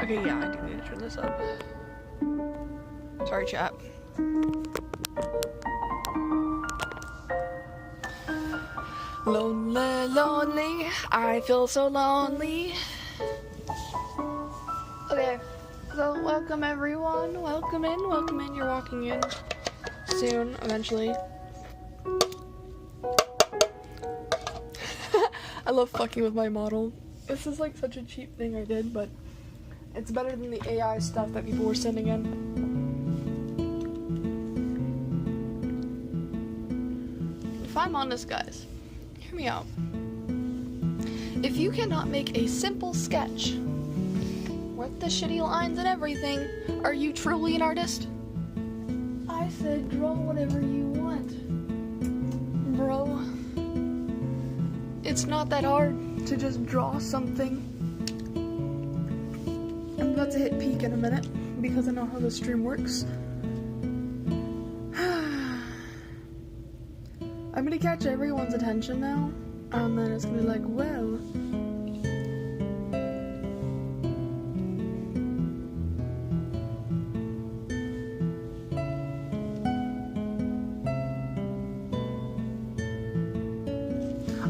Okay, yeah, I do need to turn this up. Sorry, chat. Lonely, lonely, I feel so lonely. Okay, so welcome everyone. Welcome in, you're walking in soon, eventually. I love fucking with my model. This is like such a cheap thing I did, but it's better than the AI stuff that people were sending in. If I'm honest, guys, hear me out. If you cannot make a simple sketch with the shitty lines and everything, are you truly an artist? I said draw whatever you want, bro. It's not that hard to just draw something. I'm about to hit peak in a minute because I know how the stream works. I'm gonna catch everyone's attention now, and then it's gonna be like, well.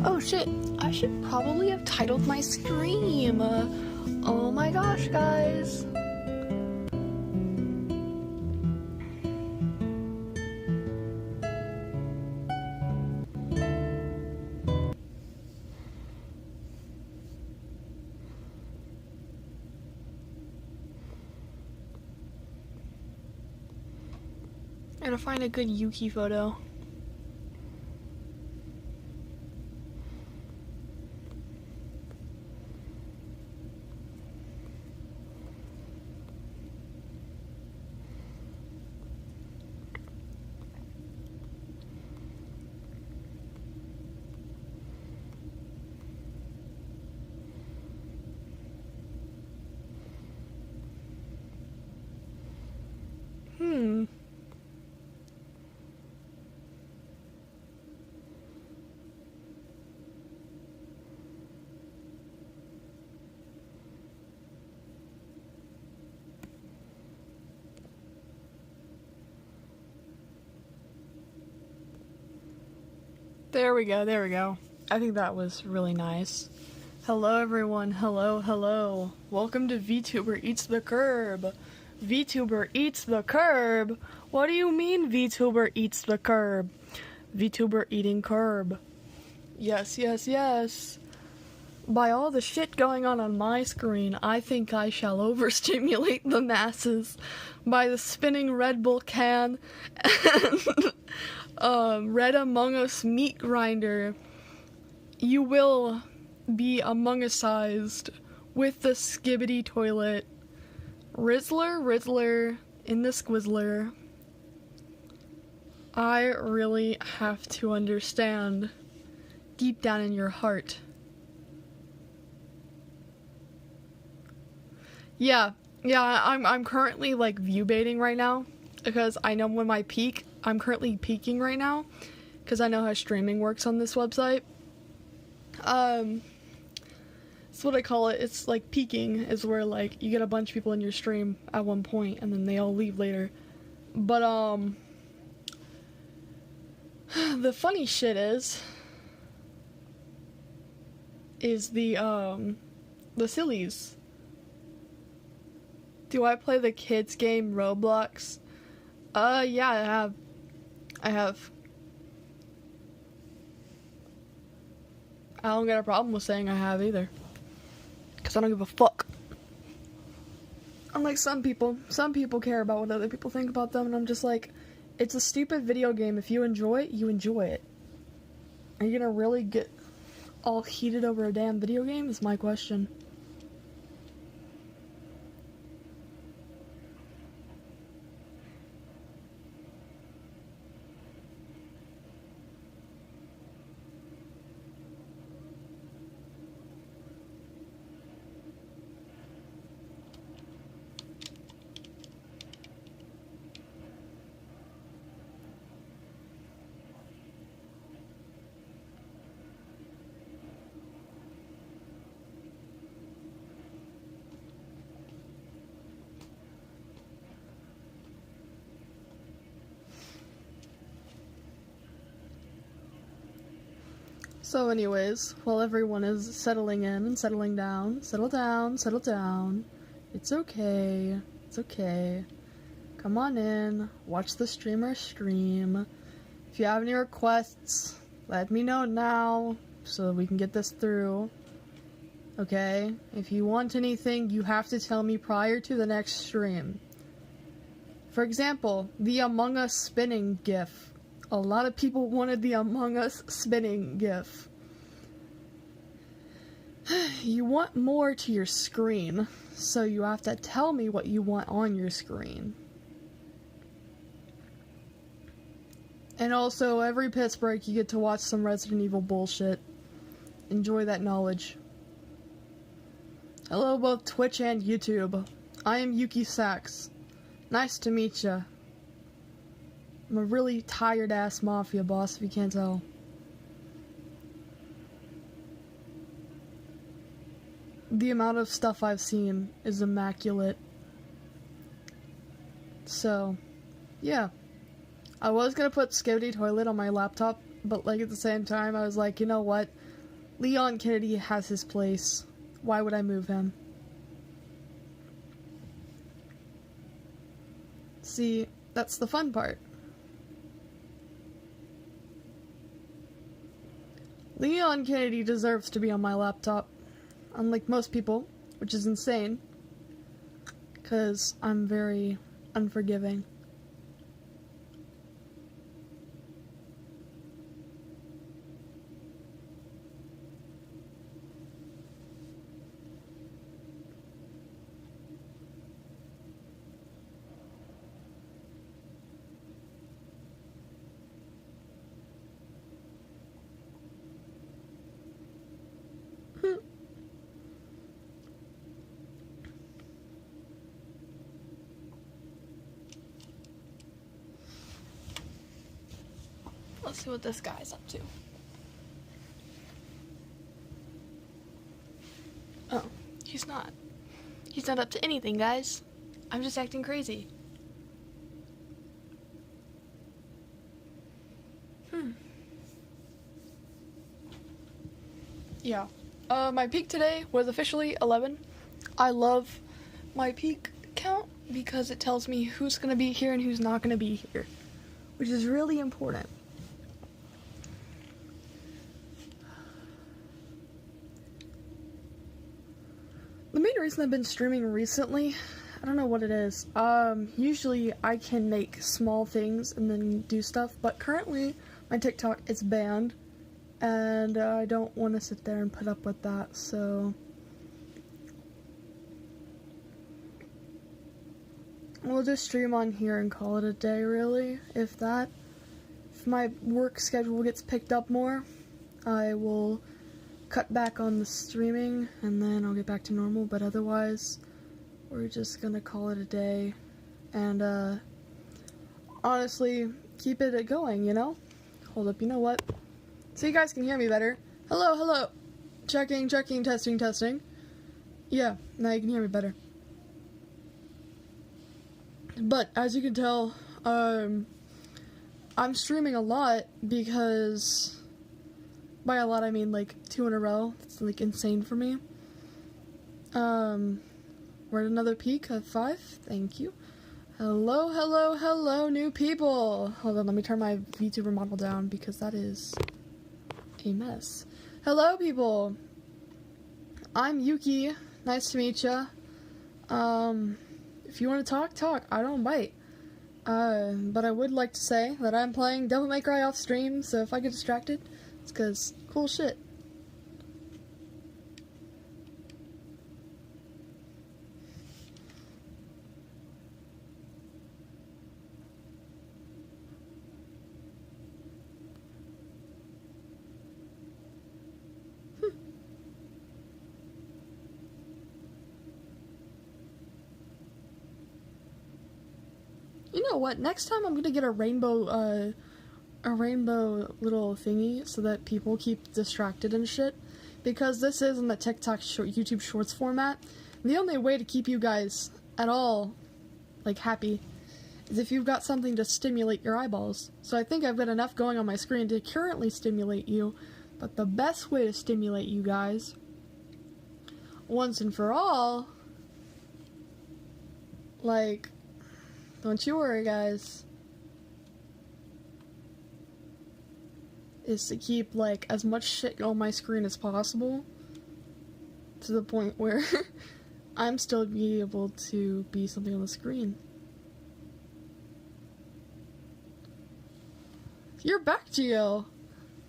Oh shit, I should probably have titled my stream. Oh my gosh, guys. I gotta find a good Yuki photo. There we go. I think that was really nice. Hello everyone, hello. Welcome to VTuber Eats the Curb. VTuber Eats the Curb? What do you mean VTuber Eats the Curb? VTuber eating curb. Yes. By all the shit going on my screen, I think I shall overstimulate the masses by the spinning Red Bull can and Red Among Us meat grinder. You will be Among Us-ized with the skibbity toilet. Rizzler in the squizzler. I really have to understand deep down in your heart. Yeah, I'm currently like view baiting right now because I know when my peak, I'm currently peaking right now because I know how streaming works on this website. That's what I call it. It's like peaking is where like you get a bunch of people in your stream at one point and then they all leave later. But the funny shit is the sillies. Do I play the kids game Roblox? Yeah, I have. I don't get a problem with saying I have either. Because I don't give a fuck. Unlike some people care about what other people think about them, and I'm just like, it's a stupid video game. If you enjoy it, you enjoy it. Are you gonna really get all heated over a damn video game? Is my question. So anyways, while everyone is settling in and settling down, settle down, settle down. It's okay. It's okay. Come on in, watch the streamer stream. If you have any requests, let me know now so we can get this through. Okay? If you want anything, you have to tell me prior to the next stream. For example, the Among Us spinning GIF. A lot of people wanted the Among Us spinning GIF. You want more to your screen, so you have to tell me what you want on your screen. And also, every piss break you get to watch some Resident Evil bullshit. Enjoy that knowledge. Hello both Twitch and YouTube. I am Yuki Sax. Nice to meet ya. I'm a really tired-ass mafia boss, if you can't tell. The amount of stuff I've seen is immaculate. So, yeah. I was gonna put Skody Toilet on my laptop, but like at the same time I was like, you know what? Leon Kennedy has his place. Why would I move him? See, that's the fun part. Leon Kennedy deserves to be on my laptop, unlike most people, which is insane, because I'm very unforgiving. Let's see what this guy's up to. Oh, he's not. He's not up to anything, guys. I'm just acting crazy. Yeah. My peak today was officially 11. I love my peak count because it tells me who's gonna be here and who's not gonna be here, which is really important. The main reason I've been streaming recently, I don't know what it is. Usually I can make small things and then do stuff, but currently my TikTok is banned, and I don't want to sit there and put up with that, so we'll just stream on here and call it a day, really, if that. If my work schedule gets picked up more, I will cut back on the streaming, and then I'll get back to normal, but otherwise, we're just gonna call it a day, and, honestly, keep it going, you know? Hold up, you know what? So you guys can hear me better. Hello, hello! Checking, checking, testing, testing. Yeah, now you can hear me better. But, as you can tell, I'm streaming a lot because... by a lot, I mean, like, 2 in a row. It's, like, insane for me. We're at another peak of 5. Thank you. Hello, hello, hello, new people. Hold on, let me turn my VTuber model down because that is a mess. Hello, people. I'm Yuki. Nice to meet ya. If you want to talk, talk. I don't bite. But I would like to say that I'm playing Devil May Cry off stream, so if I get distracted, it's because cool shit. You know what? Next time I'm gonna get a rainbow little thingy so that people keep distracted and shit. Because this is in the TikTok YouTube Shorts format. And the only way to keep you guys at all, like, happy is if you've got something to stimulate your eyeballs. So I think I've got enough going on my screen to currently stimulate you, But the best way to stimulate you guys, once and for all, like, don't you worry, guys, is to keep, like, as much shit on my screen as possible, to the point where I'm still be able to be something on the screen. You're back, Gio!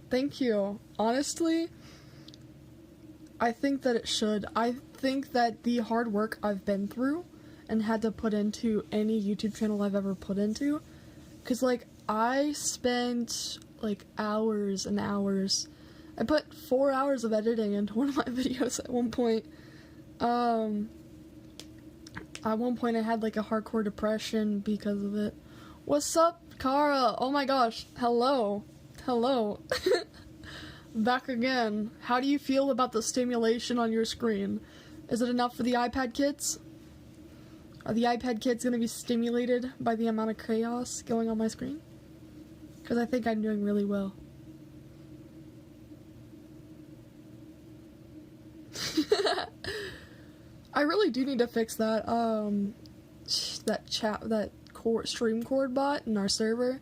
Thank you. Honestly, I think that it should. I think that the hard work I've been through and had to put into any YouTube channel I've ever put into, because, like, I spent, like, hours and hours. I put 4 hours of editing into one of my videos at one point. At one point I had, like, a hardcore depression because of it. What's up, Kara? Oh my gosh. Hello. Hello. Back again. How do you feel about the stimulation on your screen? Is it enough for the iPad kids? Are the iPad kids going to be stimulated by the amount of chaos going on my screen? Because I think I'm doing really well. I really do need to fix that, stream cord bot in our server.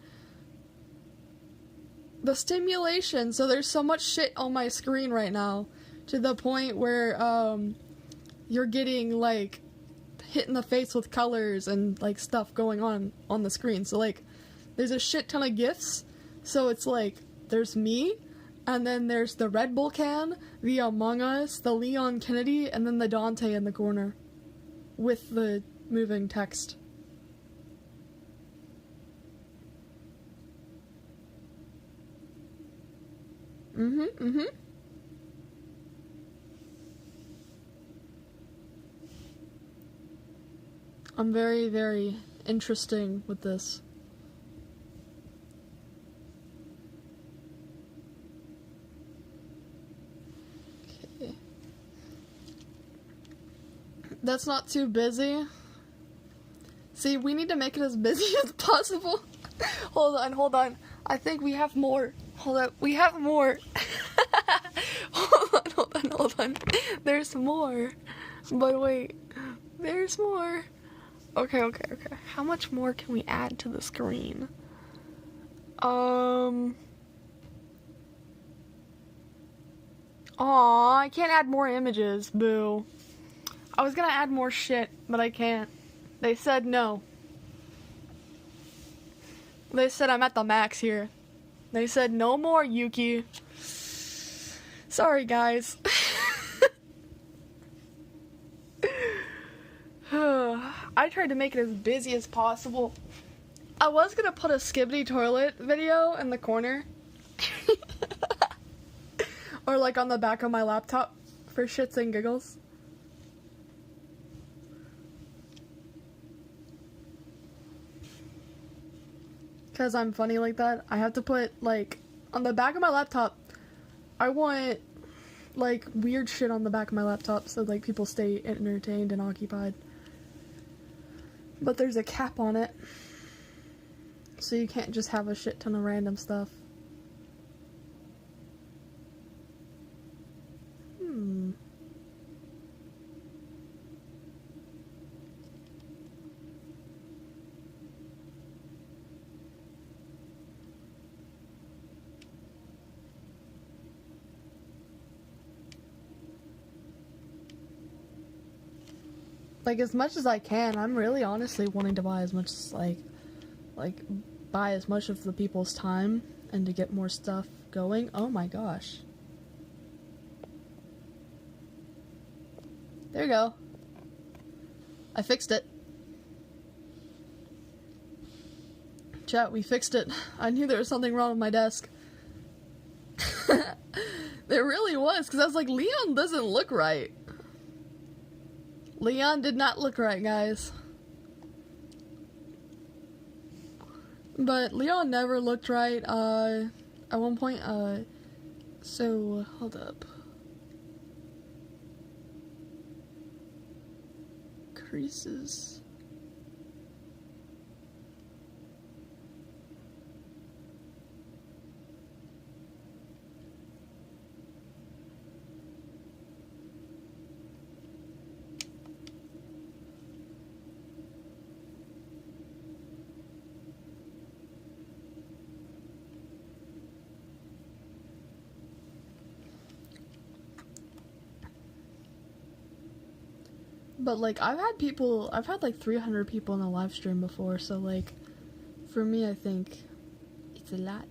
The stimulation, so there's so much shit on my screen right now, to the point where, you're getting, like, hit in the face with colors and, like, stuff going on the screen. So, like, there's a shit ton of GIFs, so it's like, there's me, and then there's the Red Bull can, the Among Us, the Leon Kennedy, and then the Dante in the corner, with the moving text. I'm very, very interesting with this. Okay. That's not too busy. See, we need to make it as busy as possible. Hold on. I think we have more. Hold up, we have more. Hold on. There's more. But wait, there's more. Okay. How much more can we add to the screen? Aw, I can't add more images, boo. I was gonna add more shit, but I can't. They said no. They said I'm at the max here. They said no more, Yuki. Sorry, guys. I tried to make it as busy as possible. I was gonna put a Skibbity toilet video in the corner. Or like on the back of my laptop for shits and giggles. Because I'm funny like that, I have to put, like, on the back of my laptop, I want, like, weird shit on the back of my laptop so, like, people stay entertained and occupied. But there's a cap on it, so you can't just have a shit ton of random stuff. Like, as much as I can, I'm really honestly wanting to buy as much, like, buy as much of the people's time and to get more stuff going. Oh my gosh. There you go. I fixed it. Chat, we fixed it. I knew there was something wrong with my desk. There really was, because I was like, Leon doesn't look right. Leon did not look right, guys. But Leon never looked right, at one point, so, hold up. Creases. But, like, I've had, like, 300 people in a live stream before, so, like, for me, I think it's a lot.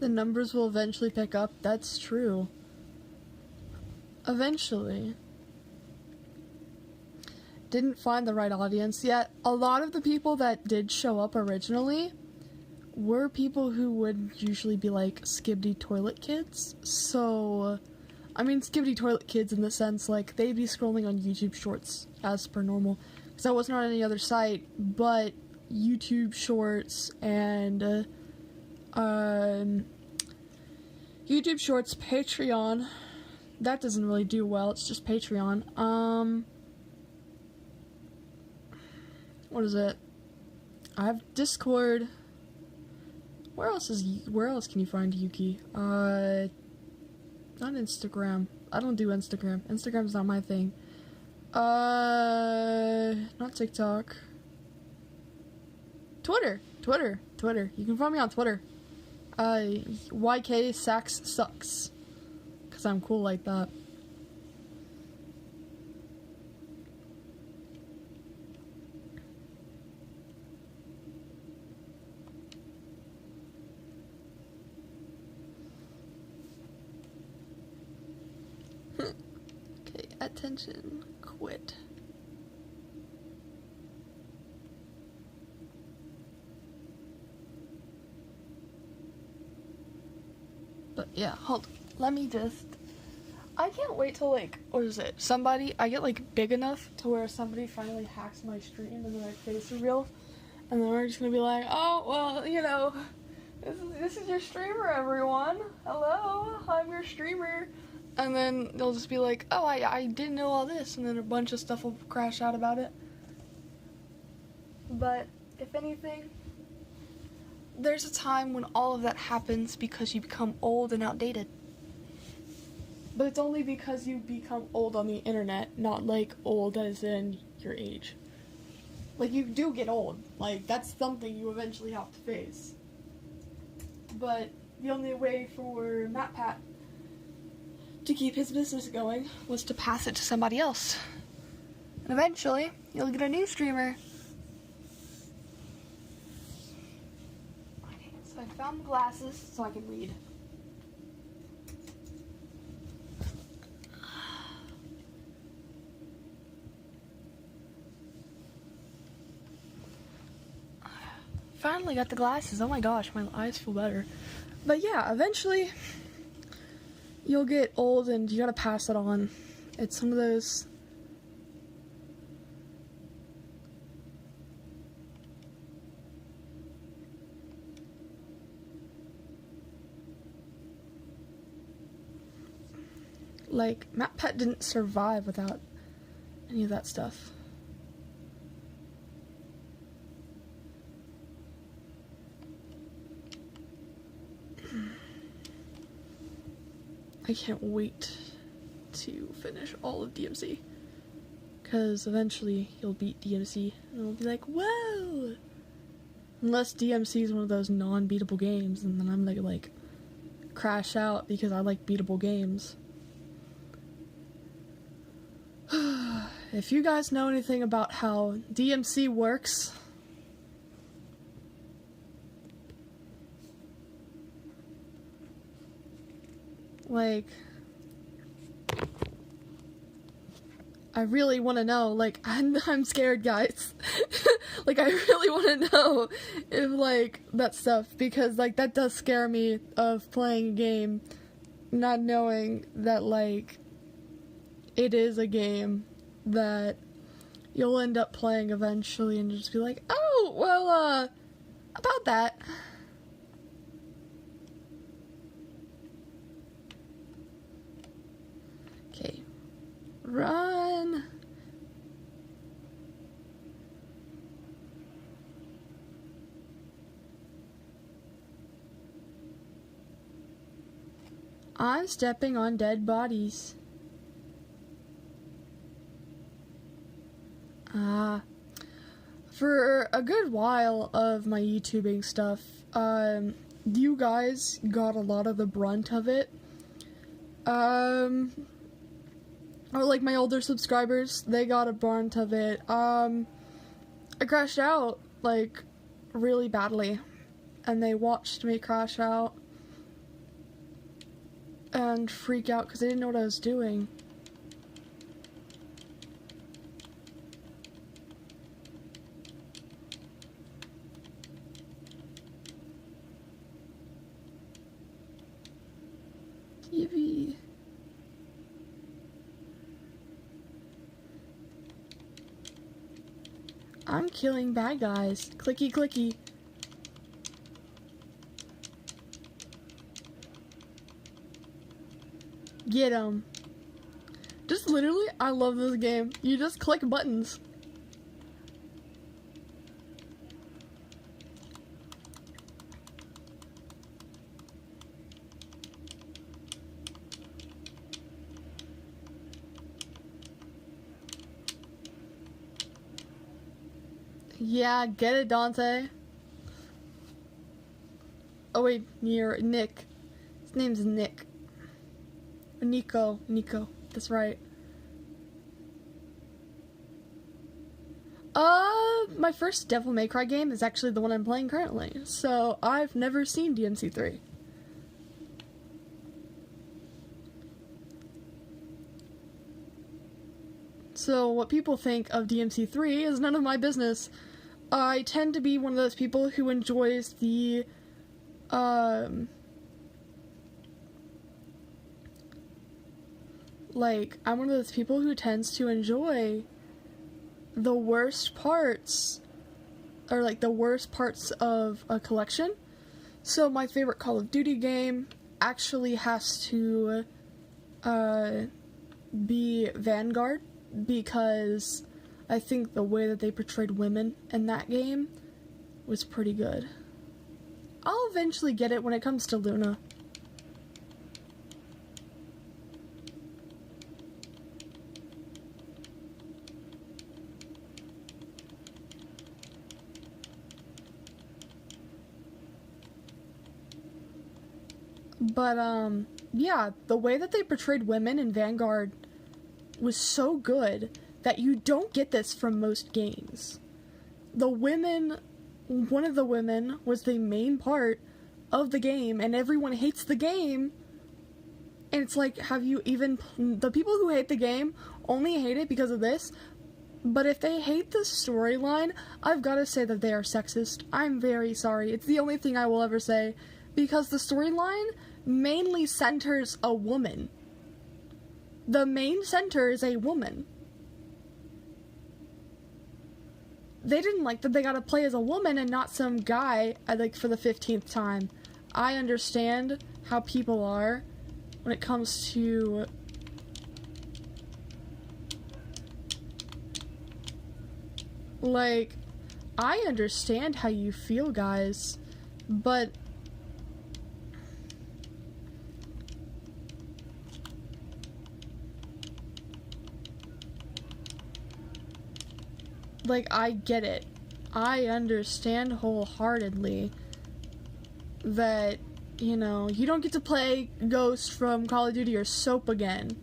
The numbers will eventually pick up. That's true. Eventually. Didn't find the right audience yet. A lot of the people that did show up originally were people who would usually be like Skibidi Toilet Kids. So, I mean Skibidi Toilet Kids in the sense like they'd be scrolling on YouTube Shorts as per normal. Because I wasn't on any other site, but YouTube Shorts and YouTube Shorts, Patreon. That doesn't really do well. It's just Patreon. What is it? I have Discord. Where else can you find Yuki? Not Instagram. I don't do Instagram. Instagram's not my thing. Not TikTok. Twitter. You can find me on Twitter. YK Sax Sucks. Cause I'm cool like that. Okay, attention, quit. But yeah, hold on. Let me just... I can't wait till, like, what is it? I get, like, big enough to where somebody finally hacks my stream and then my face reveal. And then we're just gonna be like, oh, well, you know, this is your streamer, everyone. Hello, I'm your streamer. And then they'll just be like, oh, I didn't know all this. And then a bunch of stuff will crash out about it. But, if anything... there's a time when all of that happens because you become old and outdated. But it's only because you become old on the internet, not like old as in your age. Like, you do get old. Like, that's something you eventually have to face. But the only way for MatPat to keep his business going was to pass it to somebody else. And eventually, you'll get a new streamer. So I found glasses so I can read. Finally got the glasses. Oh my gosh, my eyes feel better. But yeah, eventually you'll get old and you gotta pass it on. It's one of those... like, MatPat didn't survive without any of that stuff. I can't wait to finish all of DMC. Because eventually you'll beat DMC and it'll be like, whoa! Unless DMC is one of those non-beatable games, and then I'm gonna, like, crash out because I like beatable games. If you guys know anything about how DMC works, like, I really want to know. Like, I'm scared, guys. Like, I really want to know if, like, that stuff, because, like, that does scare me of playing a game, not knowing that, like, it is a game that you'll end up playing eventually and just be like, oh, well, about that. Run! I'm stepping on dead bodies. For a good while of my YouTubing stuff, you guys got a lot of the brunt of it. Or like my older subscribers, they got a brunt of it. I crashed out, like, really badly. And they watched me crash out and freak out because they didn't know what I was doing. Yippee. I'm killing bad guys. Clicky clicky. Get 'em. Just literally, I love this game. You just click buttons. Yeah, get it, Dante. Oh wait, you're Nick. His name's Nick. Nico, that's right. My first Devil May Cry game is actually the one I'm playing currently, so I've never seen DMC3. So what people think of DMC3 is none of my business. I tend to be one of those people who enjoys the, like, I'm one of those people who tends to enjoy the worst parts, or like the worst parts of a collection. So my favorite Call of Duty game actually has to be Vanguard, because I think the way that they portrayed women in that game was pretty good. I'll eventually get it when it comes to Luna. But, yeah, the way that they portrayed women in Vanguard was so good that you don't get this from most games. The women, one of the women was the main part of the game, and everyone hates the game. And it's like, have you even, the people who hate the game only hate it because of this. But if they hate the storyline, I've got to say that they are sexist. I'm very sorry. It's the only thing I will ever say, because the storyline mainly centers a woman. The main center is a woman. They didn't like that they gotta play as a woman and not some guy, like, for the 15th time. I understand how people are when it comes to like, I understand how you feel, guys, but like, I get it. I understand wholeheartedly that, you know, you don't get to play Ghost from Call of Duty or Soap again.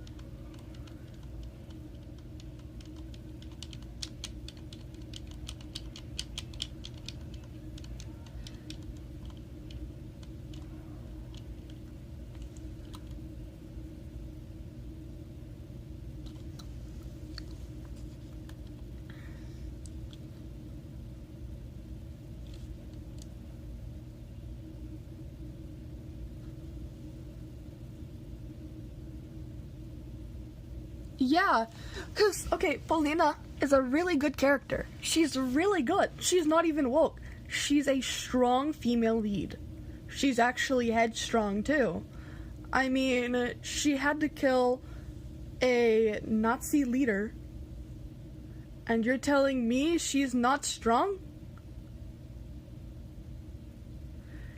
Yeah, because, okay, Paulina is a really good character. She's really good. She's not even woke. She's a strong female lead. She's actually headstrong, too. I mean, she had to kill a Nazi leader, and you're telling me she's not strong?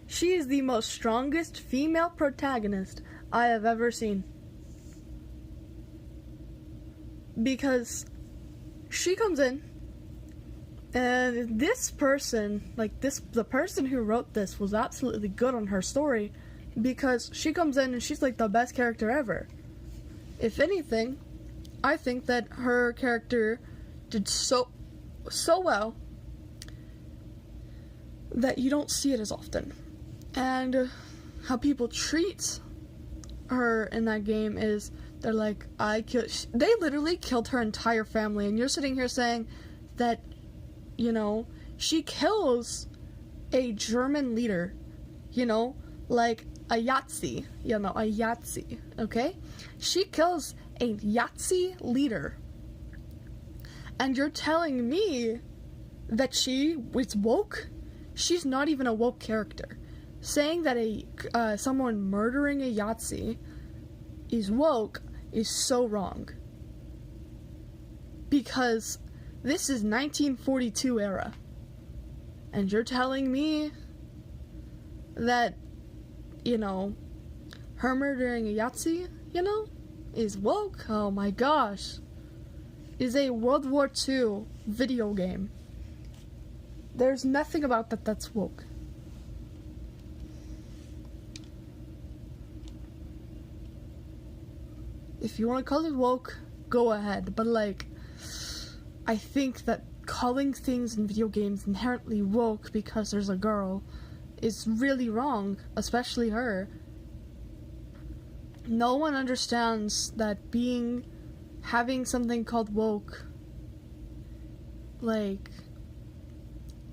She is the most strongest female protagonist I have ever seen. Because she comes in, and this person, the person who wrote this was absolutely good on her story, because she comes in and she's like the best character ever. If anything, I think that her character did so well that you don't see it as often. And how people treat her in that game is, they're like, they literally killed her entire family, and you're sitting here saying that, you know, she kills a German leader, you know, like a Yahtzee, okay? She kills a Yahtzee leader, and you're telling me that she was woke? She's not even a woke character. Saying that someone murdering a Yahtzee is woke is so wrong. Because this is 1942 era. And you're telling me that, you know, her murdering a Yahtzee, you know, is woke? Oh my gosh. Is a World War II video game. There's nothing about that that's woke. If you want to call it woke, go ahead. But, like, I think that calling things in video games inherently woke because there's a girl is really wrong, especially her. No one understands that having something called woke, like,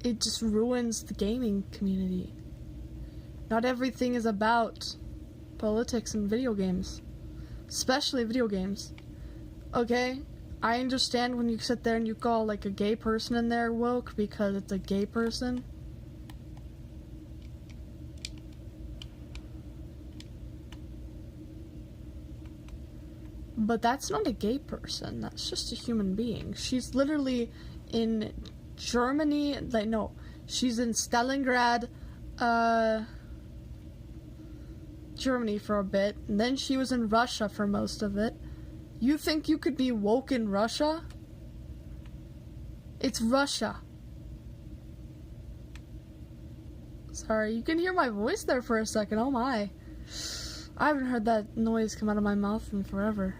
it just ruins the gaming community. Not everything is about politics in video games. Especially video games. Okay? I understand when you sit there and you call, like, a gay person in there woke because it's a gay person. But that's not a gay person. That's just a human being. She's literally in Germany. Like, no. She's in Stalingrad, Germany for a bit, and then she was in Russia for most of it. You think you could be woke in Russia? It's Russia. Sorry, you can hear my voice there for a second. Oh my. I haven't heard that noise come out of my mouth in forever.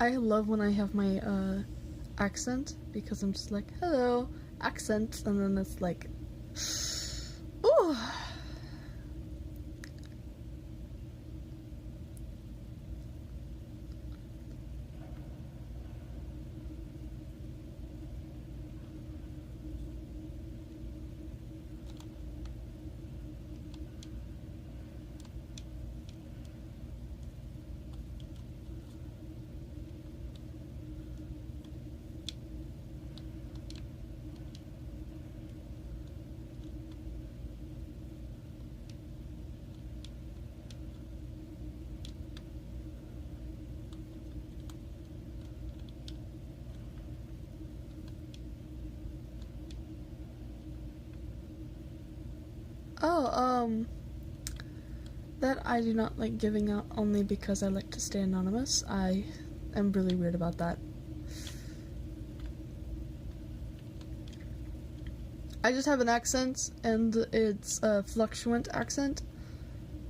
I love when I have my accent, because I'm just like, hello, accent, and then it's like, ooh. Oh, that I do not like giving out only because I like to stay anonymous. I am really weird about that. I just have an accent, and it's a fluctuant accent,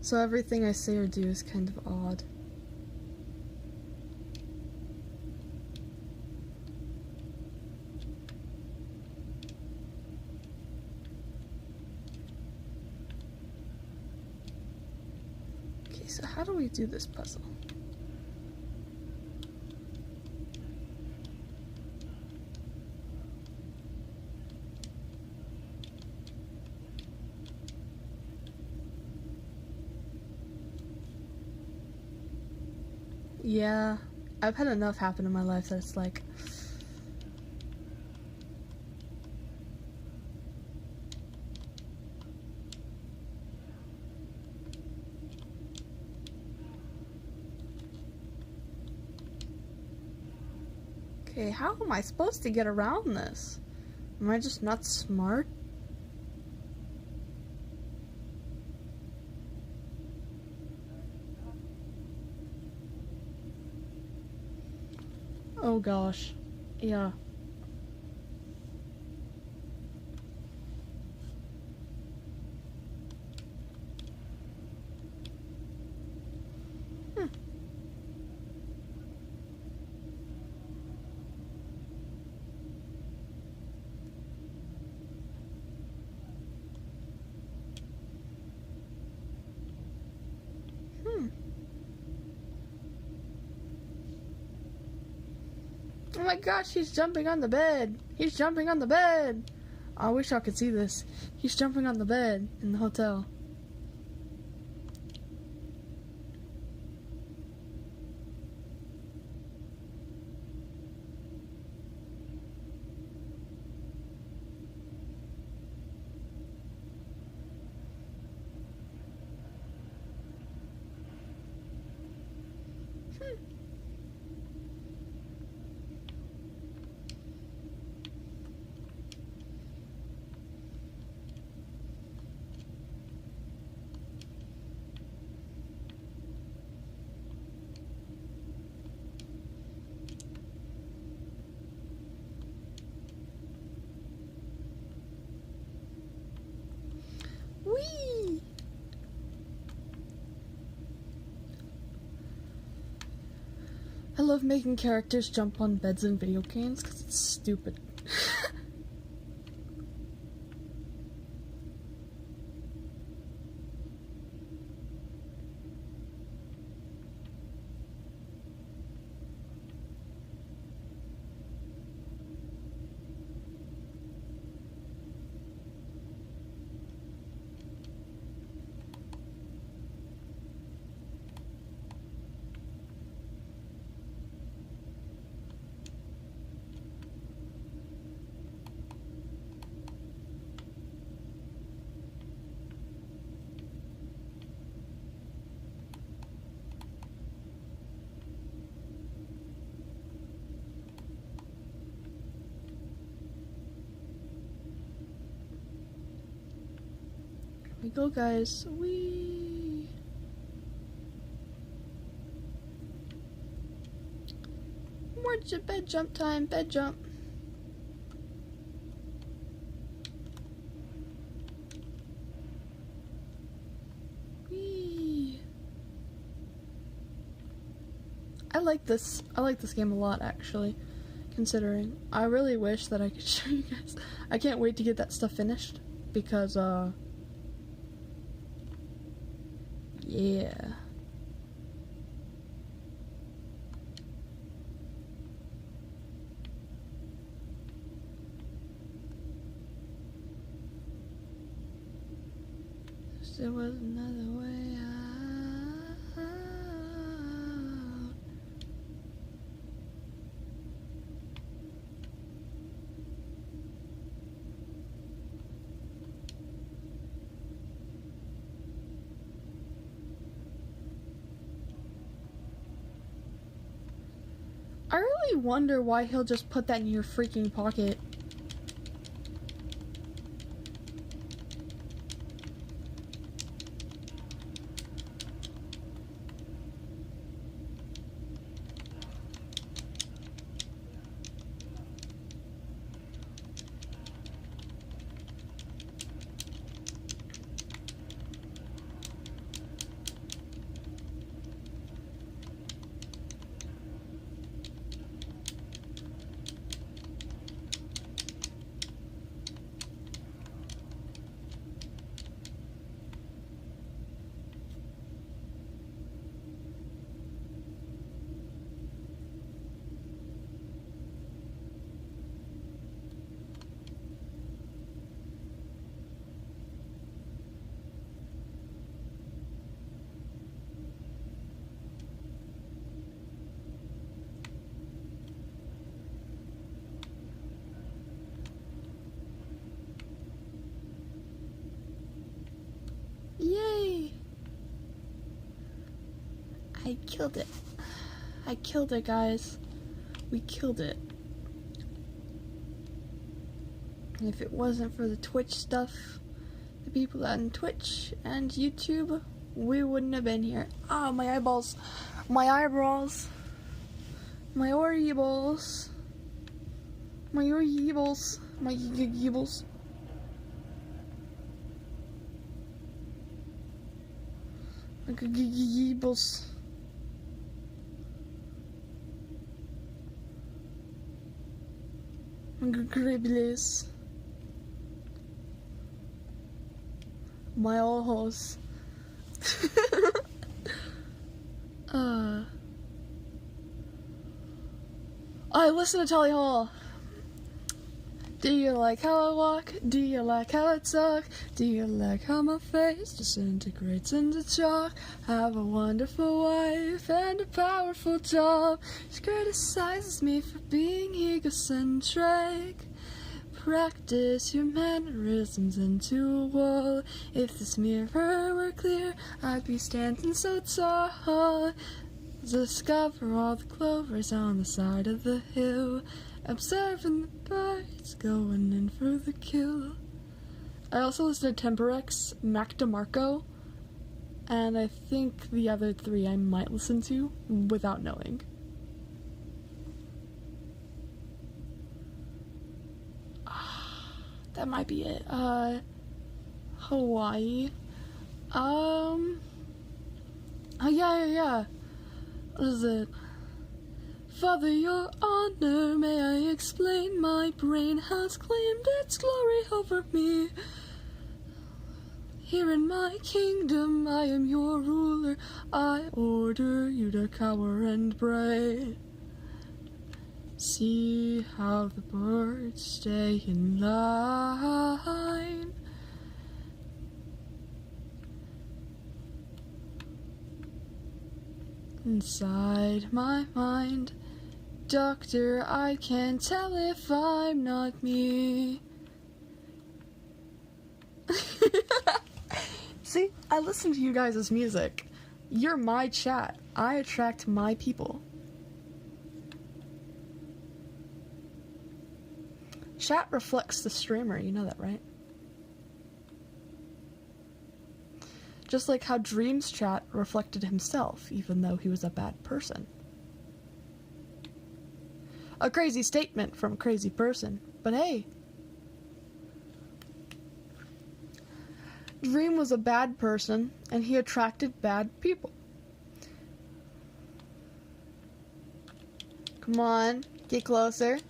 so everything I say or do is kind of odd. So how do we do this puzzle? Yeah, I've had enough happen in my life that it's like... Okay, how am I supposed to get around this? Am I just not smart? Oh gosh. Yeah. Hmm. Oh my gosh, he's jumping on the bed. He's jumping on the bed. I wish I could see this. He's jumping on the bed in the hotel. Whee! I love making characters jump on beds in video games because it's stupid. Here we go, guys. Whee! More bed jump time. Bed jump. Whee! I like this. I like this game a lot, actually. Considering, I really wish that I could show you guys. I can't wait to get that stuff finished because, yeah. There was another way out. I really wonder why he'll just put that in your freaking pocket. killed it. I killed it, guys. We killed it. And if it wasn't for the Twitch stuff, the people on Twitch and YouTube, we wouldn't have been here. Ah, my eyeballs. My eyebrows. My eyeballs. My eyeballs. My eyeballs. My eyeballs. My gribbles. My ojos. I listen to Tally Hall. Do you like how I walk? Do you like how I talk? Do you like how my face disintegrates into chalk? Have a wonderful wife and a powerful job. She criticizes me for being egocentric. Practice your mannerisms into a wall. If this mirror were clear, I'd be standing so tall. Discover all the clovers on the side of the hill. Observing the birds going in for the kill. I also listen to Temperex, Mac DeMarco, and I think the other three I might listen to without knowing. That might be it. Hawaii. Oh yeah. What is it? Father, your honor, may I explain? My brain has claimed its glory over me. Here in my kingdom, I am your ruler. I order you to cower and pray. See how the birds stay in line. Inside my mind, doctor, I can't tell if I'm not me. See, I listen to you guys' music. You're my chat. I attract my people. Chat reflects the streamer, you know that, right? Just like how Dream's chat reflected himself, even though he was a bad person. A crazy statement from a crazy person, but hey. Dream was a bad person, and he attracted bad people. Come on, get closer.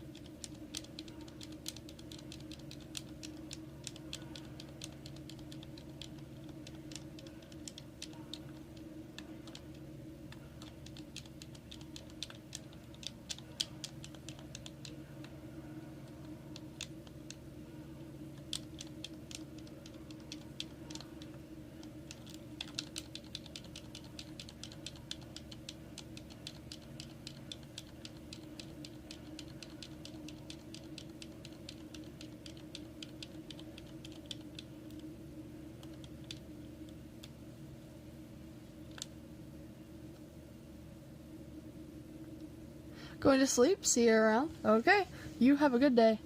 Going to sleep? See you around? Okay. You have a good day.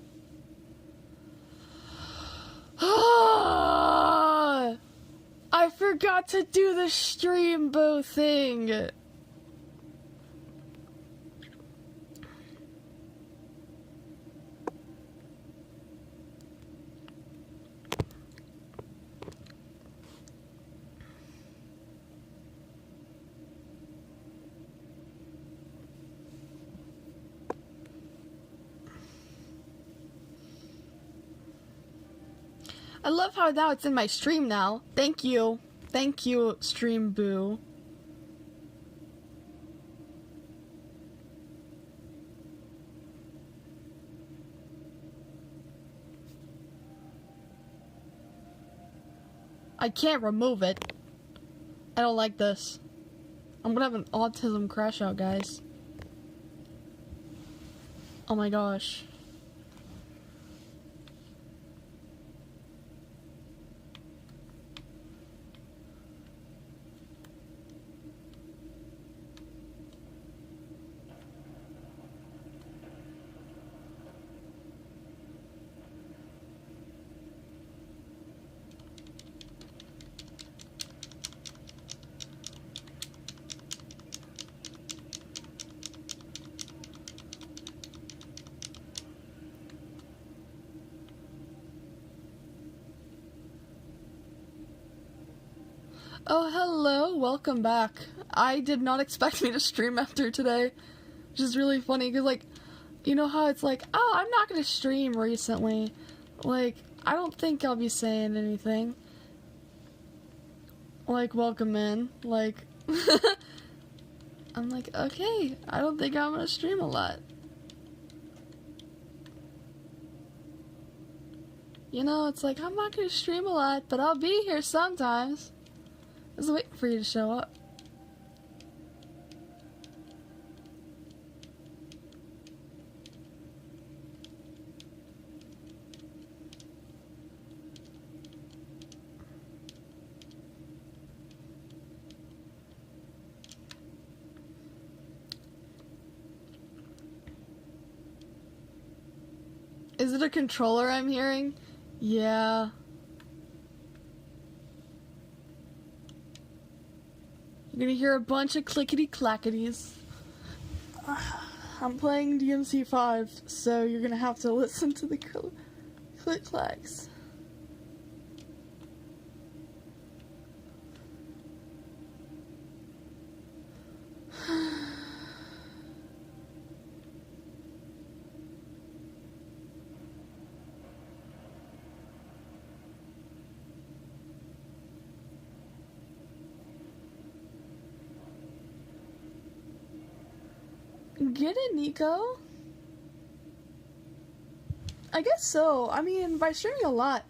I forgot to do the stream boo thing. I love how now it's in my stream now. Thank you. Thank you, Stream Boo. I can't remove it. I don't like this. I'm gonna have an autism crash out, guys. Oh my gosh. Oh, hello, welcome back. I did not expect me to stream after today, which is really funny, because, like, you know how it's like, oh, I'm not gonna stream recently. Like, I don't think I'll be saying anything. Like, welcome in. Like, I'm like, okay, I don't think I'm gonna stream a lot. You know, it's like, I'm not gonna stream a lot, but I'll be here sometimes. I was waiting for you to show up. Is it a controller I'm hearing? Yeah. You're gonna hear a bunch of clickety-clackities. I'm playing DMC5, so you're gonna have to listen to the click-clacks. Get it, Nico? I guess so. I mean, by streaming a lot,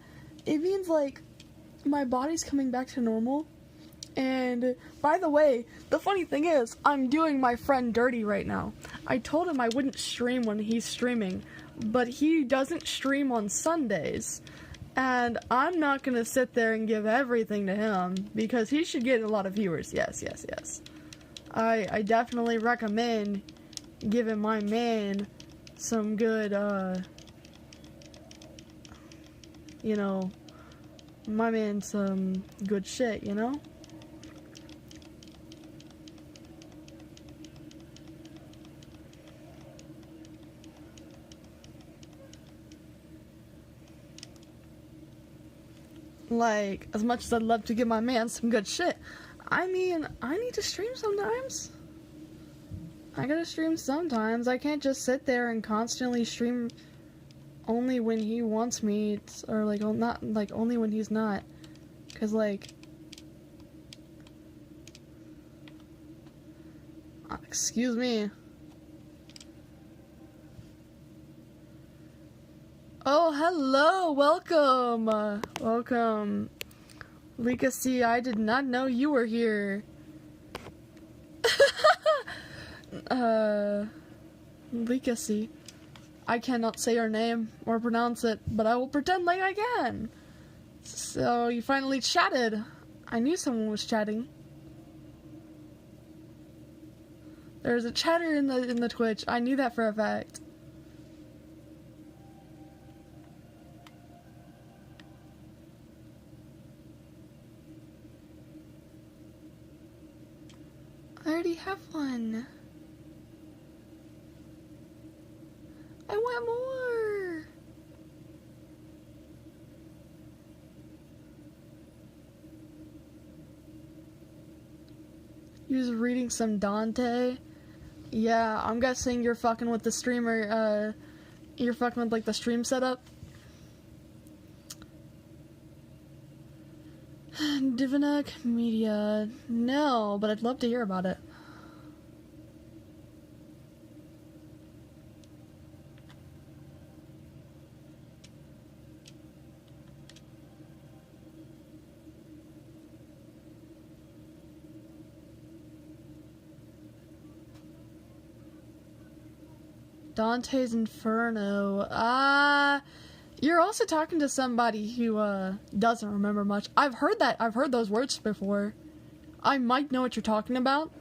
it means, like, my body's coming back to normal. And, by the way, the funny thing is, I'm doing my friend dirty right now. I told him I wouldn't stream when he's streaming, but he doesn't stream on Sundays. And I'm not gonna sit there and give everything to him, because he should get a lot of viewers. Yes. I definitely recommend giving my man some good, you know, my man some good shit, you know? Like, as much as I'd love to give my man some good shit, I mean, I need to stream sometimes. I gotta stream sometimes. I can't just sit there and constantly stream only when he wants me, or, like, not, like, only when he's not. Cause, like, excuse me. Oh, hello, welcome, welcome. Legacy, I did not know you were here. Legacy. I cannot say her name or pronounce it, but I will pretend like I can. So, you finally chatted. I knew someone was chatting. There's a chatter in the Twitch. I knew that for a fact. I already have one. I want more. You was reading some Dante? Yeah, I'm guessing you're fucking with the streamer, you're fucking with, like, the stream setup? Divinak Media. No, but I'd love to hear about it. Dante's Inferno. You're also talking to somebody who, doesn't remember much. I've heard those words before. I might know what you're talking about.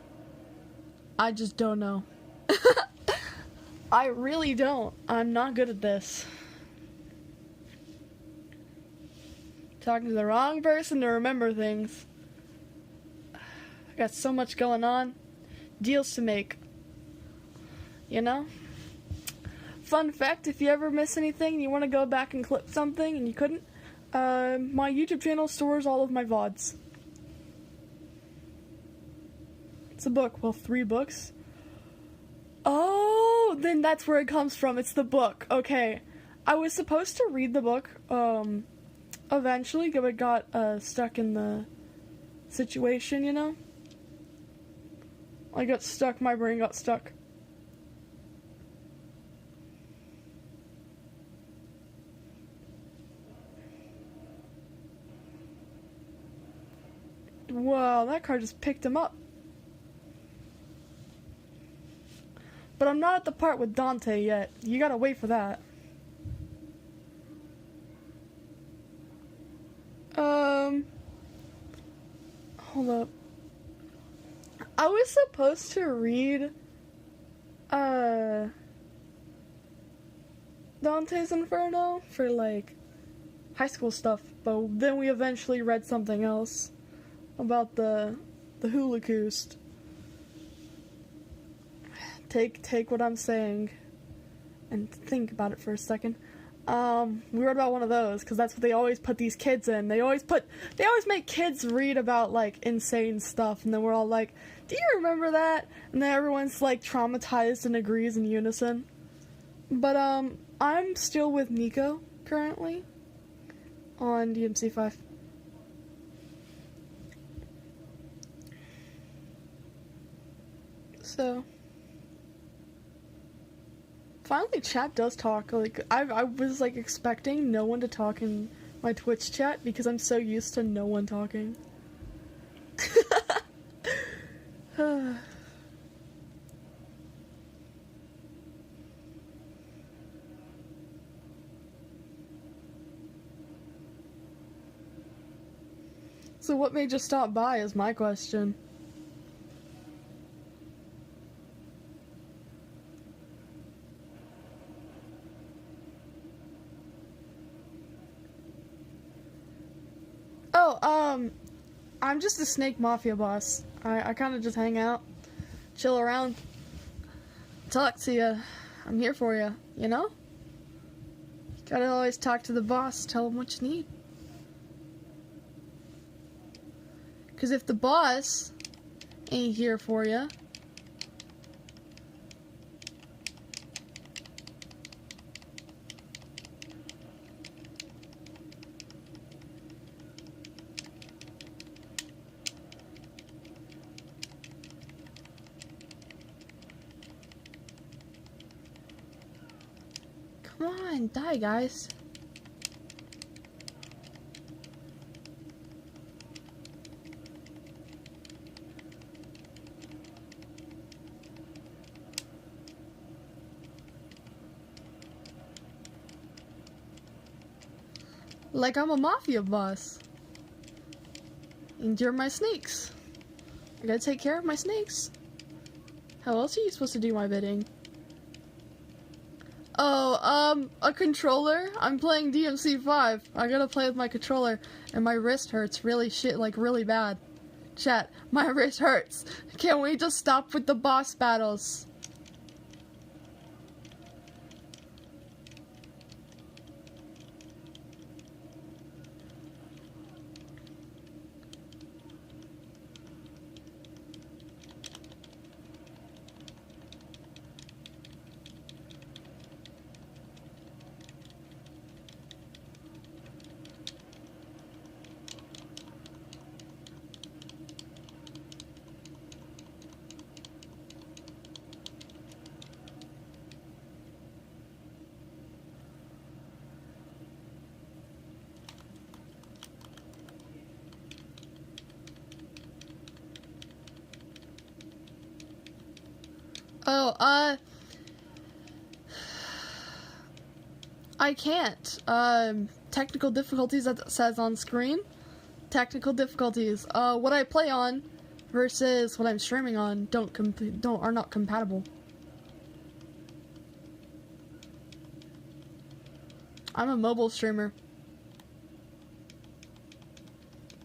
I just don't know. I really don't. I'm not good at this. Talking to the wrong person to remember things. I got so much going on. Deals to make. You know? Fun fact, if you ever miss anything and you want to go back and clip something and you couldn't, my YouTube channel stores all of my VODs. It's a book. Well, 3 books? Oh, then that's where it comes from. It's the book. Okay. I was supposed to read the book, eventually, but got, stuck in the situation, you know? I got stuck, my brain got stuck. Wow, that car just picked him up. But I'm not at the part with Dante yet. You gotta wait for that. Hold up. I was supposed to read, Dante's Inferno for, like, high school stuff, but then we eventually read something else about the Holocaust. Take what I'm saying and think about it for a second. We read about one of those because that's what they always put these kids in. They always make kids read about, like, insane stuff, and then we're all like, do you remember that? And then everyone's, like, traumatized and agrees in unison. But I'm still with Nico currently on DMC5. So finally, chat does talk. Like, I was, like, expecting no one to talk in my Twitch chat because I'm so used to no one talking. So what made you stop by is my question. Oh, I'm just a snake mafia boss. I kind of just hang out, chill around, talk to you. I'm here for you, you know? You gotta always talk to the boss, tell him what you need. Because if the boss ain't here for you, come on, die, guys. Like I'm a mafia boss. And you're my snakes. I gotta take care of my snakes. How else are you supposed to do my bidding? Oh, a controller? I'm playing DMC5. I gotta play with my controller, and my wrist hurts really bad. Chat, my wrist hurts. Can we just stop with the boss battles? Oh, I can't. Technical difficulties, that says on screen. Technical difficulties. What I play on versus what I'm streaming on are not compatible. I'm a mobile streamer.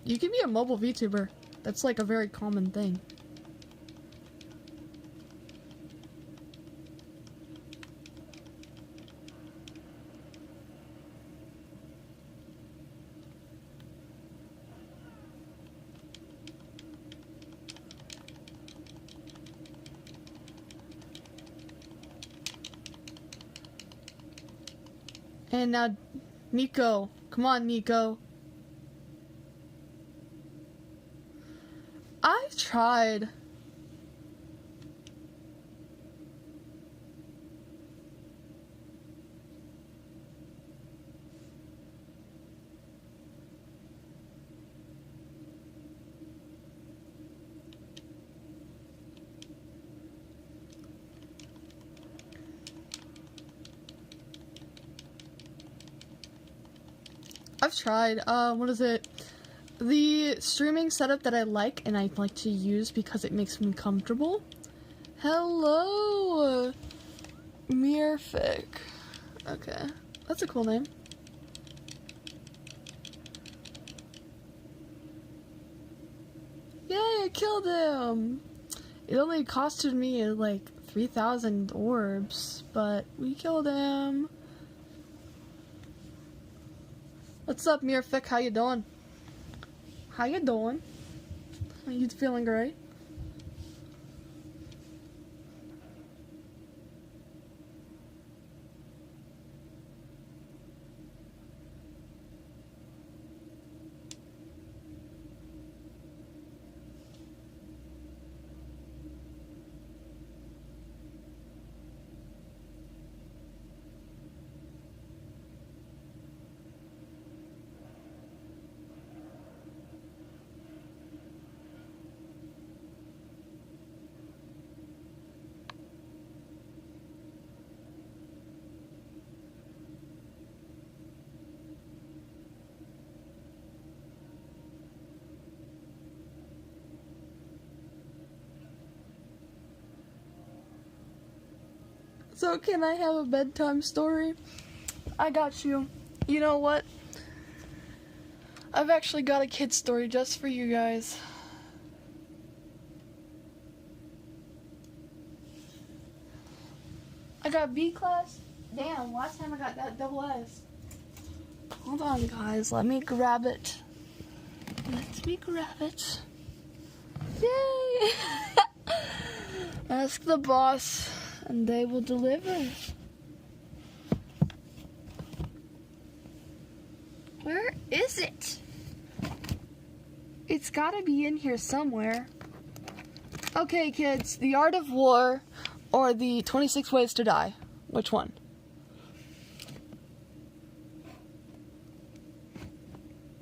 You can be a mobile VTuber. That's like a very common thing. And now, Nico. Come on, Nico. I tried. I've tried, what is it? The streaming setup that I like and I like to use because it makes me comfortable. Hello, Mirfic. Okay, that's a cool name. Yay, I killed him! It only costed me like 3,000 orbs, but we killed him. What's up, Mirfic? How you doing? How you doing? Are you feeling great? So can I have a bedtime story? I got you. You know what? I've actually got a kid story just for you guys. I got B class. Damn, last time I got that double S. Hold on, guys. Let me grab it. Let me grab it. Yay! Ask the boss, and they will deliver. Where is it? It's gotta be in here somewhere. Okay, kids, The Art of War or the 26 Ways to Die. Which one?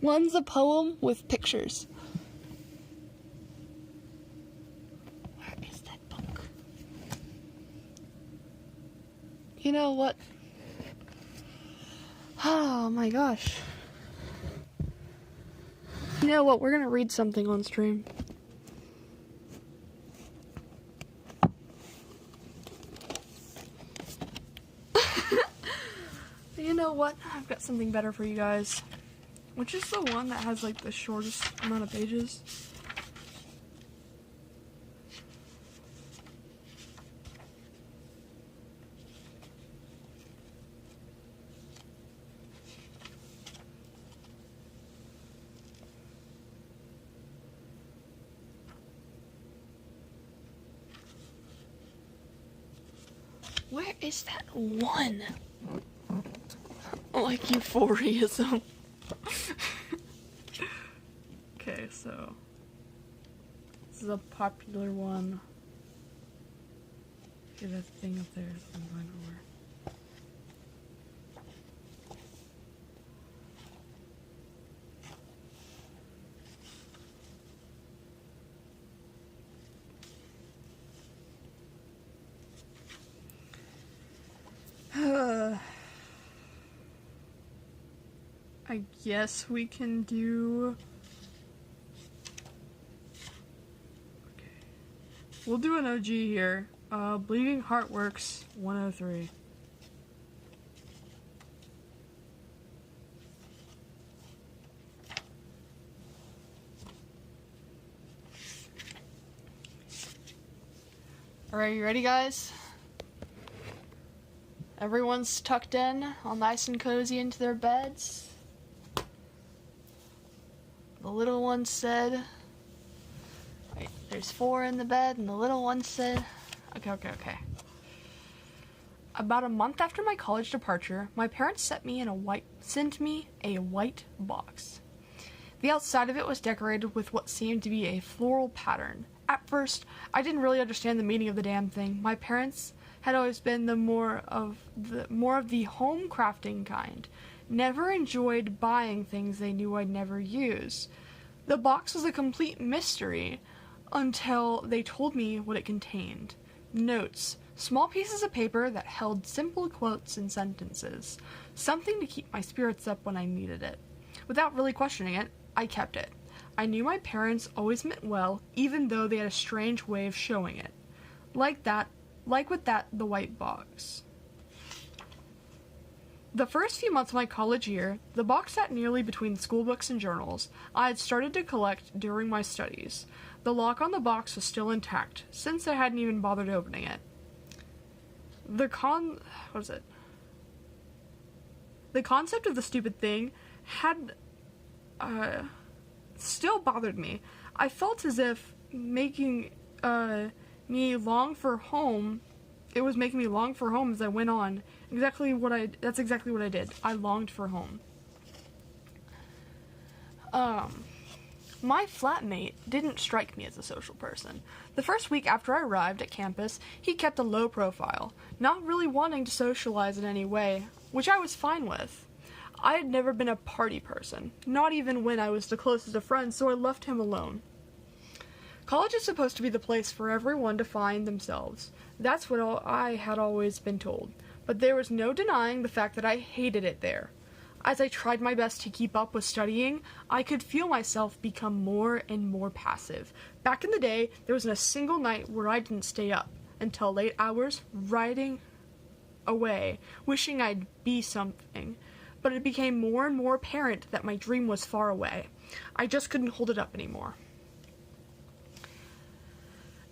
One's a poem with pictures. Where is that book? You know what? Oh my gosh. You know what? We're gonna read something on stream. You know what? I've got something better for you guys. Which is the one that has like the shortest amount of pages? Where is that one? Like euphorism. Okay, so this is a popular one. Okay, that thing up there is going over. I guess we can do... Okay. We'll do an OG here. Bleeding Heart Works 103. Alright, you ready, guys? Everyone's tucked in, all nice and cozy into their beds. The little one said... Wait, there's 4 in the bed, and the little one said... Okay. About a month after my college departure, my parents sent me a white box. The outside of it was decorated with what seemed to be a floral pattern. At first, I didn't really understand the meaning of the damn thing. My parents had always been more of the home crafting kind. Never enjoyed buying things they knew I'd never use. The box was a complete mystery until they told me what it contained. Notes. Small pieces of paper that held simple quotes and sentences. Something to keep my spirits up when I needed it. Without really questioning it, I kept it. I knew my parents always meant well, even though they had a strange way of showing it. Like with the white box. The first few months of my college year, the box sat nearly between school books and journals I had started to collect during my studies. The lock on the box was still intact, since I hadn't even bothered opening it. The concept of the stupid thing had still bothered me. I felt as if making me long for home. It was making me long for home as I went on. That's exactly what I did. I longed for home. My flatmate didn't strike me as a social person. The first week after I arrived at campus, he kept a low profile, not really wanting to socialize in any way, which I was fine with. I had never been a party person, not even when I was the closest of friends, so I left him alone. College is supposed to be the place for everyone to find themselves. That's what I had always been told, but there was no denying the fact that I hated it there. As I tried my best to keep up with studying, I could feel myself become more and more passive. Back in the day, there wasn't a single night where I didn't stay up until late hours, writing away, wishing I'd be something. But it became more and more apparent that my dream was far away. I just couldn't hold it up anymore.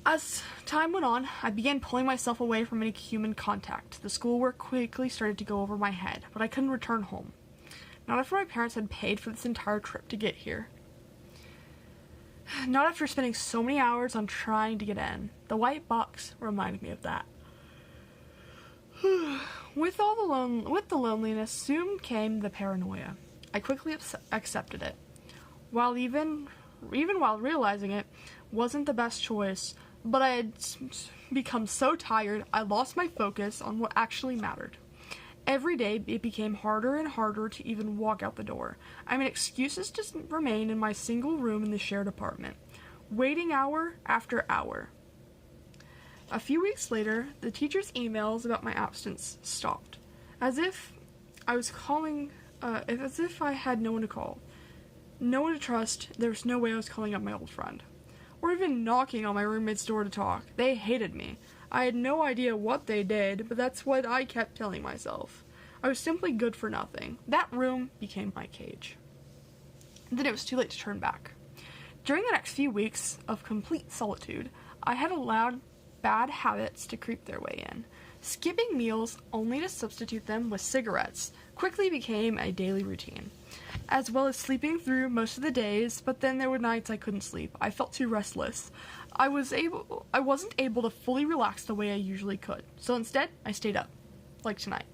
As time went on, I began pulling myself away from any human contact. The schoolwork quickly started to go over my head, but I couldn't return home. Not after my parents had paid for this entire trip to get here. Not after spending so many hours on trying to get in. The white box reminded me of that. With the loneliness soon came the paranoia. I quickly accepted it. Even while realizing it wasn't the best choice, but I had become so tired, I lost my focus on what actually mattered. Every day, it became harder and harder to even walk out the door. I made excuses to remain in my single room in the shared apartment, waiting hour after hour. A few weeks later, the teacher's emails about my absence stopped, as if I had no one to call. No one to trust. There was no way I was calling up my old friend, or even knocking on my roommate's door to talk. They hated me. I had no idea what they did, but that's what I kept telling myself. I was simply good for nothing. That room became my cage. Then it was too late to turn back. During the next few weeks of complete solitude, I had allowed bad habits to creep their way in. Skipping meals only to substitute them with cigarettes quickly became a daily routine, as well as sleeping through most of the days, but then there were nights I couldn't sleep. I felt too restless. I wasn't able to fully relax the way I usually could, so instead, I stayed up, like tonight.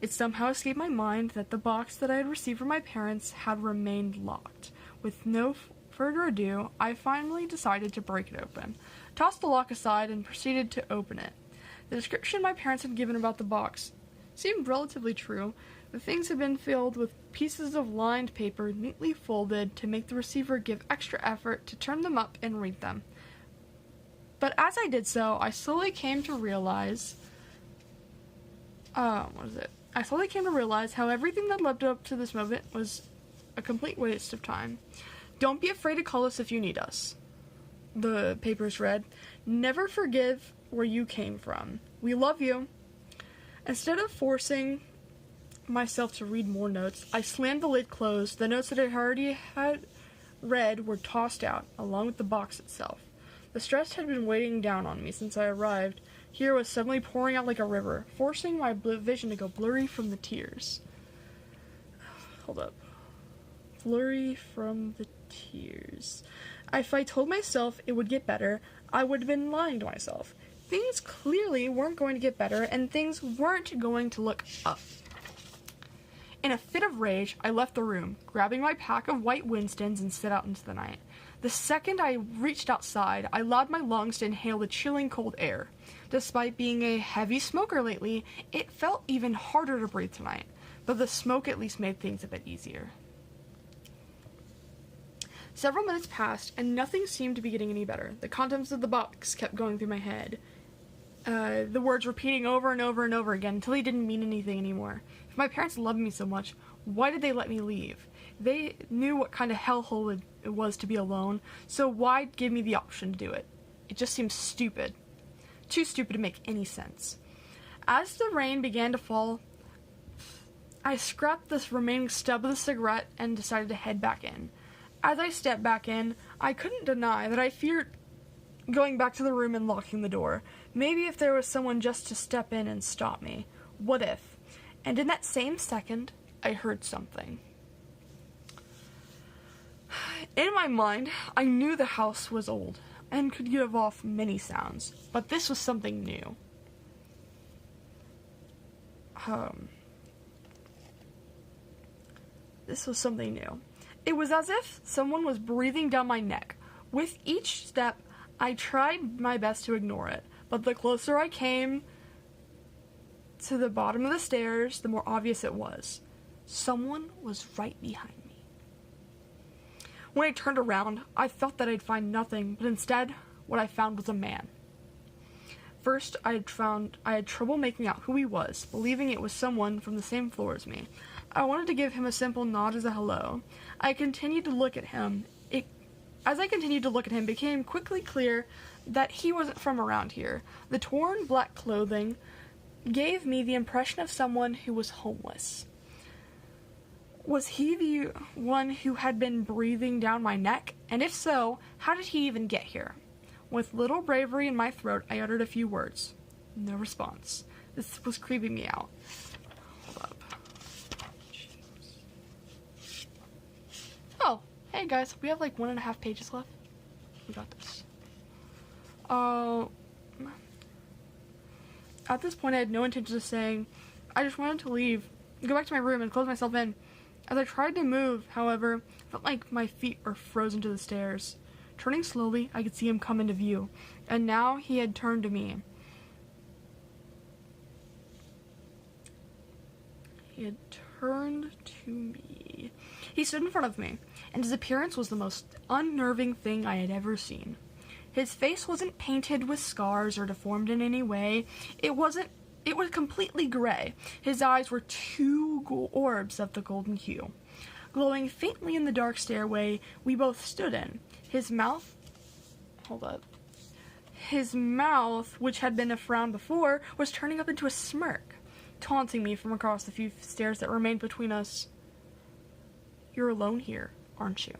It somehow escaped my mind that the box that I had received from my parents had remained locked. With no further ado, I finally decided to break it open, tossed the lock aside, and proceeded to open it. The description my parents had given about the box seemed relatively true. The things had been filled with pieces of lined paper neatly folded to make the receiver give extra effort to turn them up and read them. But as I did so, I slowly came to realize how everything that led up to this moment was a complete waste of time. Don't be afraid to call us if you need us. The papers read, never forgive where you came from. We love you. Instead of forcing myself to read more notes, I slammed the lid closed. The notes that I already had read were tossed out, along with the box itself. The stress had been weighing down on me since I arrived. Here was suddenly pouring out like a river, forcing my vision to go blurry from the tears. Hold up. Blurry from the tears. If I told myself it would get better, I would have been lying to myself. things clearly weren't going to get better, and things weren't going to look up. In a fit of rage, I left the room, grabbing my pack of white Winstons and set out into the night. The second I reached outside, I allowed my lungs to inhale the chilling cold air. Despite being a heavy smoker lately, it felt even harder to breathe tonight, but the smoke at least made things a bit easier. Several minutes passed, and nothing seemed to be getting any better. The contents of the box kept going through my head. The words repeating over and over and over again until they didn't mean anything anymore. If my parents loved me so much, why did they let me leave? They knew what kind of hellhole it was to be alone, so why give me the option to do it? It just seemed stupid. Too stupid to make any sense. As the rain began to fall, I scrapped this remaining stub of the cigarette and decided to head back in. As I stepped back in, I couldn't deny that I feared going back to the room and locking the door. Maybe if there was someone just to step in and stop me. What if? And in that same second, I heard something. In my mind, I knew the house was old and could give off many sounds, but this was something new. This was something new. It was as if someone was breathing down my neck. With each step, I tried my best to ignore it, but the closer I came to the bottom of the stairs, the more obvious it was. Someone was right behind me. When I turned around, I felt that I'd find nothing, but instead, what I found was a man. First, I had trouble making out who he was, believing it was someone from the same floor as me. I wanted to give him a simple nod as a hello. As I continued to look at him, it became quickly clear that he wasn't from around here. The torn black clothing gave me the impression of someone who was homeless. Was he the one who had been breathing down my neck? And if so, how did he even get here? With little bravery in my throat, I uttered a few words. No response. This was creeping me out. Hold up. Oh, hey guys, we have like 1.5 pages left. We got this. At this point, I had no intention of saying. I just wanted to leave, go back to my room, and close myself in. As I tried to move, however, I felt like my feet were frozen to the stairs. Turning slowly, I could see him come into view, and now he had turned to me. He stood in front of me, and his appearance was the most unnerving thing I had ever seen. His face wasn't painted with scars or deformed in any way. It was completely gray. His eyes were two orbs of the golden hue, glowing faintly in the dark stairway we both stood in. His mouth, which had been a frown before, was turning up into a smirk, taunting me from across the few stairs that remained between us. You're alone here, aren't you?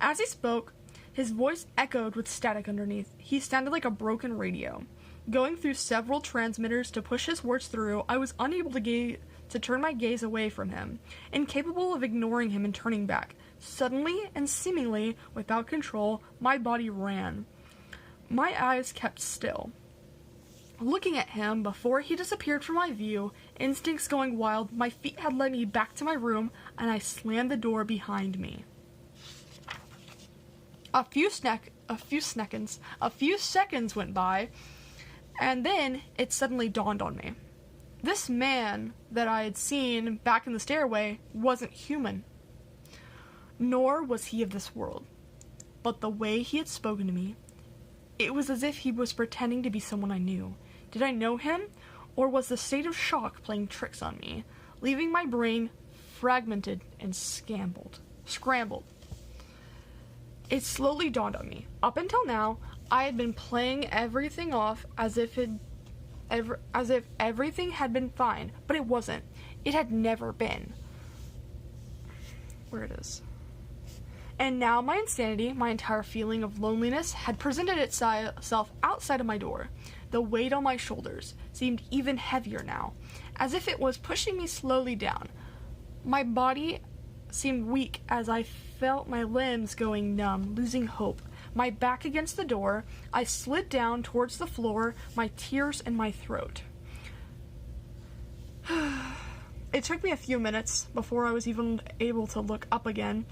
As he spoke, his voice echoed with static underneath. He sounded like a broken radio. Going through several transmitters to push his words through, I was unable to turn my gaze away from him, incapable of ignoring him and turning back. Suddenly, and seemingly without control, my body ran. My eyes kept still. Looking at him before he disappeared from my view, instincts going wild, my feet had led me back to my room, and I slammed the door behind me. A few seconds went by, and then it suddenly dawned on me. This man that I had seen back in the stairway wasn't human. Nor was he of this world. But the way he had spoken to me, it was as if he was pretending to be someone I knew. Did I know him? Or was the state of shock playing tricks on me, leaving my brain fragmented and scrambled? It slowly dawned on me. Up until now, I had been playing everything off as if everything had been fine, but it wasn't. It had never been. Where it is. And now my insanity, my entire feeling of loneliness, had presented itself outside of my door. The weight on my shoulders seemed even heavier now, as if it was pushing me slowly down. My body seemed weak as I felt my limbs going numb, losing hope. my back against the door. I slid down towards the floor, my tears in my throat. It took me a few minutes before I was even able to look up again.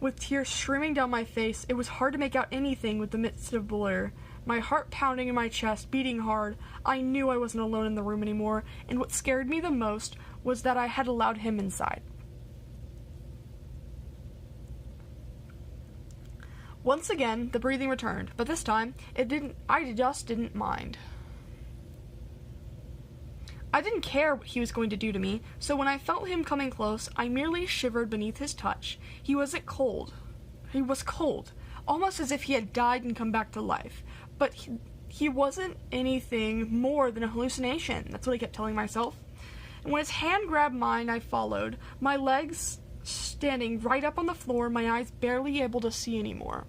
With tears streaming down my face, it was hard to make out anything with the midst of blur. My heart pounding in my chest, beating hard. I knew I wasn't alone in the room anymore, and what scared me the most was that I had allowed him inside. Once again, the breathing returned, but this time, I just didn't mind. I didn't care what he was going to do to me, so when I felt him coming close, I merely shivered beneath his touch. He wasn't cold. He was cold, almost as if he had died and come back to life. But he wasn't anything more than a hallucination. That's what I kept telling myself. And when his hand grabbed mine, I followed, my legs standing right up on the floor, my eyes barely able to see anymore.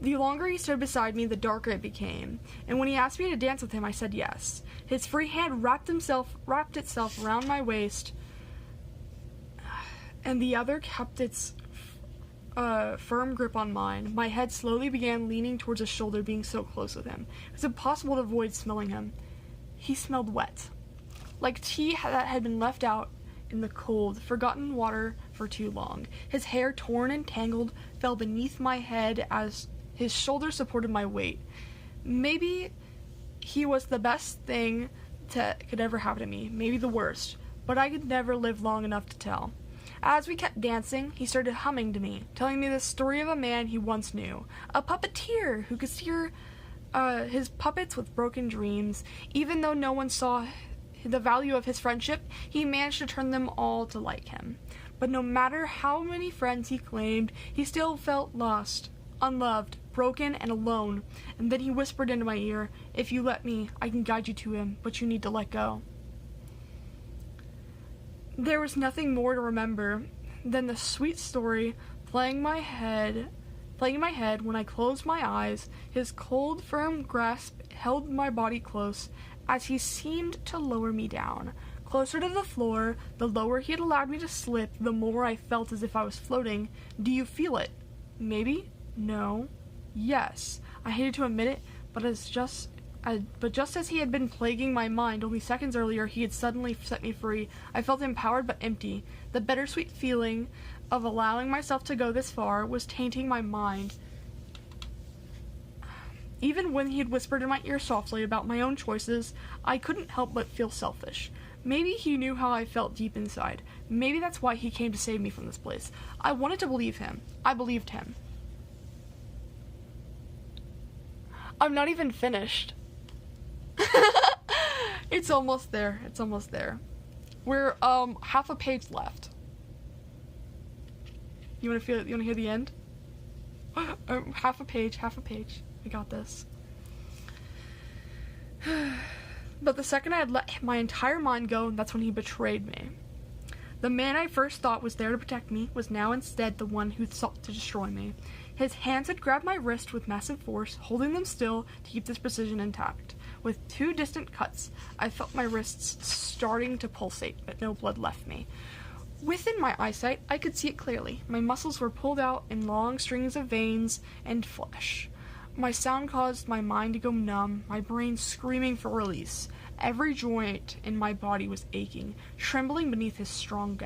The longer he stood beside me, the darker it became, and when he asked me to dance with him, I said yes. His free hand wrapped itself around my waist, and the other kept its firm grip on mine. My head slowly began leaning towards his shoulder, being so close with him. It was impossible to avoid smelling him. He smelled wet, like tea that had been left out in the cold, forgotten water for too long. His hair, torn and tangled, fell beneath my head as his shoulder supported my weight. Maybe he was the best thing that could ever happen to me, maybe the worst, but I could never live long enough to tell. As we kept dancing, he started humming to me, telling me the story of a man he once knew, a puppeteer who could steer his puppets with broken dreams. Even though no one saw the value of his friendship, he managed to turn them all to like him. But no matter how many friends he claimed, he still felt lost, unloved, broken, and alone. And then he whispered into my ear, "If you let me, I can guide you to him, but you need to let go." There was nothing more to remember than the sweet story playing in my head when I closed my eyes. His cold, firm grasp held my body close as he seemed to lower me down. Closer to the floor, the lower he had allowed me to slip, the more I felt as if I was floating. Do you feel it? Maybe? No. Yes. I hated to admit it, but just as he had been plaguing my mind only seconds earlier, he had suddenly set me free. I felt empowered but empty. The bittersweet feeling of allowing myself to go this far was tainting my mind. Even when he had whispered in my ear softly about my own choices, I couldn't help but feel selfish. Maybe he knew how I felt deep inside. Maybe that's why he came to save me from this place. I wanted to believe him. I believed him. I'm not even finished. It's almost there. It's almost there. We're half a page left. You wanna hear the end? Half a page. I got this. But the second I had let my entire mind go, that's when he betrayed me. The man I first thought was there to protect me was now instead the one who sought to destroy me. His hands had grabbed my wrist with massive force, holding them still to keep this precision intact. With 2 distant cuts, I felt my wrists starting to pulsate, but no blood left me. Within my eyesight, I could see it clearly. My muscles were pulled out in long strings of veins and flesh. My sound caused my mind to go numb, my brain screaming for release. Every joint in my body was aching, trembling beneath his strong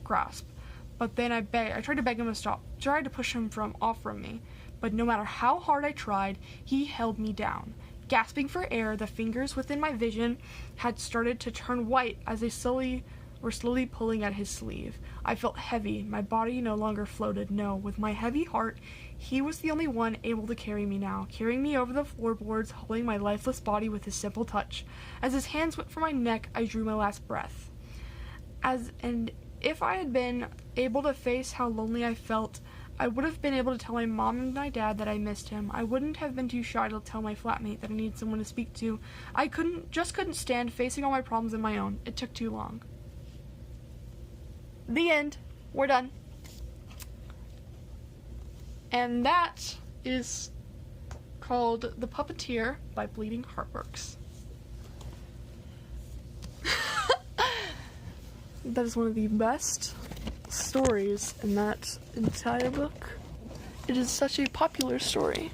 grasp. But then I tried to beg him to stop, tried to push him off from me. But no matter how hard I tried, he held me down. Gasping for air, the fingers within my vision had started to turn white as they were slowly pulling at his sleeve. I felt heavy. My body no longer floated. No, with my heavy heart, he was the only one able to carry me now, carrying me over the floorboards, holding my lifeless body with his simple touch. As his hands went for my neck, I drew my last breath. If I had been able to face how lonely I felt, I would have been able to tell my mom and my dad that I missed him. I wouldn't have been too shy to tell my flatmate that I needed someone to speak to. I couldn't stand facing all my problems on my own. It took too long. The end. We're done. And that is called The Puppeteer by Bleeding Heartworks. That is one of the best stories in that entire book. it is such a popular story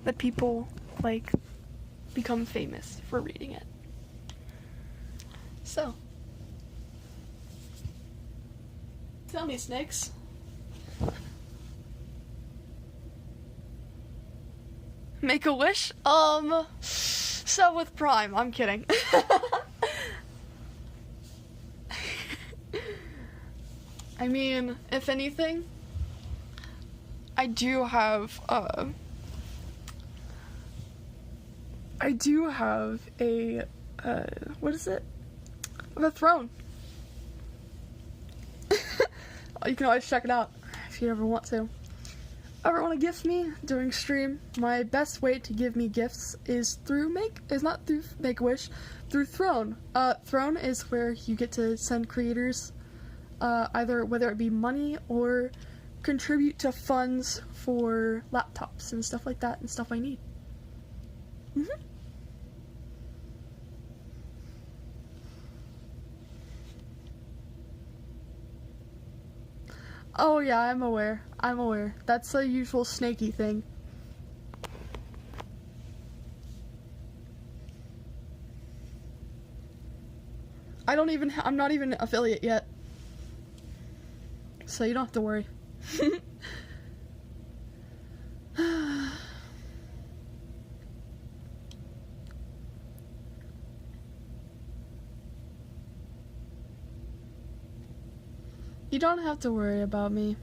that people, like, become famous for reading it. So, tell me, snakes. Make a wish? So with Prime, I'm kidding. I mean, if anything, I do have a, what is it? The throne. You can always check it out if you ever want to. Ever want to gift me during stream? My best way to give me gifts is not through Make-A-Wish, through Throne. Throne is where you get to send creators, either whether it be money or contribute to funds for laptops and stuff like that and stuff I need. Oh yeah, I'm aware. That's a usual snaky thing. I'm not even an affiliate yet. So you don't have to worry. You don't have to worry about me.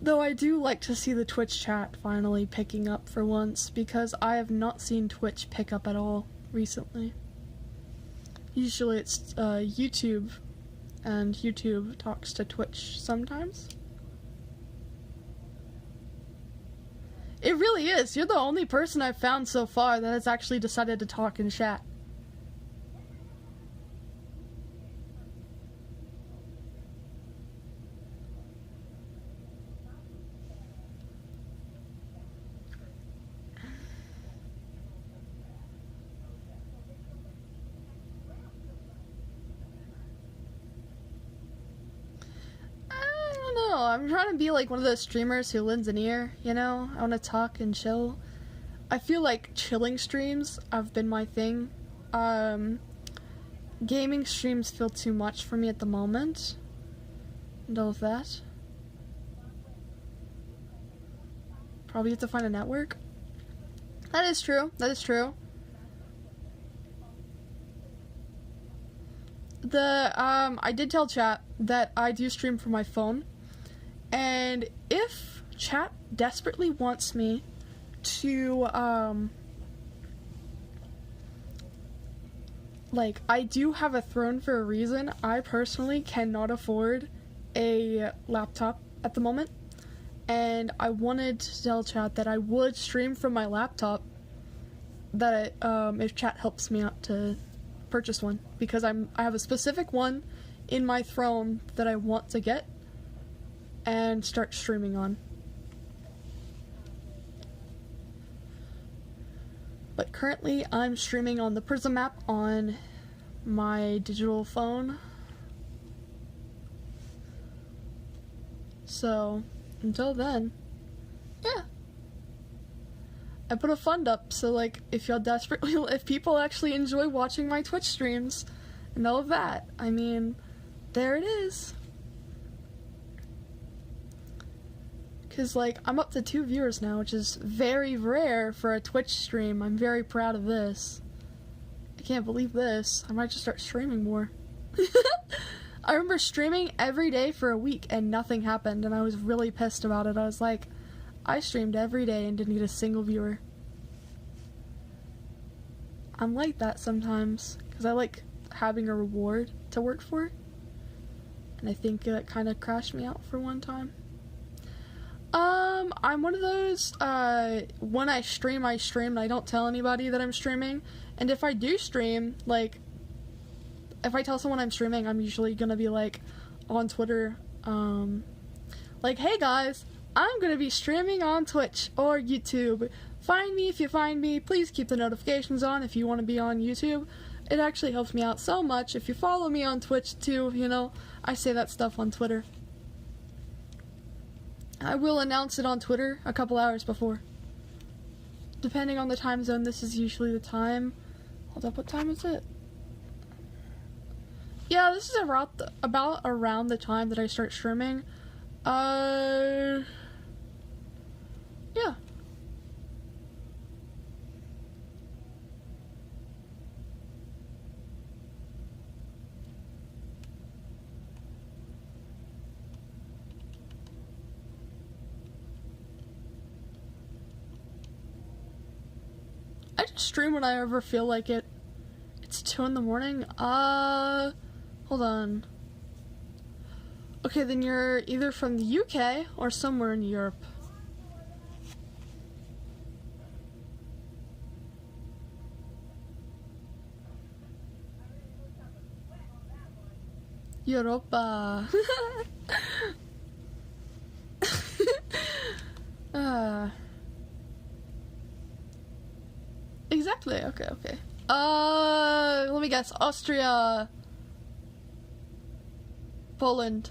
Though I do like to see the Twitch chat finally picking up for once, because I have not seen Twitch pick up at all recently. Usually it's YouTube, and YouTube talks to Twitch sometimes. It really is. You're the only person I've found so far that has actually decided to talk in chat. I'm trying to be like one of those streamers who lends an ear, you know? I want to talk and chill. I feel like chilling streams have been my thing. Gaming streams feel too much for me at the moment. And all of that. Probably have to find a network. That is true. I did tell chat that I do stream from my phone. And if chat desperately wants me to, like, I do have a throne for a reason. I personally cannot afford a laptop at the moment. And I wanted to tell chat that I would stream from my laptop, that if chat helps me out to purchase one. Because I have a specific one in my throne that I want to get and start streaming on. But currently I'm streaming on the Prism app on my digital phone. So until then, yeah. I put a fund up, so like if people actually enjoy watching my Twitch streams and all of that, I mean, there it is. Because, like, I'm up to 2 viewers now, which is very rare for a Twitch stream. I'm very proud of this. I can't believe this. I might just start streaming more. I remember streaming every day for a week and nothing happened, and I was really pissed about it. I was like, I streamed every day and didn't get a single viewer. I'm like that sometimes, because I like having a reward to work for. And I think it kind of crashed me out for one time. I'm one of those, when I stream, and I don't tell anybody that I'm streaming, and if I do stream, like, if I tell someone I'm streaming, I'm usually gonna be, like, on Twitter, like, hey guys, I'm gonna be streaming on Twitch or YouTube. Find me if you find me. Please keep the notifications on if you want to be on YouTube. It actually helps me out so much. If you follow me on Twitch too, you know, I say that stuff on Twitter. I will announce it on Twitter a couple hours before. Depending on the time zone, this is usually the time. Hold up, what time is it? Yeah, this is about around the time that I start streaming. Yeah. I just stream when I ever feel like it. It's 2 in the morning. Hold on. Okay, then you're either from the UK or somewhere in Europe. Europa. Exactly, okay. Let me guess. Austria. Poland.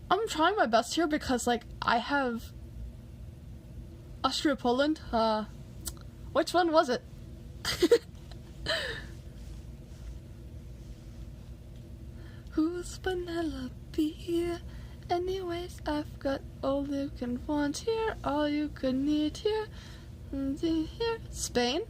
I'm trying my best here because, like, I have Austria, Poland. Which one was it? Who's Penelope? Anyways, I've got all you can want here, all you could need here. Here, Spain.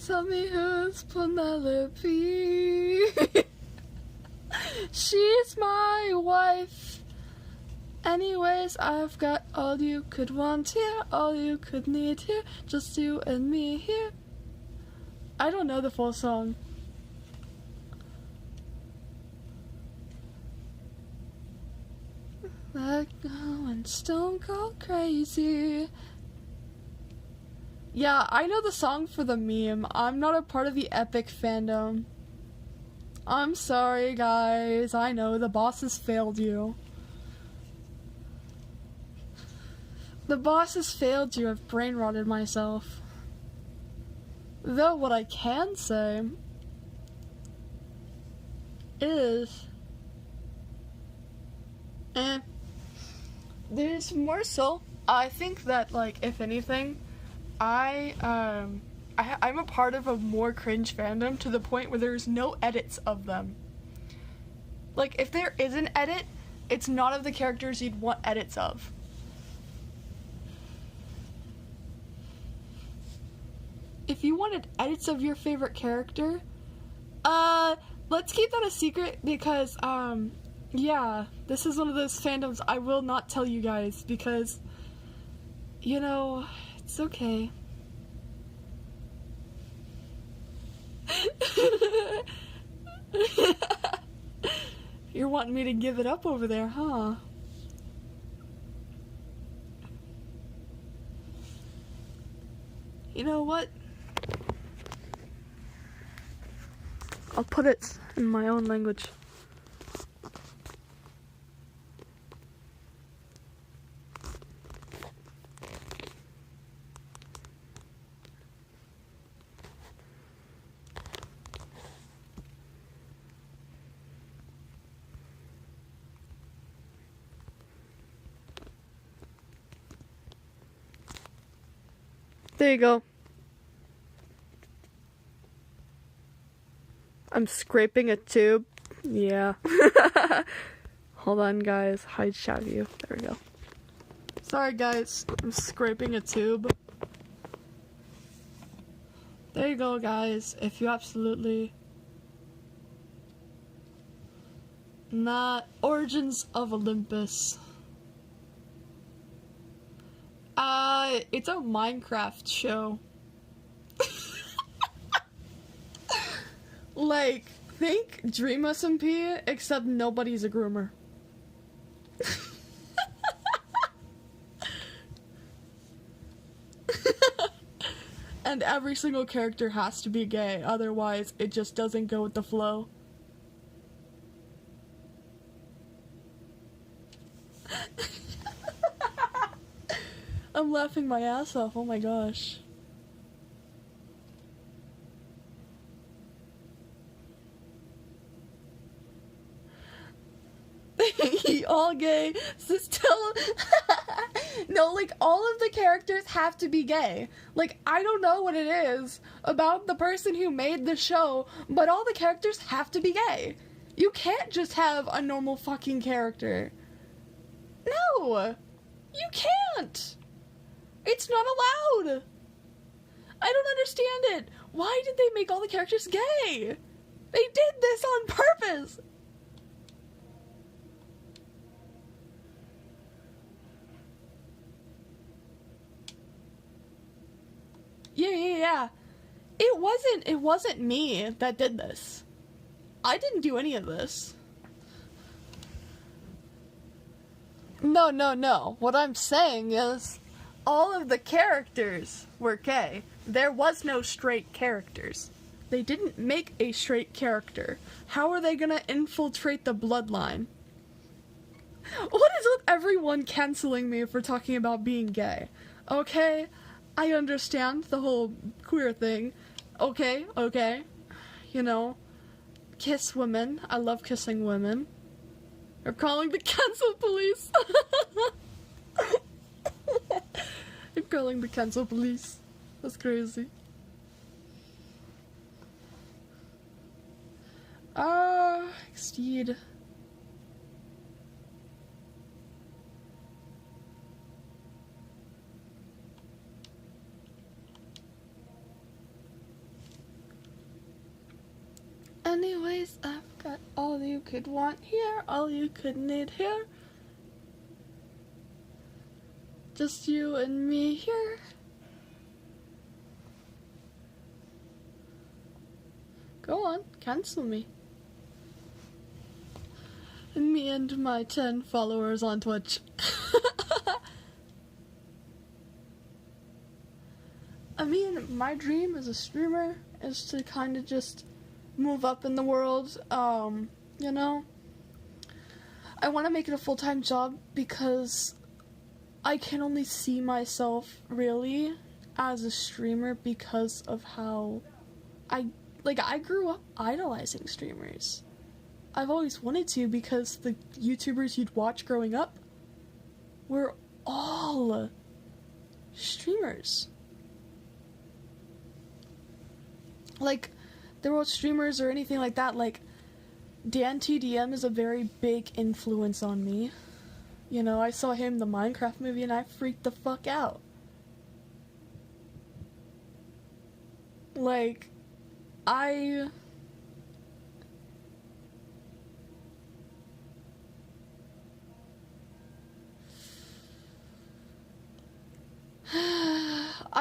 Tell me who's Penelope. She's my wife. Anyways, I've got all you could want here, all you could need here, just you and me here. I don't know the full song. Like going stone cold crazy. Yeah, I know the song for the meme. I'm not a part of the Epic fandom. I'm sorry, guys. I know the bosses failed you. The bosses failed you. I've brain rotted myself. Though what I can say is, there's more so. I think that, like, if anything, I'm a part of a more cringe fandom to the point where there's no edits of them. Like, if there is an edit, it's not of the characters you'd want edits of. If you wanted edits of your favorite character, let's keep that a secret because, yeah, this is one of those fandoms I will not tell you guys because, you know, it's okay. You're wanting me to give it up over there, huh? You know what? I'll put it in my own language. There you go. I'm scraping a tube. Yeah. Hold on, guys. Hide chat view. There we go. Sorry, guys. I'm scraping a tube. There you go, guys. If you absolutely... Not Origins of Olympus. It's a Minecraft show. Like, think Dream SMP, except nobody's a groomer. And every single character has to be gay, otherwise it just doesn't go with the flow. laughing my ass off. Oh my gosh. All gay. Still. No, like, all of the characters have to be gay. Like, I don't know what it is about the person who made the show, but all the characters have to be gay. You can't just have a normal fucking character. No! You can't! It's not allowed! I don't understand it. Why did they make all the characters gay? They did this on purpose! Yeah. It wasn't me that did this. I didn't do any of this. No. What I'm saying is, all of the characters were gay. There was no straight characters. They didn't make a straight character. How are they gonna infiltrate the bloodline? What is with everyone canceling me for talking about being gay? Okay, I understand the whole queer thing. Okay. You know, kiss women. I love kissing women. They're calling the cancel police. I'm calling the cancel police. That's crazy. Exceed. Anyways, I've got all you could want here, all you could need here. Just you and me here. Go on, cancel me. And me and my 10 followers on Twitch. I mean, my dream as a streamer is to kind of just move up in the world, you know? I want to make it a full-time job because I can only see myself, really, as a streamer because of how I grew up idolizing streamers. I've always wanted to because the YouTubers you'd watch growing up were all streamers. Like, they weren't streamers or anything like that. Like, Dan TDM is a very big influence on me. You know, I saw him in the Minecraft movie and I freaked the fuck out. Like, I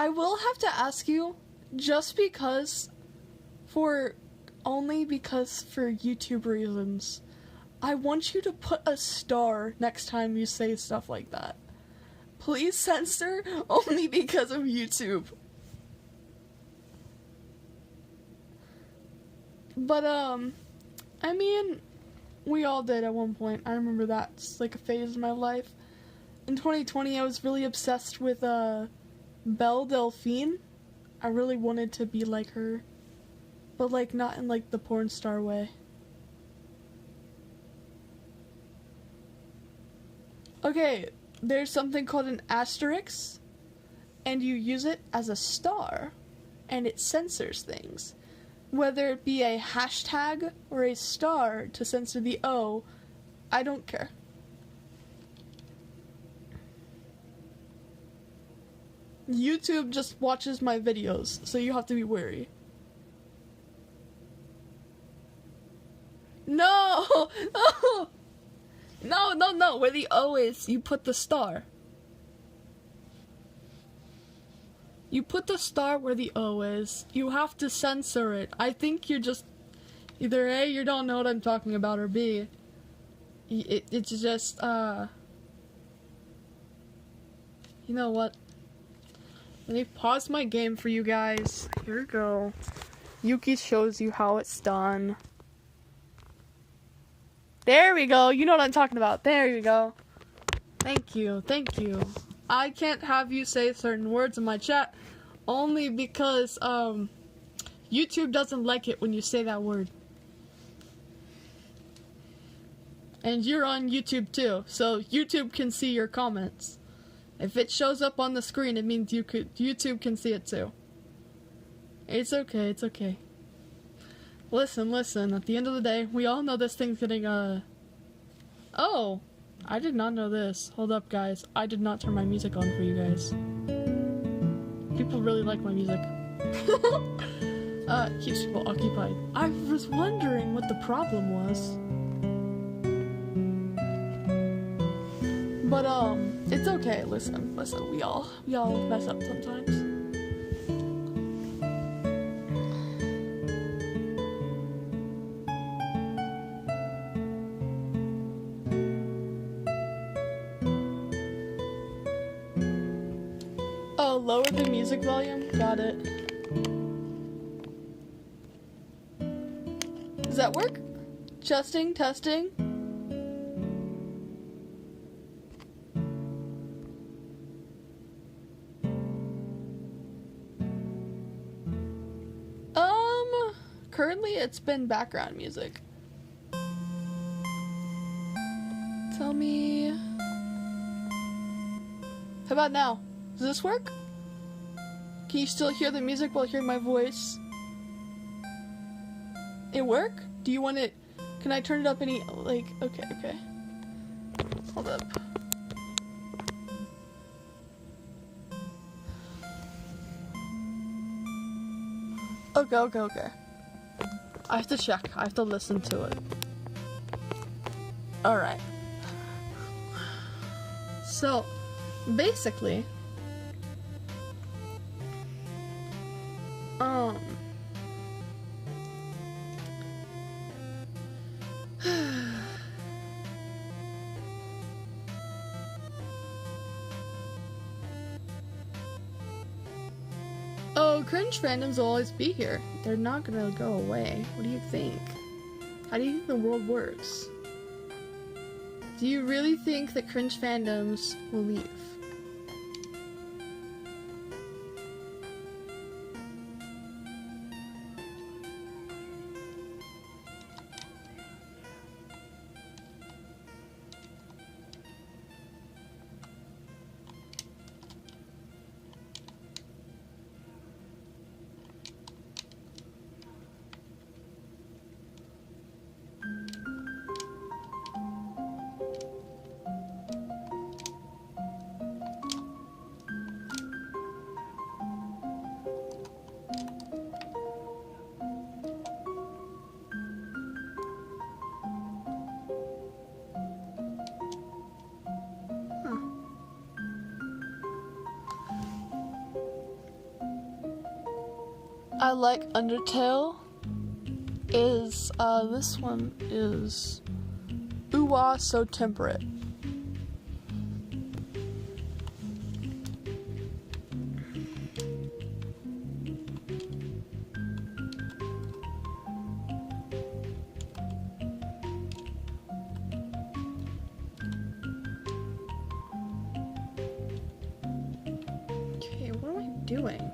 will have to ask you, just because, only because for YouTube reasons, I want you to put a star next time you say stuff like that. Please censor only because of YouTube. But, I mean, we all did at one point. I remember that. It's like a phase in my life. In 2020, I was really obsessed with, Belle Delphine. I really wanted to be like her. But, like, not in, like, the porn star way. Okay, there's something called an asterisk, and you use it as a star, and it censors things. Whether it be a hashtag or a star to censor the O, I don't care. YouTube just watches my videos, so you have to be wary. No! No, where the O is, you put the star. You put the star where the O is. You have to censor it. I think you're just... Either A, you don't know what I'm talking about, or B, it's just, You know what? Let me pause my game for you guys. Here we go. Yuki shows you how it's done. There we go. You know what I'm talking about. There you go. Thank you. I can't have you say certain words in my chat only because YouTube doesn't like it when you say that word. And you're on YouTube too, so YouTube can see your comments. If it shows up on the screen, it means YouTube can see it too. It's okay, it's okay. Listen, at the end of the day, we all know this thing's getting, Oh! I did not know this. Hold up, guys. I did not turn my music on for you guys. People really like my music. Keeps people occupied. I was wondering what the problem was. But, it's okay. Listen, we all mess up sometimes. Oh, lower the music volume? Got it. Does that work? Testing? Currently it's been background music. Tell me... How about now? Does this work? Can you still hear the music while hearing my voice? It work? Do you want it... Can I turn it up any... Like... Okay. Hold up. Okay. I have to check. I have to listen to it. Alright. So, basically... Oh, cringe fandoms will always be here. They're not gonna go away. What do you think? How do you think the world works? Do you really think that cringe fandoms will leave? I like Undertale is, this one is Ooh-ah, So Temperate. Okay, what am I doing?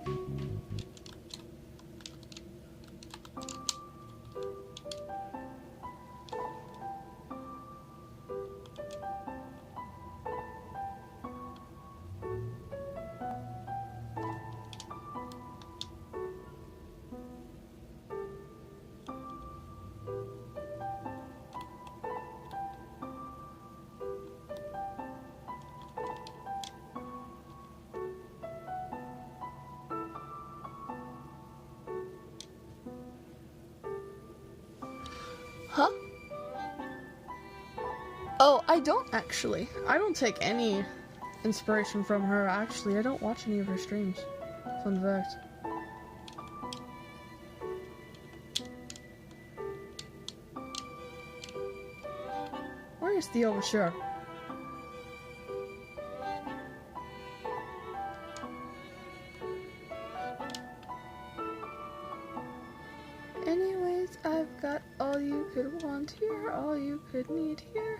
Huh? Oh, I don't actually. I don't take any inspiration from her, actually. I don't watch any of her streams. Fun fact. Where is the overture? Anyways, I've got all you could want here, all you could need here.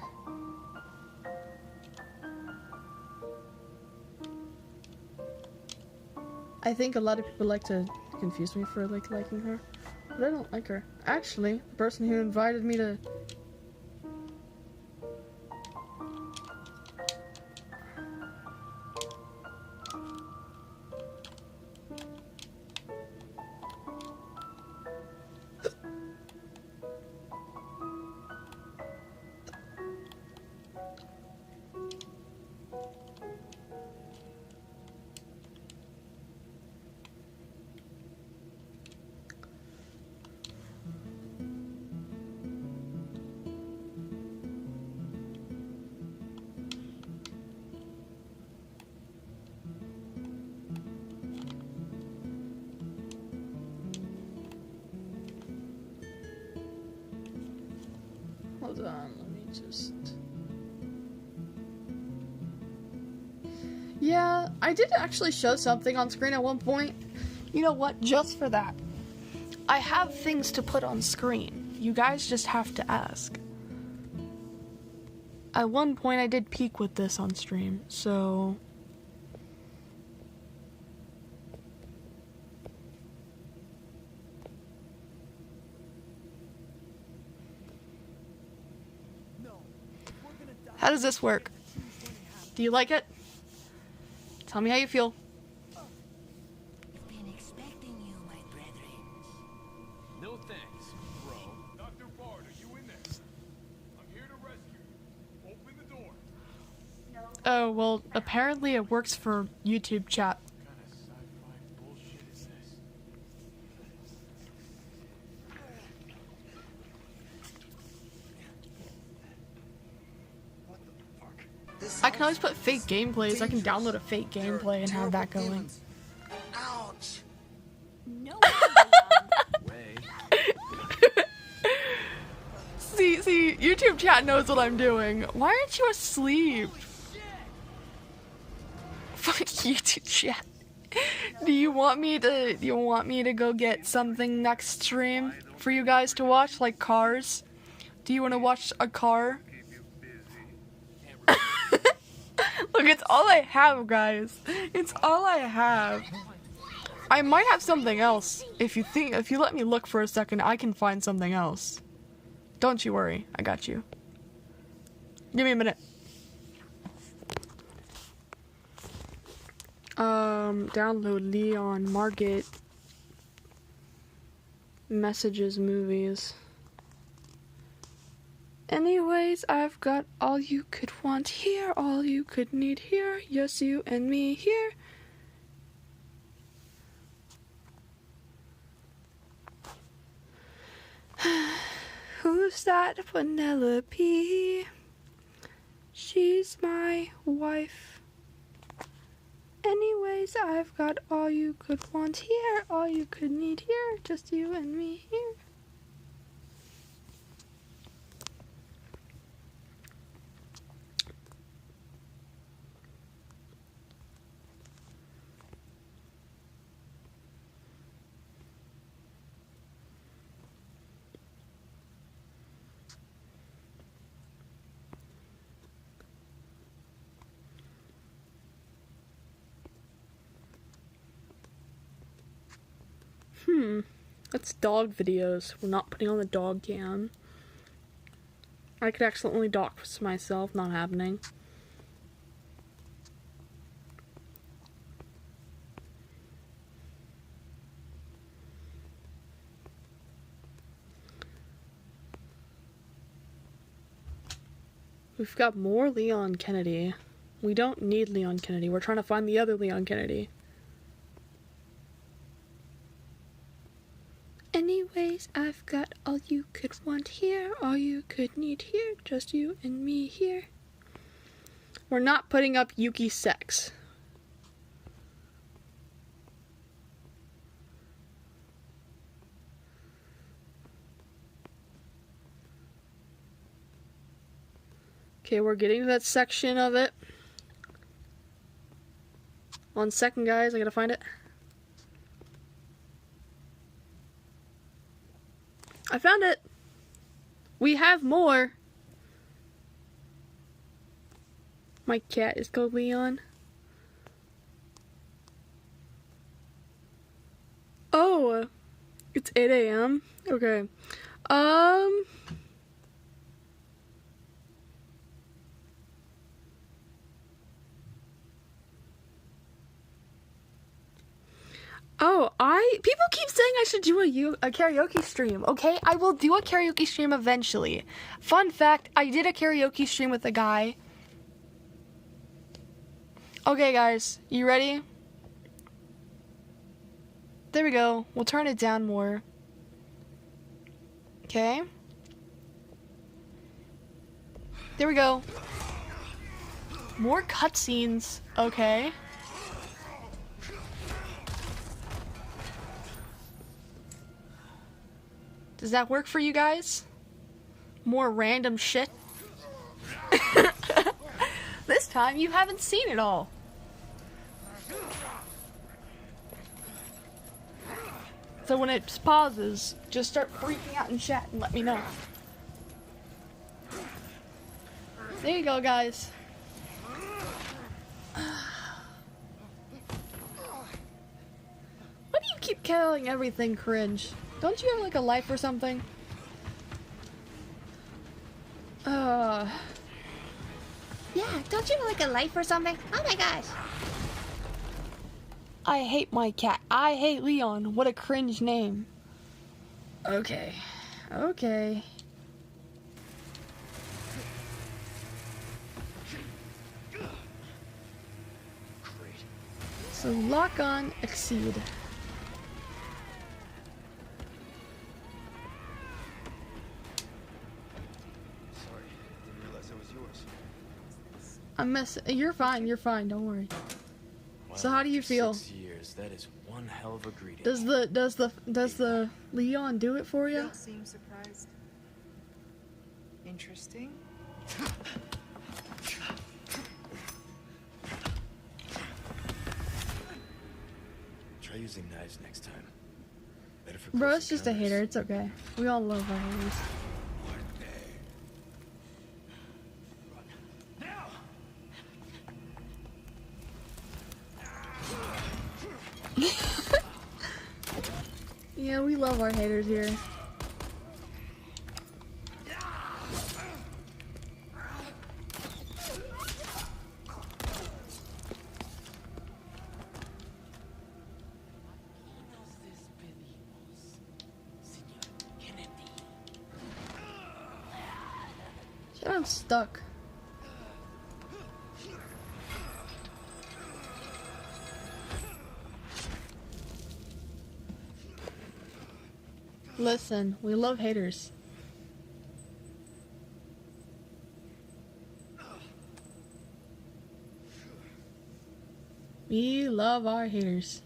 I think a lot of people like to confuse me for like liking her, but I don't like her. Actually, the person who invited me to hold on, let me just... Yeah, I did actually show something on screen at one point. You know what? Just for that. I have things to put on screen. You guys just have to ask. At one point I did peek with this on stream, so... How does this work? Do you like it? Tell me how you feel. Been expecting you, my brethren. No thanks, bro. Dr. Bard, are you in there? I'm here to rescue you. Open the door. Oh, well, apparently it works for YouTube chat. What kind of sci-fi bullshit is this? I can always put fake gameplays. I can download a fake gameplay and have that going. Ouch! No Way. See, YouTube chat knows what I'm doing. Why aren't you asleep? Fuck YouTube chat. Do you want me to go get something next stream for you guys to watch, like cars? Do you want to watch a car? Look, it's all I have, guys. It's all I have. I might have something else. If you let me look for a second, I can find something else. Don't you worry. I got you. Give me a minute. Download Leon Margit messages movies. Anyways, I've got all you could want here, all you could need here, just you and me here. Who's that Penelope? She's my wife. Anyways, I've got all you could want here, all you could need here, just you and me here. That's dog videos. We're not putting on the dog cam. I could accidentally dox myself. Not happening. We've got more Leon Kennedy. We don't need Leon Kennedy. We're trying to find the other Leon Kennedy. Anyways, I've got all you could want here, all you could need here, just you and me here. We're not putting up Yuki sex. Okay, we're getting to that section of it. 1 second, guys, I gotta find it. I found it. We have more. My cat is called Leon. Oh, it's 8 a.m. Okay. Oh, people keep saying I should do a karaoke stream. Okay, I will do a karaoke stream eventually. Fun fact, I did a karaoke stream with a guy. Okay, guys, you ready? There we go. We'll turn it down more. Okay. There we go. More cutscenes. Okay. Does that work for you guys? More random shit? This time you haven't seen it all. So when it pauses, just start freaking out in chat and let me know. There you go, guys. Why do you keep calling everything cringe? Don't you have like a life or something? Yeah, don't you have like a life or something? Oh my gosh. I hate my cat. I hate Leon. What a cringe name. Okay. Okay. So lock on, exceed. You're fine. You're fine. Don't worry. Well, So how do you feel? 6 years, that is one hell of a greeting. Does the Leon do it for You you? don't seem surprised. Interesting. Try using knives next time. Better for Bro, close it's just a encounters. hater. It's okay. We all love our haters. Yeah, we love our haters here. Shit, I'm stuck. Listen, we love haters. We love our haters.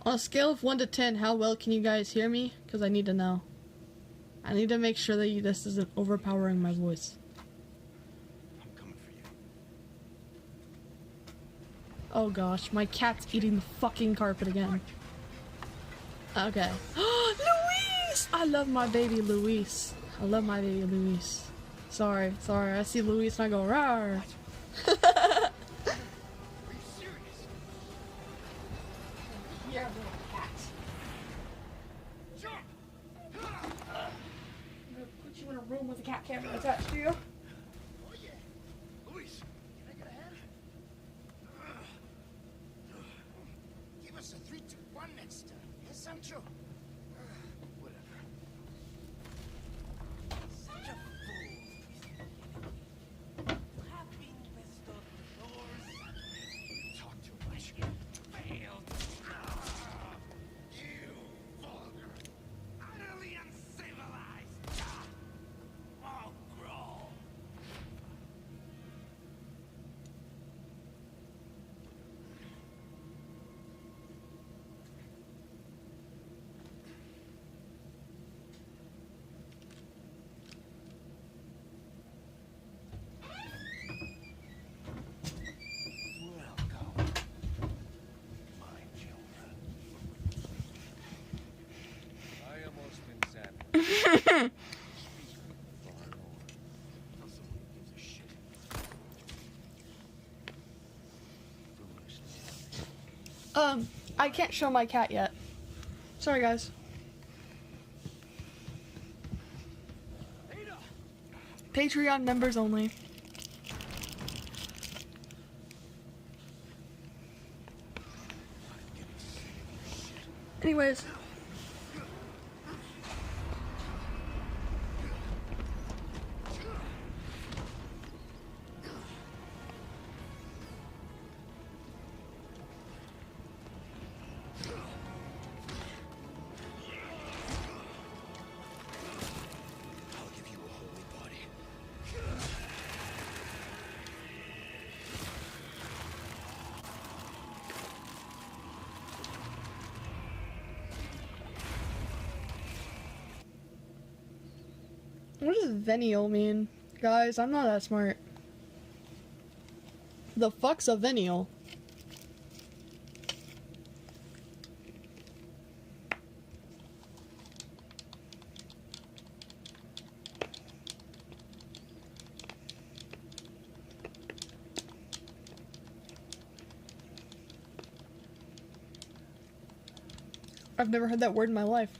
On a scale of 1 to 10, how well can you guys hear me? Because I need to know. I need to make sure that this isn't overpowering my voice. I'm coming for you. Oh gosh, my cat's eating the fucking carpet again. Okay. Luis! I love my baby Luis. I love my baby Luis. Sorry. I see Luis and I go, rawr. Yeah, little cat. I'm gonna put you in a room with a cat camera attached to you. Oh yeah. Luis, can I get a hand? Give us a 3, 2, 1 next time. Yes, Sancho? Whatever. Such a fool. Having restored the doors. Talk too much. Failed. You vulgar. Utterly uncivilized. Mongrel. I can't show my cat yet. Sorry, guys. Patreon members only. Anyways. I'll give you a holy body. What does venial mean? Guys, I'm not that smart. The fuck's a venial? I've never heard that word in my life.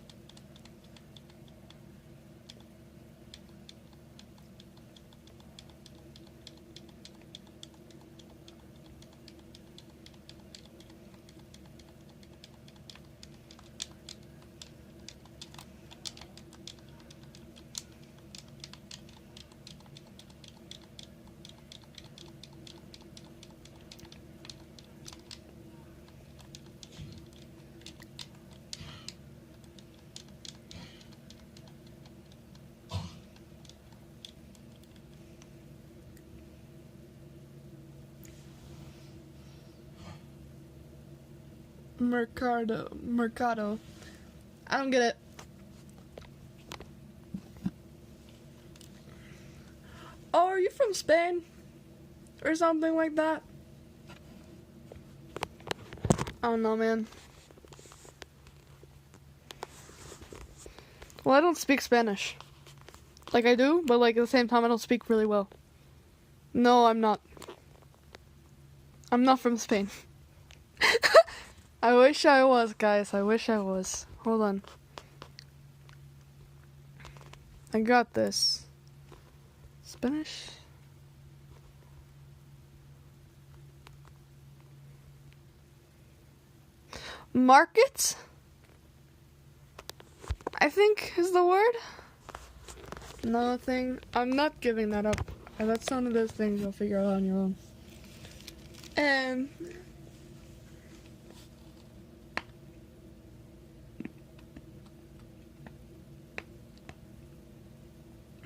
Mercado. I don't get it. Oh, are you from Spain? Or something like that? I don't know, man. Well, I don't speak Spanish. Like, I do, but like at the same time, I don't speak really well. No, I'm not. I'm not from Spain. I wish I was, guys. I wish I was. Hold on. I got this. Spanish? Market? I think is the word. Another thing. I'm not giving that up. That's one of those things you'll figure out on your own.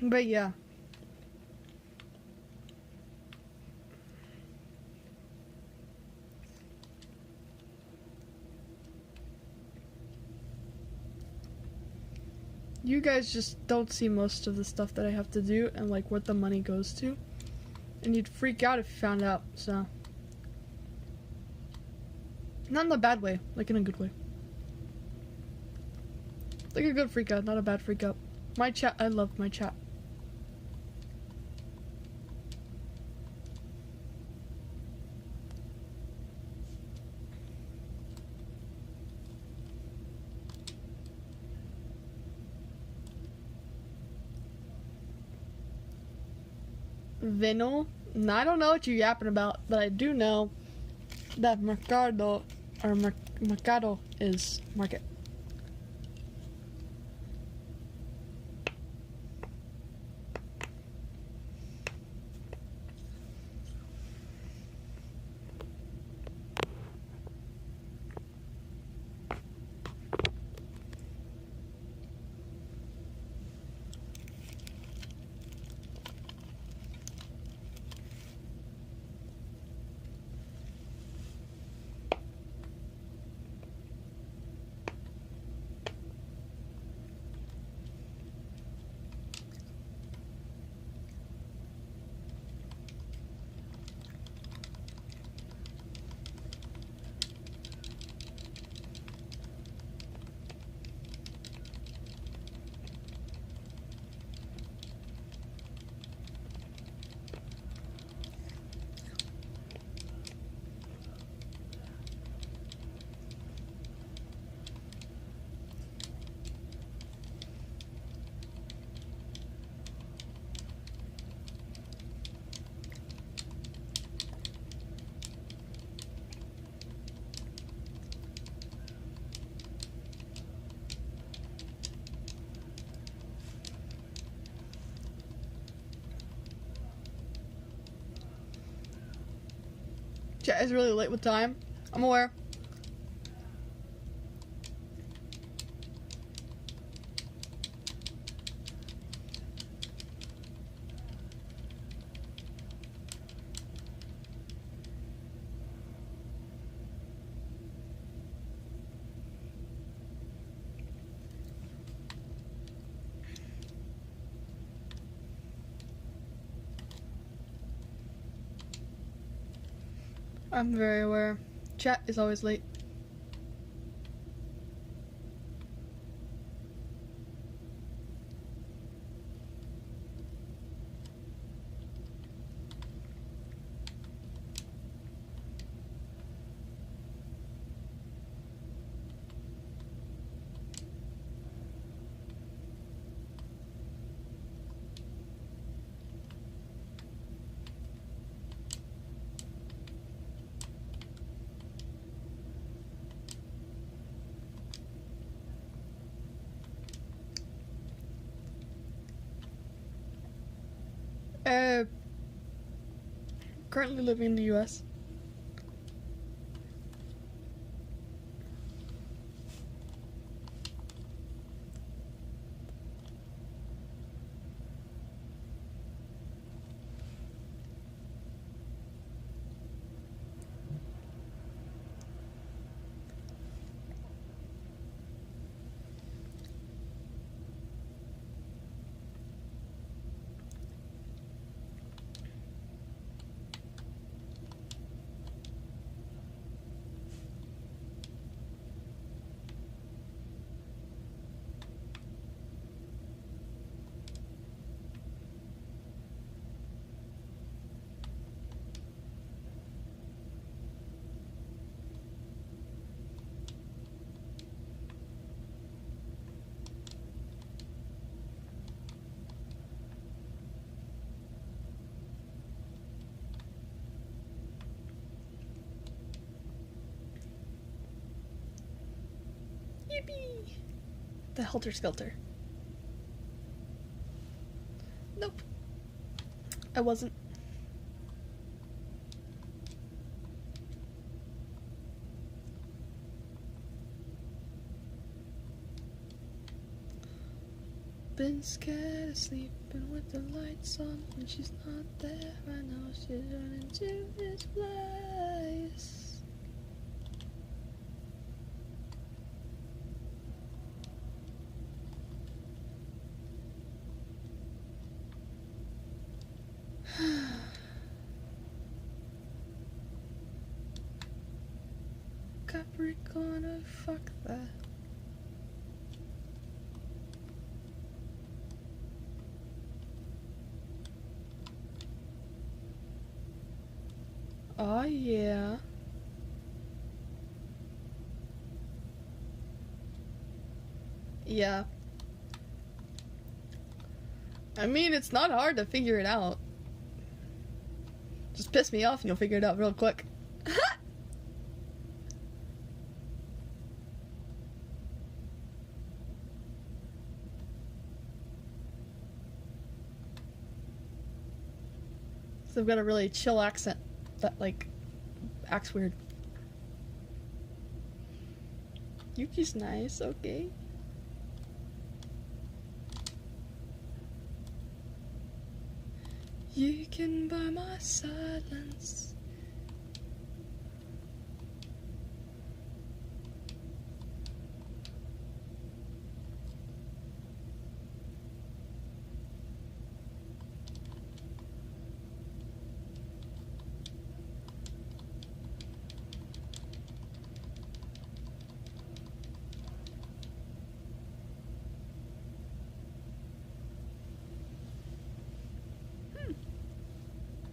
But yeah. You guys just don't see most of the stuff that I have to do and like what the money goes to. And you'd freak out if you found out, so. Not in a bad way, like in a good way. Like a good freak out, not a bad freak out. My chat, I love my chat. Vino? No, I don't know what you're yapping about, but I do know that Mercado is market. Chat is really late with time. I'm aware. I'm very aware. Chat is always late. Currently living in the US. Yippee! The helter skelter. Nope. I wasn't. Been scared of sleeping with the lights on when she's not there. I know she's running to this place. Capricorn, oh fuck that. Oh yeah. Yeah. I mean, it's not hard to figure it out. Just piss me off and you'll figure it out real quick. So I've got a really chill accent that, like, acts weird. Yuki's nice, okay. You can buy my silence.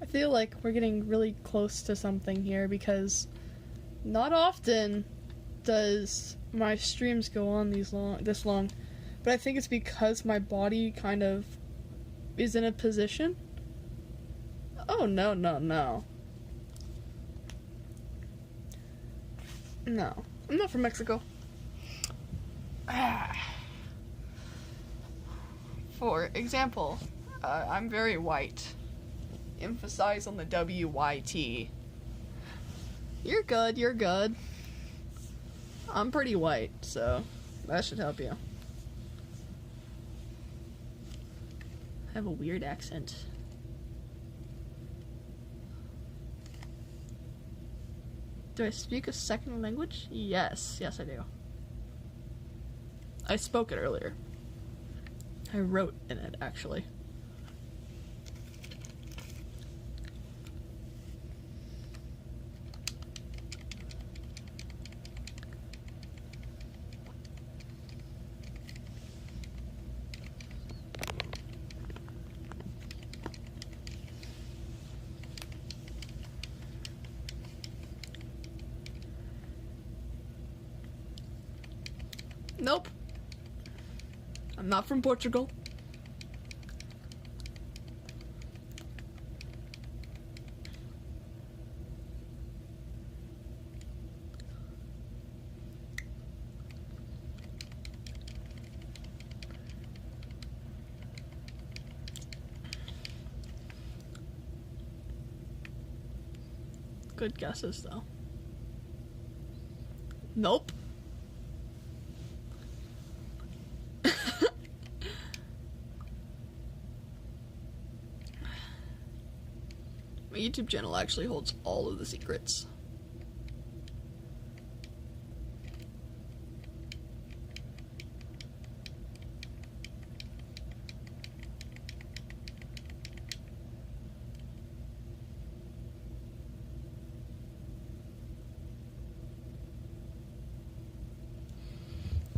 I feel like we're getting really close to something here because not often does my streams go on this long, but I think it's because my body kind of is in a position. Oh no, no, no. No, I'm not from Mexico. For example, I'm very white. Emphasize on the WYT. You're good, you're good. I'm pretty white, so that should help you. I have a weird accent. Do I speak a second language? Yes, yes I do. I spoke it earlier. I wrote in it, actually. Nope. I'm not from Portugal. Good guesses, though. Nope. My YouTube channel actually holds all of the secrets.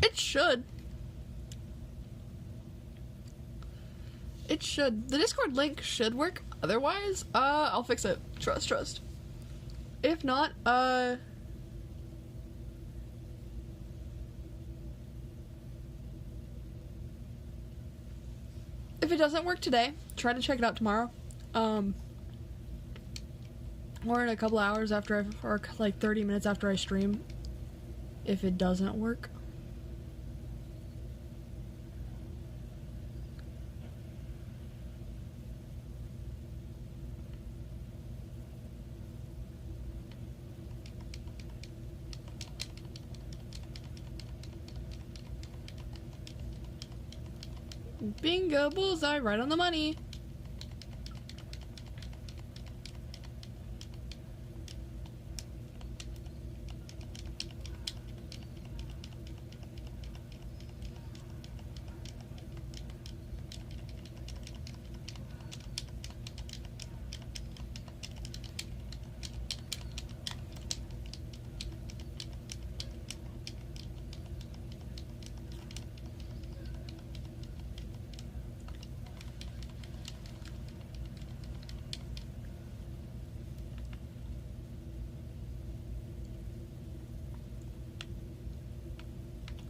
It should. It should. The Discord link should work. Otherwise, I'll fix it. Trust. If not, if it doesn't work today, try to check it out tomorrow. Or in a couple hours after or like 30 minutes after I stream. If it doesn't work. Bingo, bullseye, right on the money.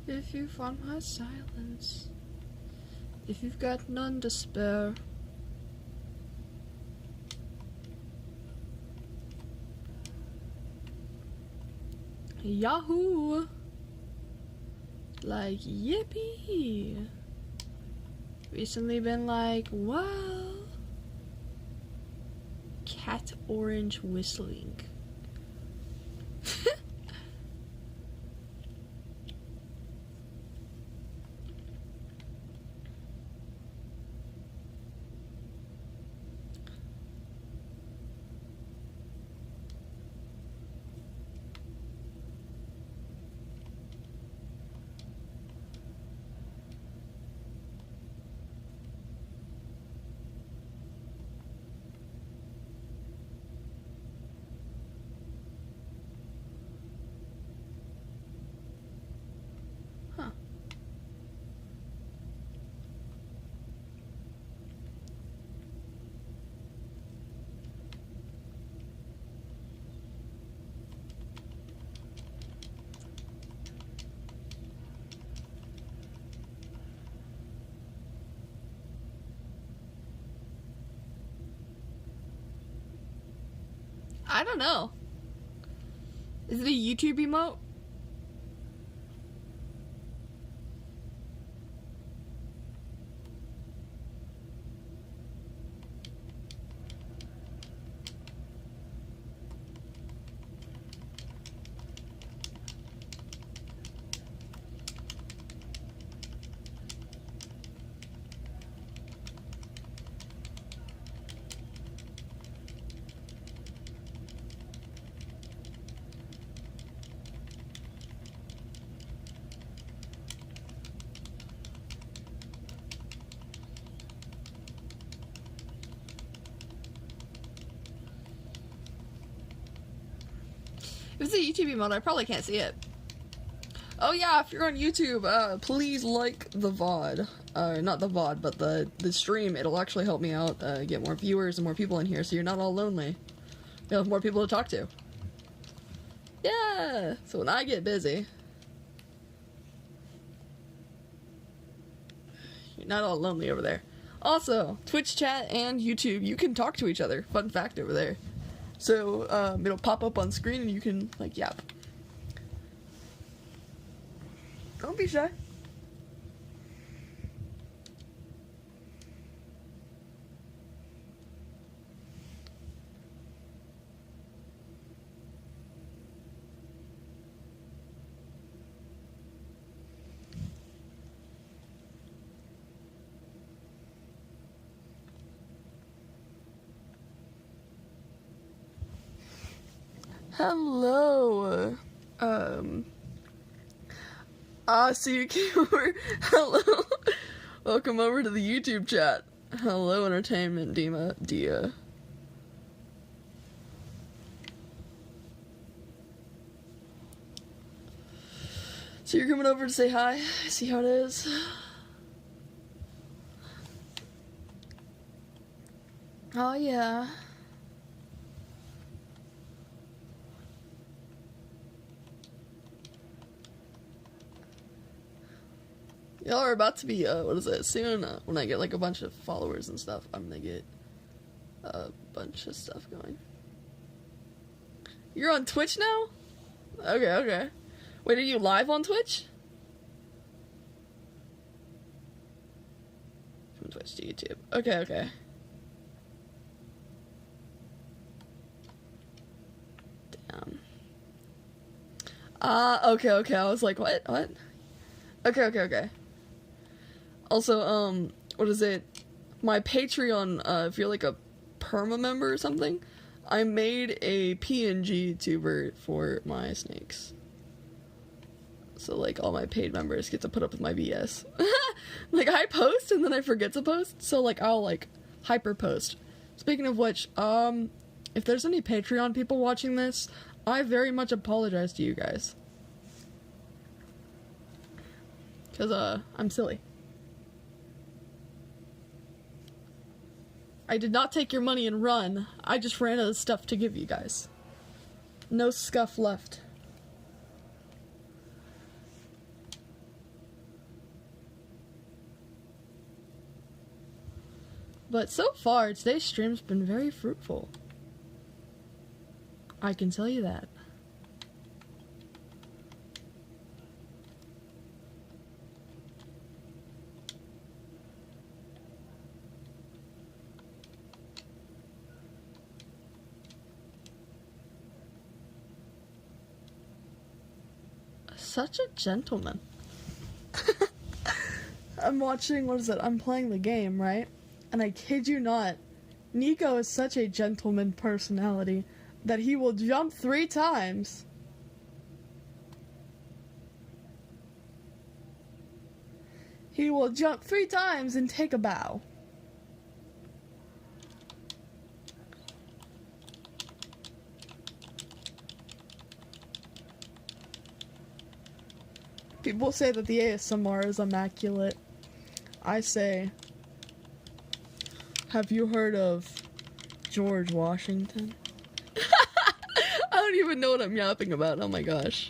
If you find my silence, if you've got none to spare, Yahoo! Like, yippee! Recently been like, wow! Cat orange whistling. I don't know. Is it a YouTube emote? it's a YouTube emote, I probably can't see it. Oh yeah, if you're on YouTube, please like the VOD. Not the VOD, but the stream. It'll actually help me out, get more viewers and more people in here, so you're not all lonely. You'll have more people to talk to. Yeah! So when I get busy, you're not all lonely over there. Also, Twitch chat and YouTube, you can talk to each other. Fun fact over there. So, it'll pop up on screen and you can, like, yap. Don't be shy. Hello. So you came over. Hello. Welcome over to the YouTube chat. Hello, Entertainment Dia. So you're coming over to say hi, see how it is. Oh yeah. Y'all are about to be, what is it, soon, when I get, like, a bunch of followers and stuff, I'm gonna get a bunch of stuff going. You're on Twitch now? Okay. Wait, are you live on Twitch? From Twitch to YouTube. Okay. Damn. Okay, I was like, what? Okay. Also, what is it? My Patreon, if you're like a perma member or something, I made a PNG tuber for my snakes. So, like, all my paid members get to put up with my BS. Like, I post and then I forget to post, so, like, I'll, like, hyper post. Speaking of which, if there's any Patreon people watching this, I very much apologize to you guys. Because, I'm silly. I did not take your money and run. I just ran out of stuff to give you guys. No scuff left. But so far, today's stream's been very fruitful. I can tell you that. Such a gentleman. I'm watching, what is it? I'm playing the game, right? And I kid you not, Nico is such a gentleman personality that he will jump 3 times. He will jump 3 times and take a bow. People say that the ASMR is immaculate. I say, have you heard of George Washington? I don't even know what I'm yapping about, oh my gosh.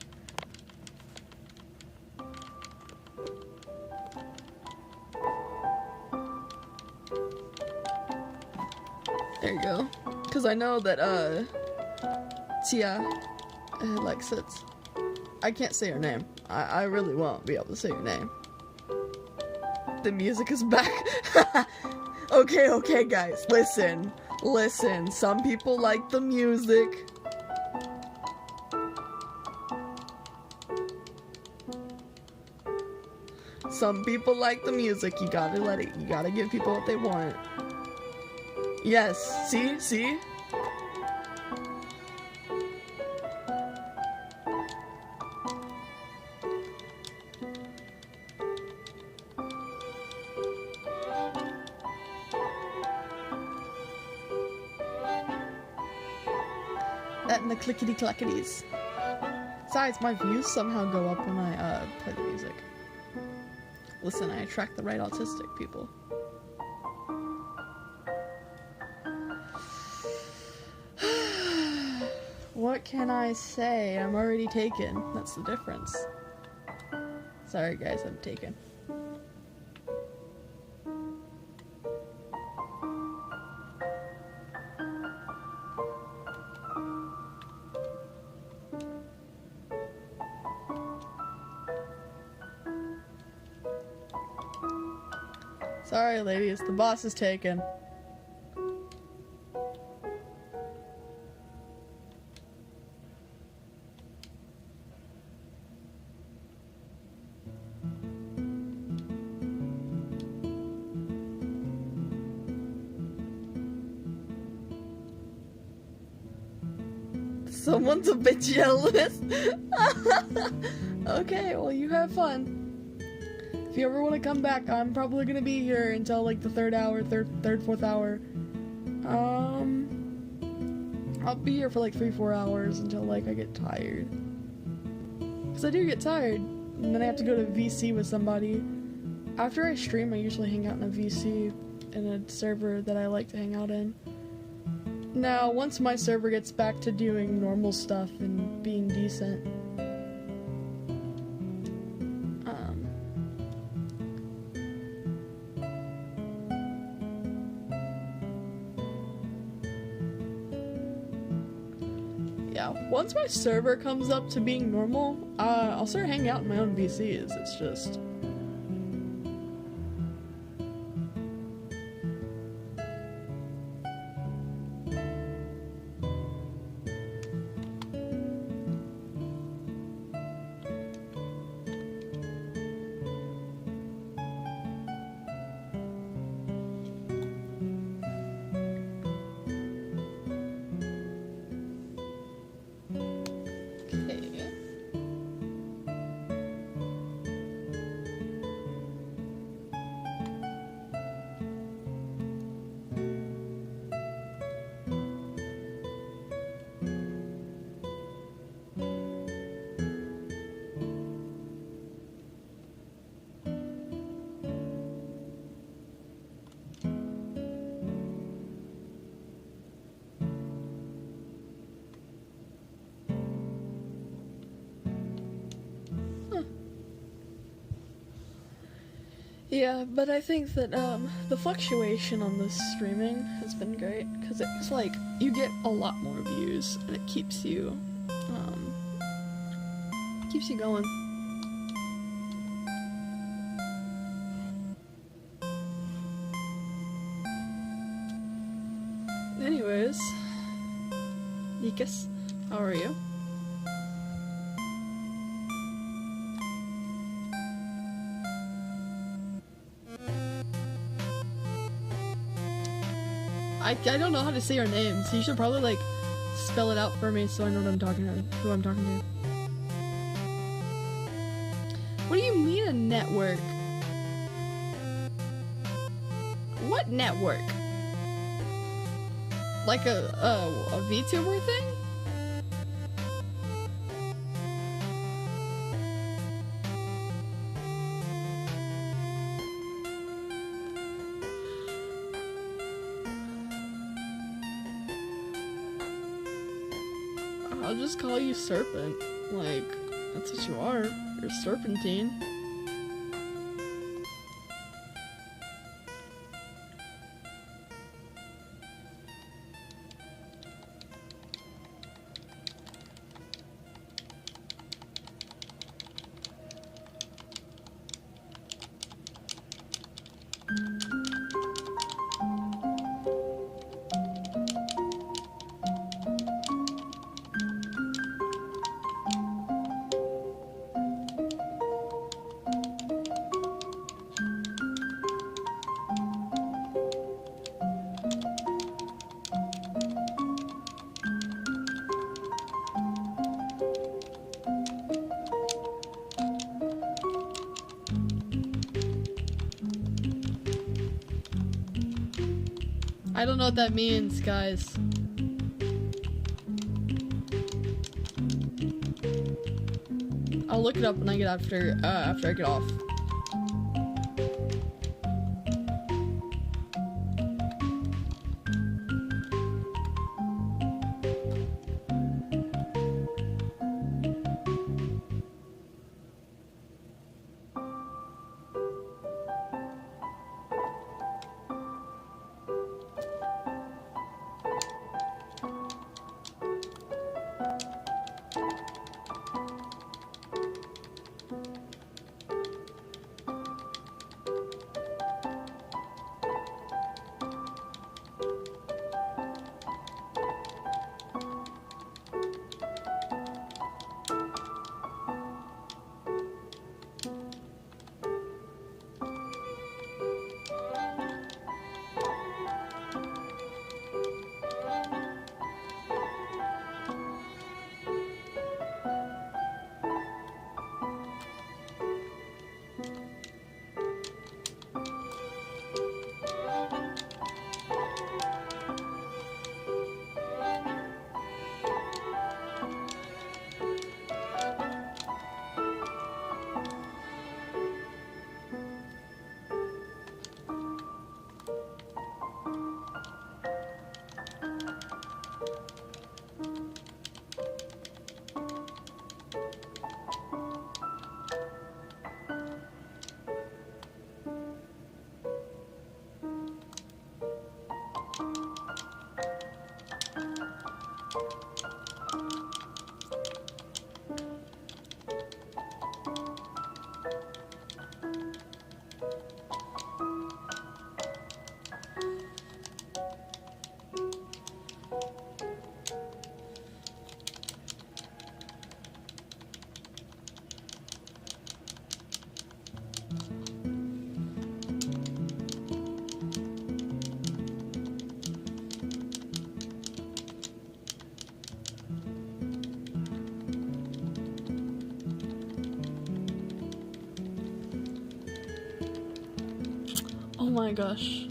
There you go. Because I know that, Tia, Alexis, I can't say her name. I really won't be able to say your name. The music is back. Okay, guys, listen. Some people like the music. Some people like the music. You gotta give people what they want. Yes, see? And the clickety-clackities. Besides, my views somehow go up when I play the music. Listen, I attract the right autistic people. What can I say? I'm already taken. That's the difference. Sorry guys, I'm taken. Sorry ladies, the boss is taken. Someone's a bit jealous. Okay, well you have fun. If you ever want to come back, I'm probably gonna be here until like the third, fourth hour. I'll be here for like 3-4 hours until like I get tired. Cause I do get tired, and then I have to go to VC with somebody. After I stream, I usually hang out in a VC in a server that I like to hang out in. Now, once my server gets back to doing normal stuff and being decent, yeah, once my server comes up to being normal, I'll start hanging out in my own VCs. It's just... Yeah, but I think that the fluctuation on this streaming has been great, because it's like you get a lot more views and it keeps you going. Anyways, Nikas, how are you? I don't know how to say your name, so you should probably like spell it out for me so I know what I'm talking to, who I'm talking to. What do you mean a network? What network? Like a VTuber thing? I'll just call you Serpent. Like, that's what you are. You're Serpentine. I don't know what that means, guys. I'll look it up when I get after I get off. Oh my gosh.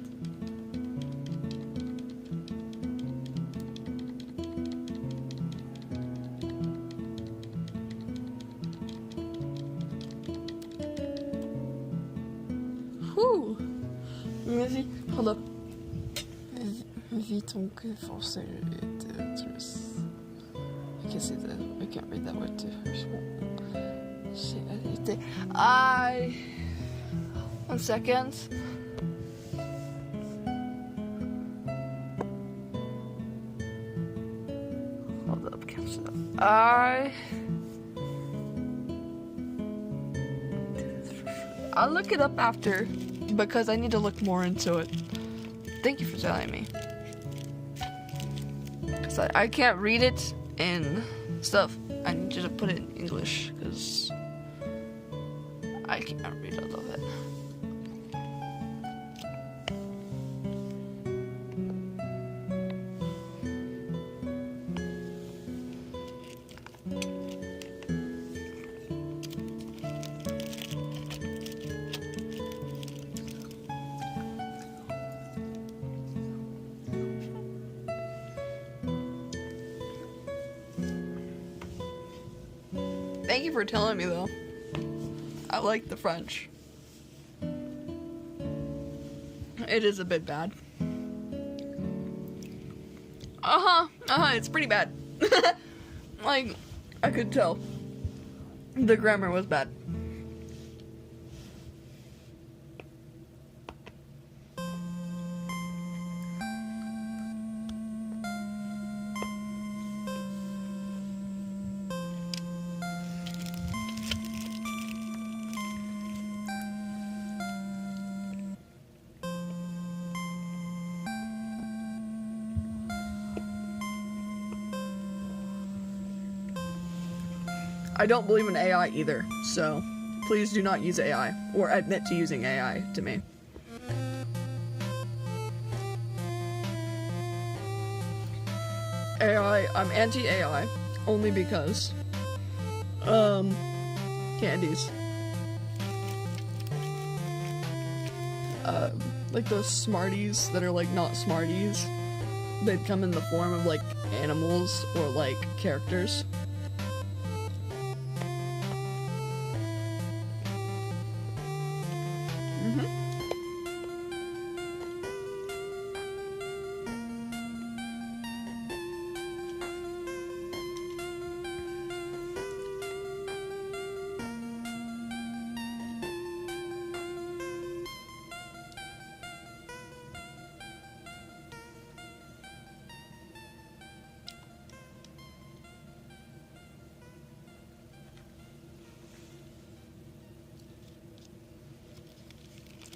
Whew. Vas-y, hold up. Vite ton que force I can't read that word too. One second. Hold up, caption up. I'll look it up after because I need to look more into it. Thank you for telling me. Because I can't read it in stuff. I need you to put it in English because I can't read all of it. Thank you for telling me though. I like the French. It is a bit bad. It's pretty bad. Like, I could tell. The grammar was bad. I don't believe in AI either, so please do not use AI or admit to using AI to me. AI, I'm anti-AI only because candies. Like those Smarties that are like not Smarties. They'd come in the form of like animals or like characters.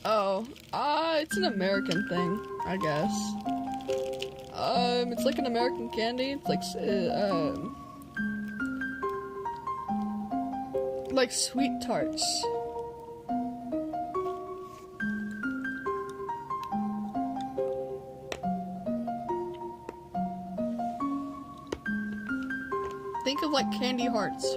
Oh, it's an American thing, I guess. It's like an American candy. It's like sweet tarts. Think of like candy hearts.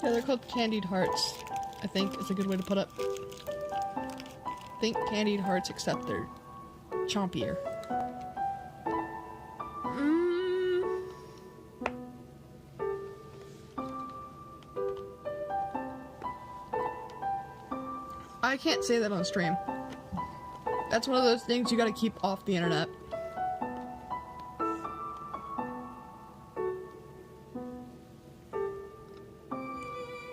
Yeah, they're called candied hearts, I think is a good way to put it. Think candied hearts, except they're chompier. I can't say that on stream. That's one of those things you gotta keep off the internet.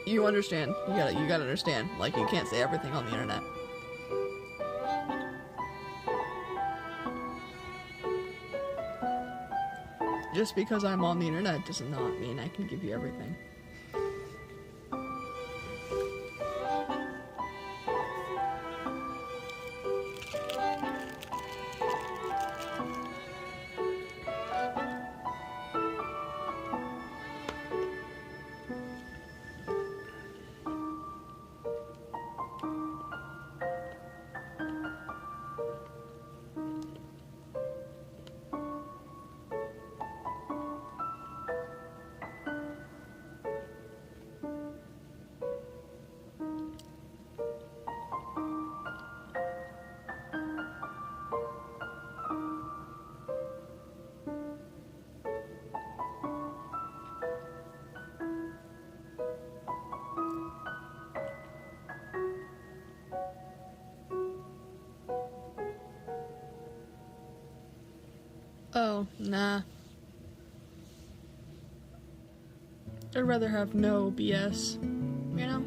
You understand. You gotta understand. Like, you can't say everything on the internet. Just because I'm on the internet does not mean I can give you everything. Oh, nah. I'd rather have no BS, you know?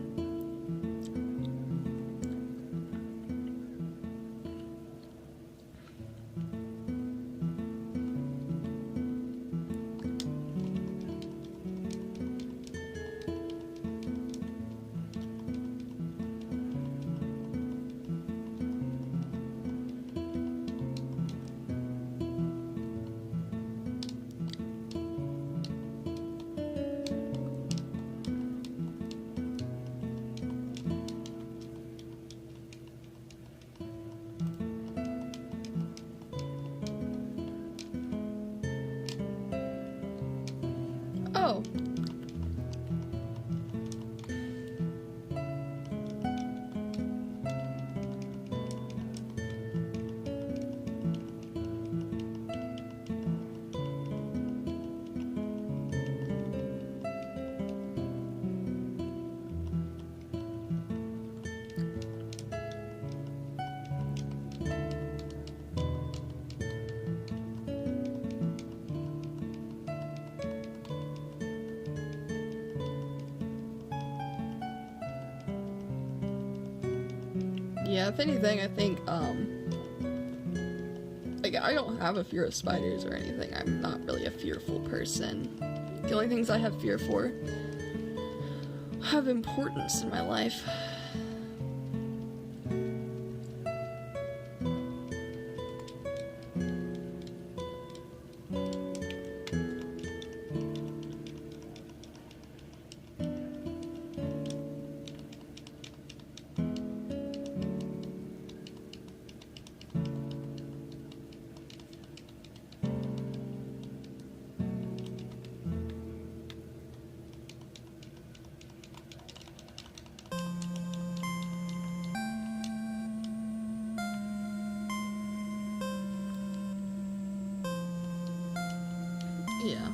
Oh. Yeah, if anything, I think, like, I don't have a fear of spiders or anything. I'm not really a fearful person. The only things I have fear for have importance in my life. Yeah.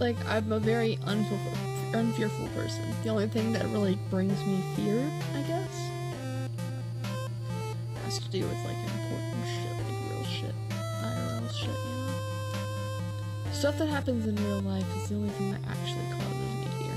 like, I'm a very unfearful person. The only thing that really brings me fear, I guess, has to do with, like, important shit, like real shit, IRL shit, you know? Stuff that happens in real life is the only thing that actually causes me fear.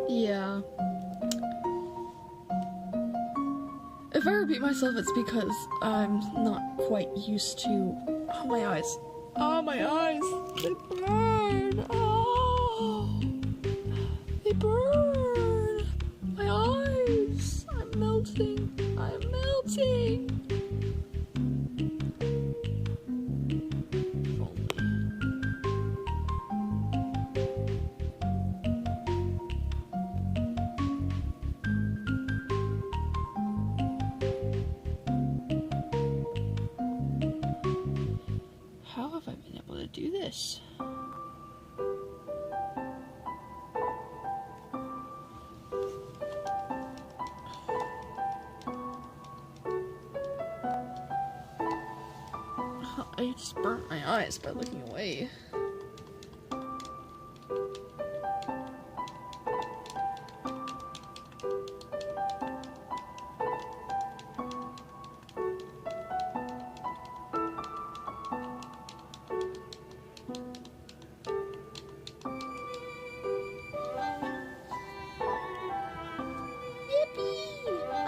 Yeah. If I repeat myself, it's because I'm not quite used to... Oh, my eyes. Oh, my eyes. They burn. Oh. They burn. My eyes. I'm melting. I'm melting. If only. How have I been able to do this? I just burnt my eyes by looking away.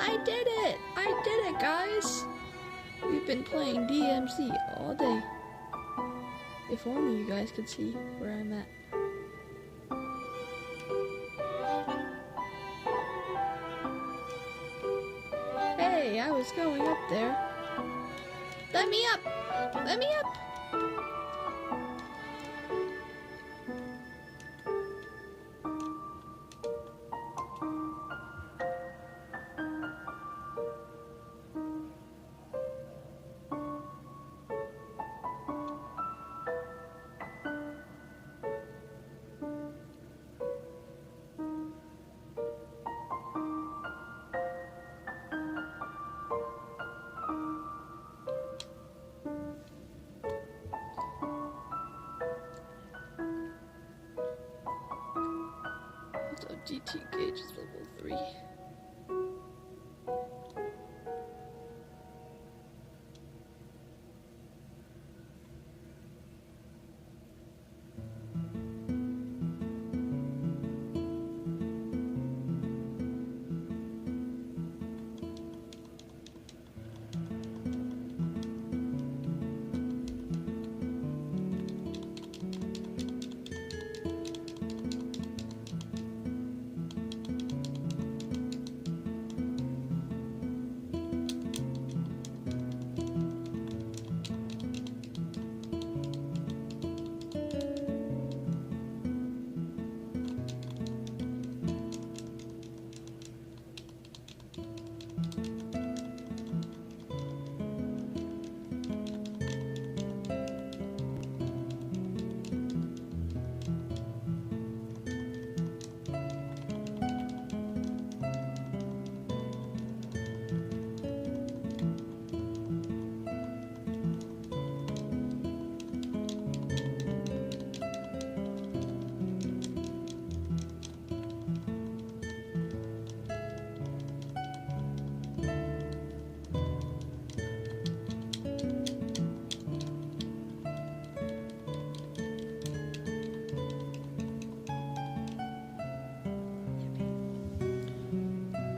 I did it! I did it, guys! We've been playing DMC all day. If only you guys could see where I'm at. Hey, I was going up there. Let me up! Let me up! So DT gauge is level 3.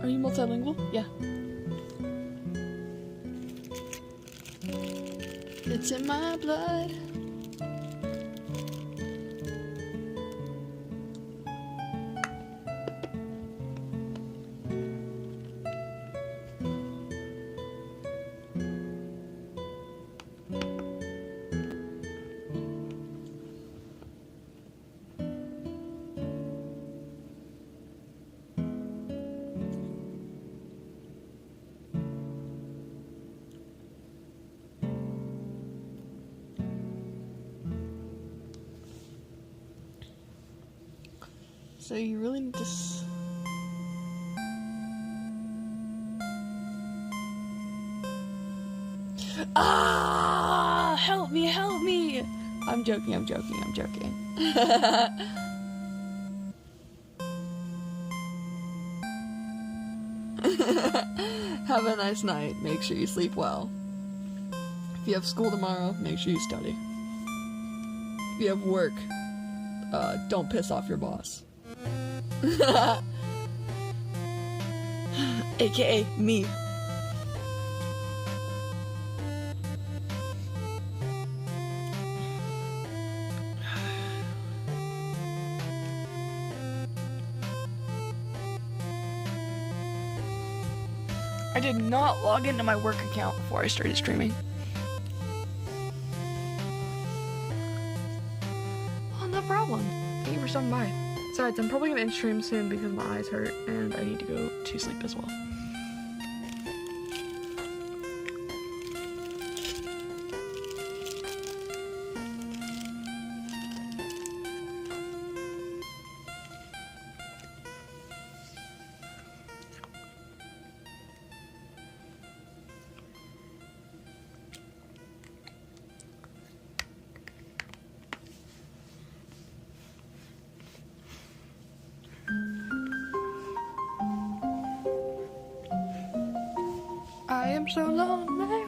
Are you multilingual? Yeah. It's in my blood. So you really need to help me, help me! I'm joking. Have a nice night. Make sure you sleep well. If you have school tomorrow, make sure you study. If you have work, don't piss off your boss. AKA me. I did not log into my work account before I started streaming. Oh, no problem. Thank you for stopping by. Besides, I'm probably gonna end stream soon because my eyes hurt and I need to go to sleep as well. I am so lonely.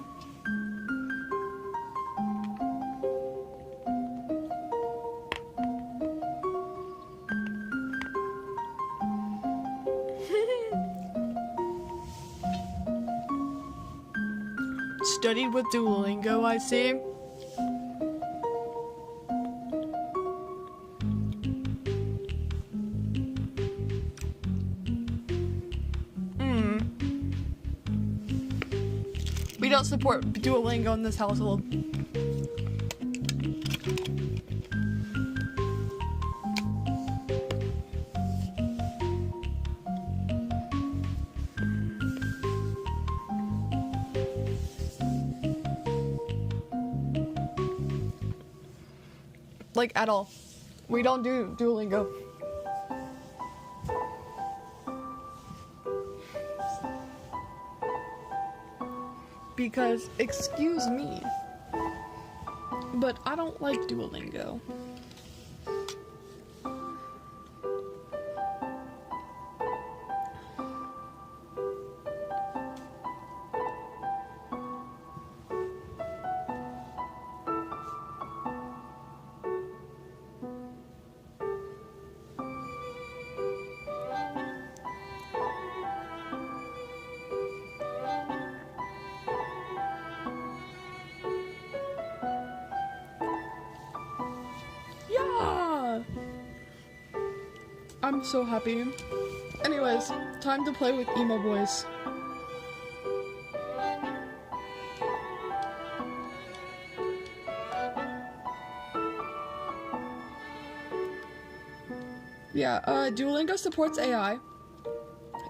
Studied with Duolingo, I see. We don't support Duolingo in this household. Like, at all. We don't do Duolingo. Because, excuse me, but I don't like Duolingo. I'm so happy. Anyways, time to play with emo boys. Yeah, Duolingo supports AI.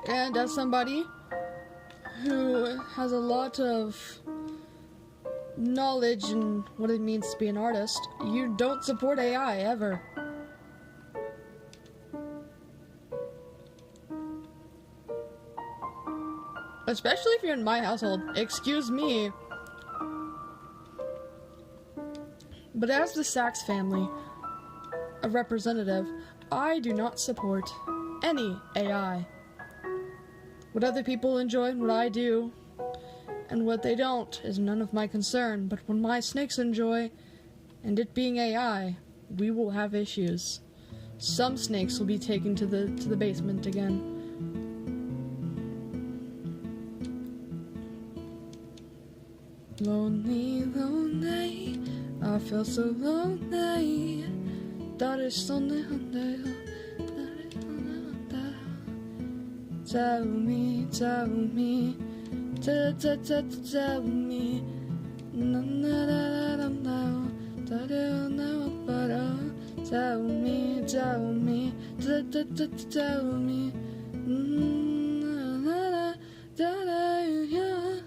And as somebody who has a lot of knowledge in what it means to be an artist, you don't support AI ever. Especially if you're in my household. Excuse me. But as the Sachs family, a representative, I do not support any AI. What other people enjoy and what I do, and what they don't, is none of my concern. But when my snakes enjoy, and it being AI, we will have issues. Some snakes will be taken to the basement again. Lonely, lonely. feel so lonely. 나를 쏟는데요. 나를 쏟는데요. Tell me, tell me, tell me. 나나나나나, 다려 나와 봐라. Tell me, tell me, tell me. 나나나, 다라야.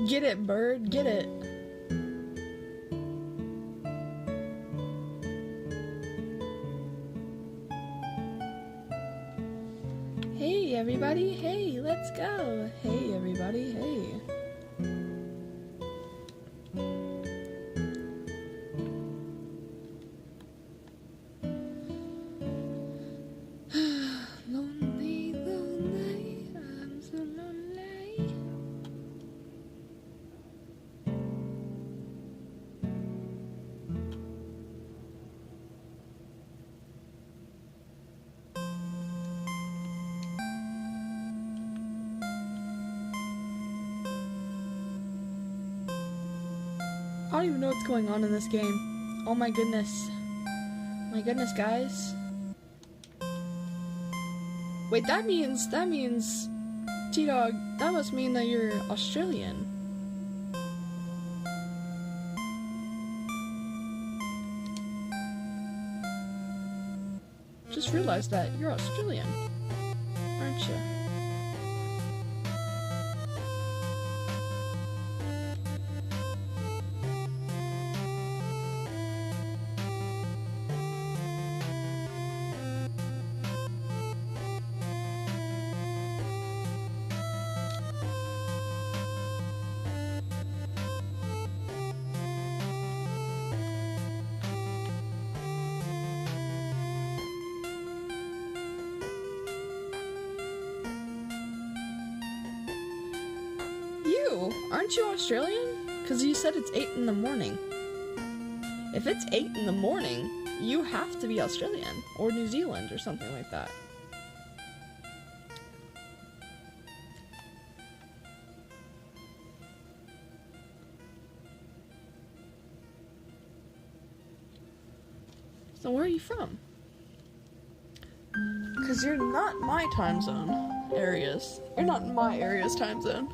Get it, bird, get it. Hey, everybody, hey, let's go. Hey, everybody, hey. Lonely, lonely, I'm so lonely. I don't even know what's going on in this game. Oh my goodness. My goodness, guys. Wait, that means, T-Dog, that must mean that you're Australian. Just realized that you're Australian, aren't you? Aren't you Australian? Because you said it's 8 in the morning. If it's 8 in the morning, you have to be Australian or New Zealand or something like that. So where are you from? Because you're not my time zone areas. You're not in my area's time zone.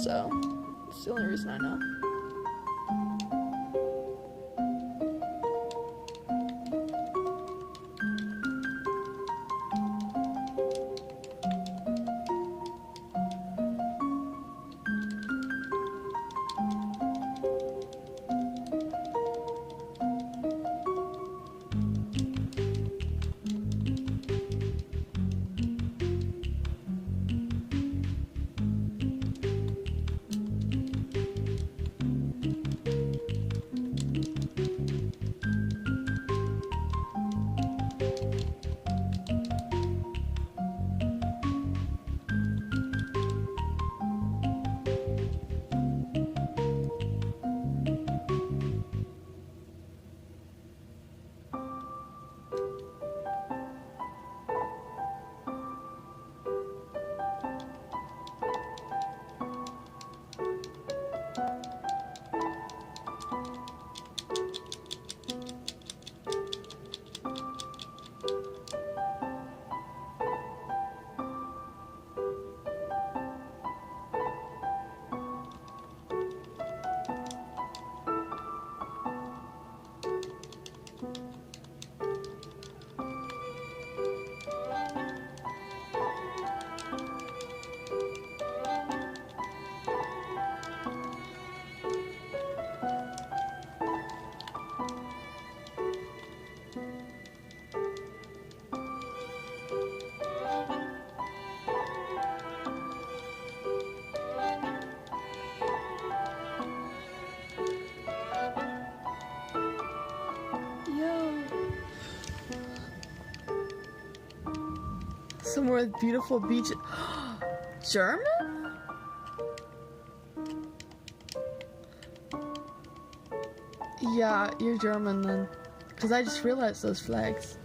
So, it's the only reason I know. Somewhere with beautiful beaches. German? Yeah, you're German then. Because I just realized those flags.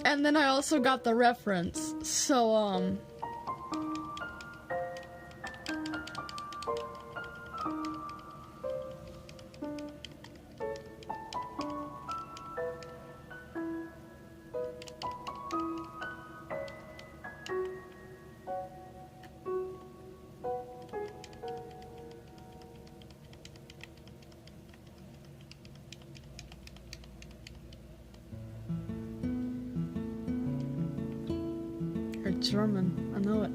And then I also got the reference. So, you're German. I know it.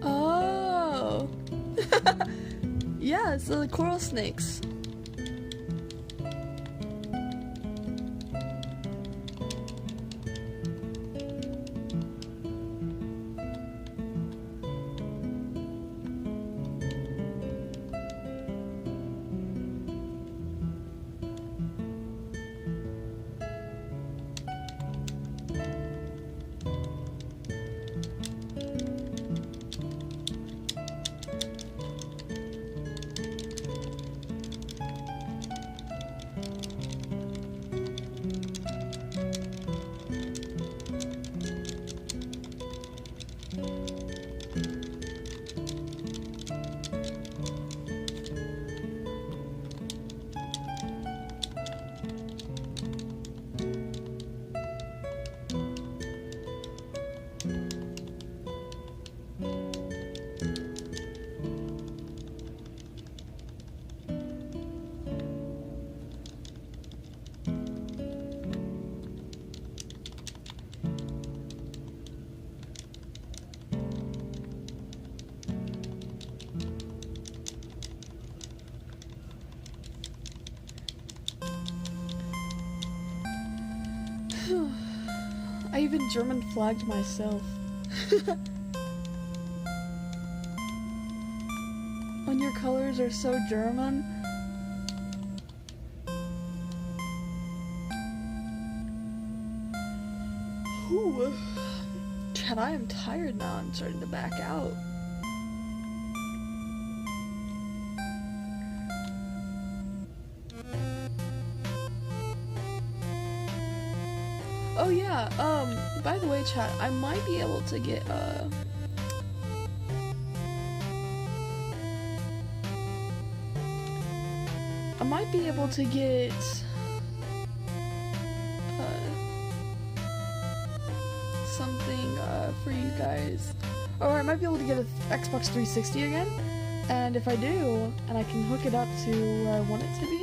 Oh. Yeah, it's the coral snakes. I even German flagged myself. When your colors are so German. Ooh. Chad, I am tired now. I'm starting to back out. Oh yeah, by the way, chat, I might be able to get, I might be able to get, something, for you guys. Or I might be able to get an Xbox 360 again, and if I do, and I can hook it up to where I want it to be,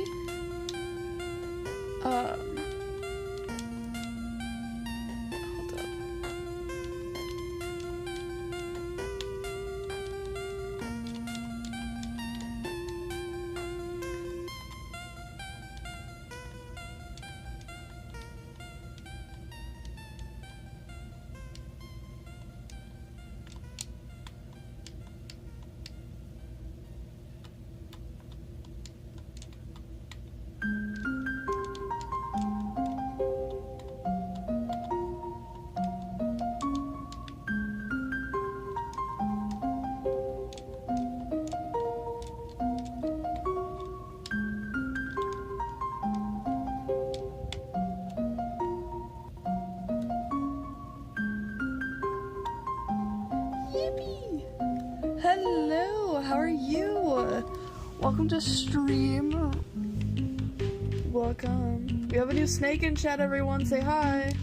hello, how are you? Welcome to stream. Welcome. We have a new snake in chat, everyone. Say hi.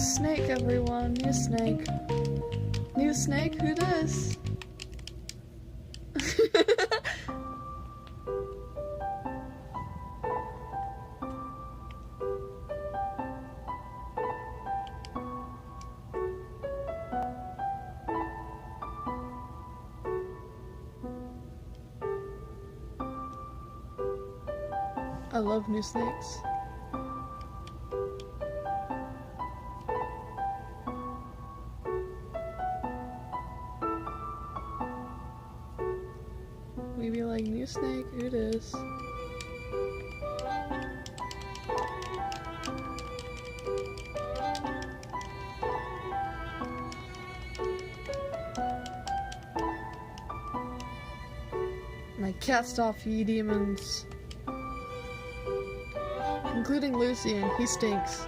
snake, everyone. New snake. New snake? Who this? I love new snakes. We be like, new snake, who this? And I cast off ye demons. Including Lucian, he stinks.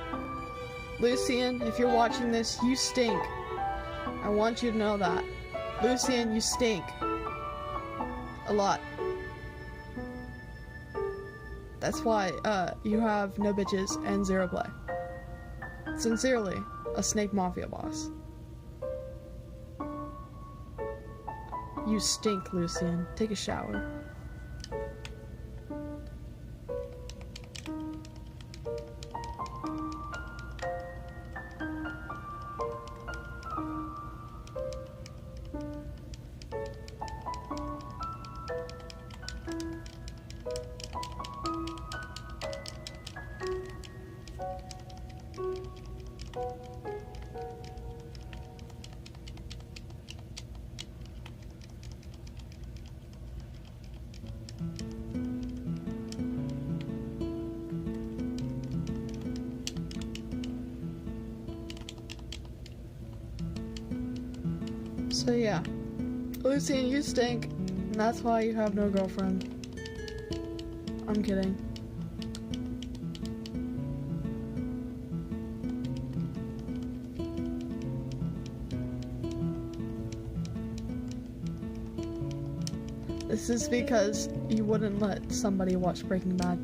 Lucian, if you're watching this, you stink. I want you to know that. Lucian, you stink. A lot. That's why, you have no bitches and 0 play. Sincerely, a snake mafia boss. You stink, Lucian. Take a shower. So yeah, Lucian, you stink, and that's why you have no girlfriend. I'm kidding. This is because you wouldn't let somebody watch Breaking Bad.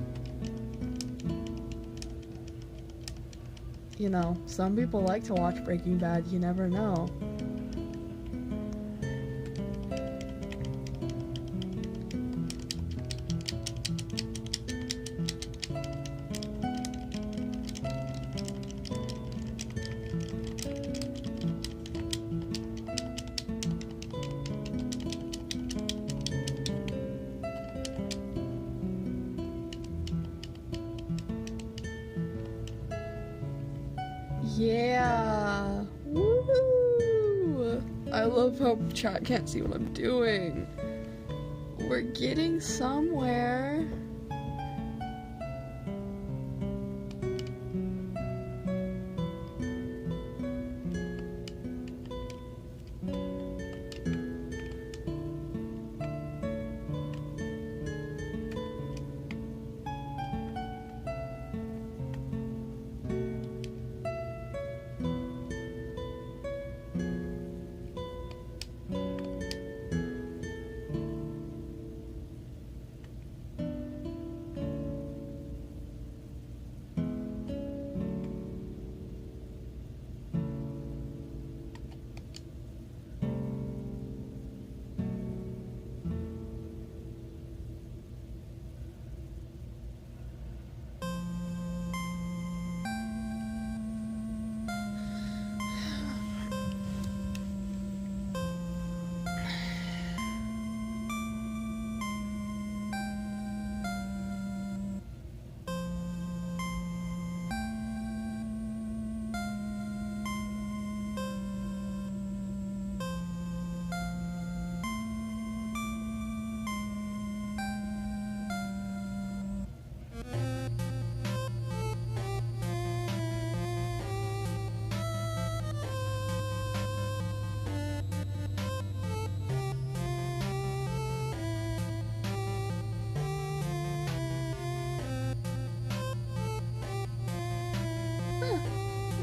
You know, some people like to watch Breaking Bad, you never know. Yeah! Woo! I love how chat can't see what I'm doing. We're getting somewhere.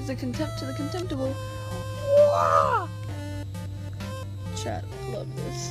The contempt to the contemptible. Wah! Chat, love this.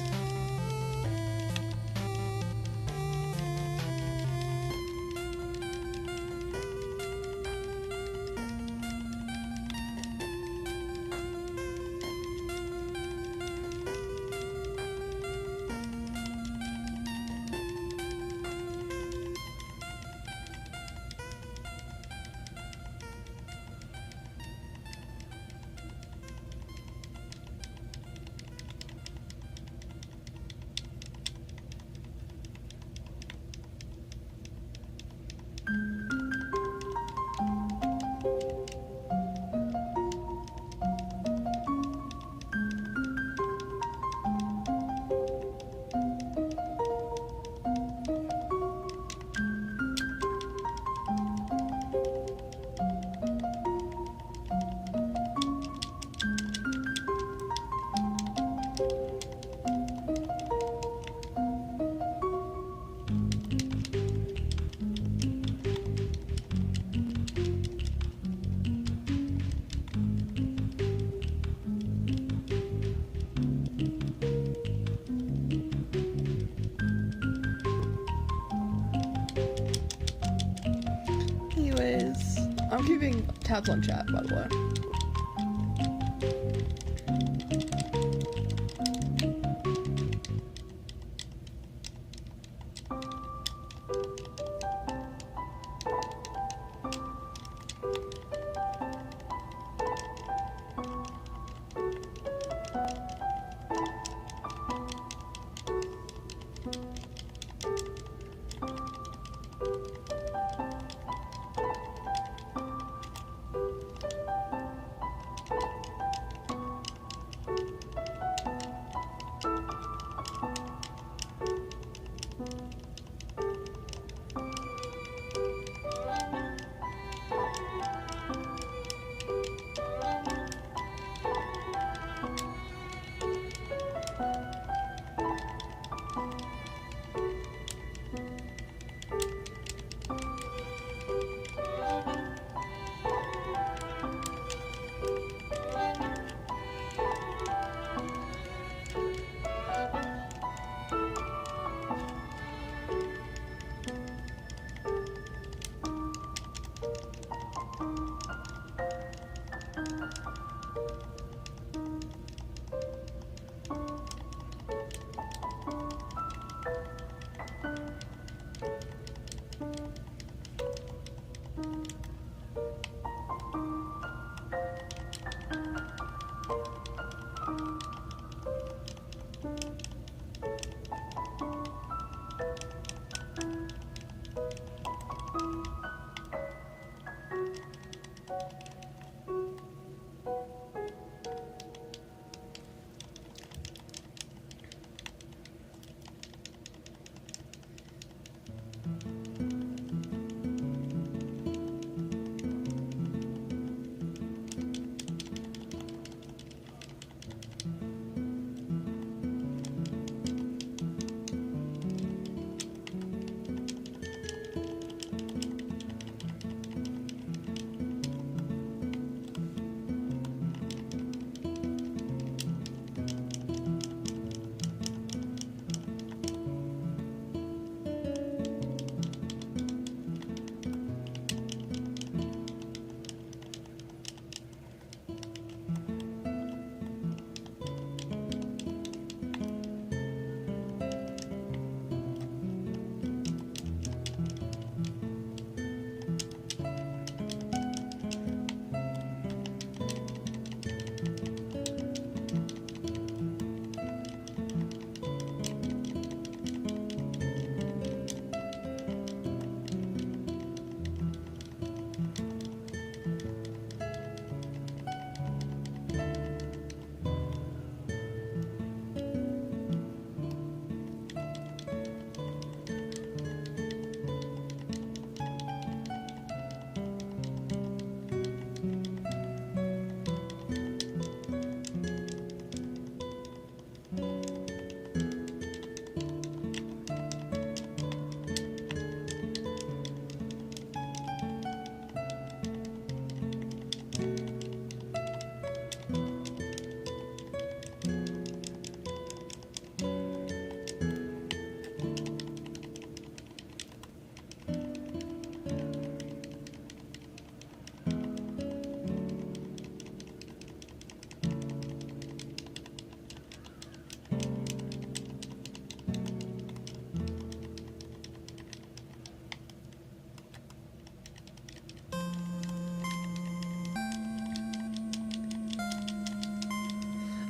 keeping tabs on chat, by the way.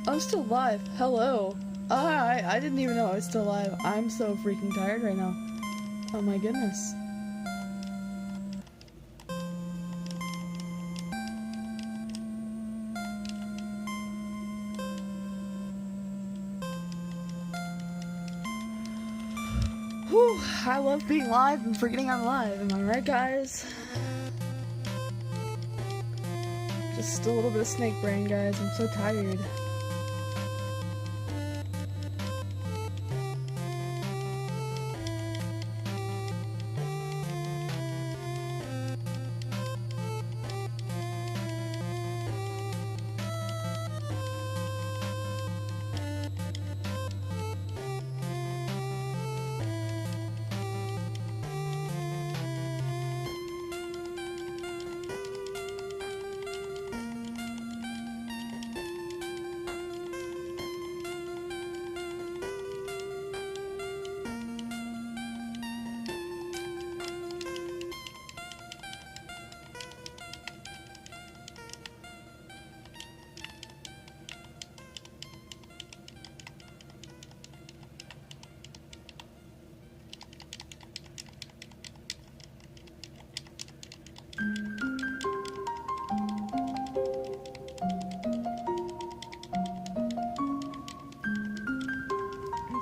I'm still live. Hello. I didn't even know I was still live. I'm so freaking tired right now. Oh my goodness. Whew, I love being live and forgetting I'm live. Am I right, guys? Just a little bit of snake brain, guys. I'm so tired.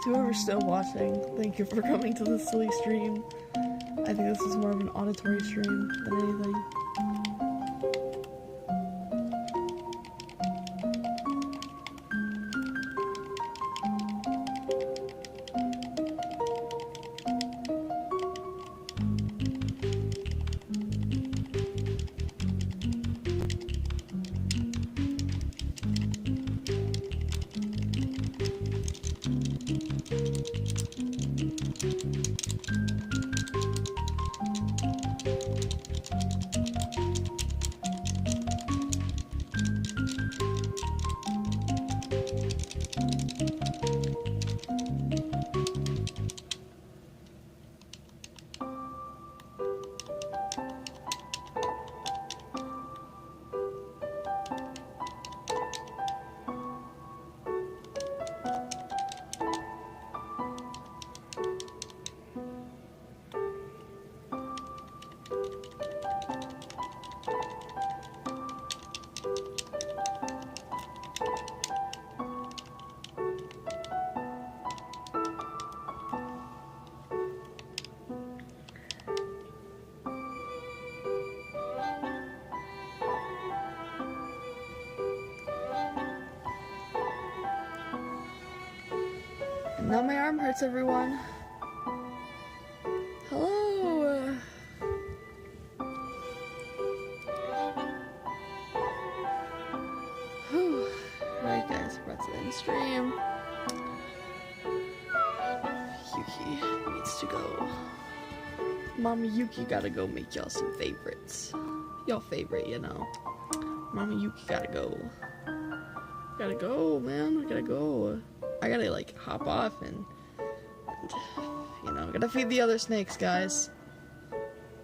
whoever's still watching, thank you for coming to this silly stream. I think this is more of an auditory stream than anything. Now my arm hurts, everyone. Hello. Whew. Alright guys, we're about to end stream. Yuki needs to go. Mama Yuki gotta go make y'all some favorites. Y'all favorite, you know. Mama Yuki gotta go. Gotta go, man. I gotta go. I gotta like hop off and you know, gotta feed the other snakes, guys.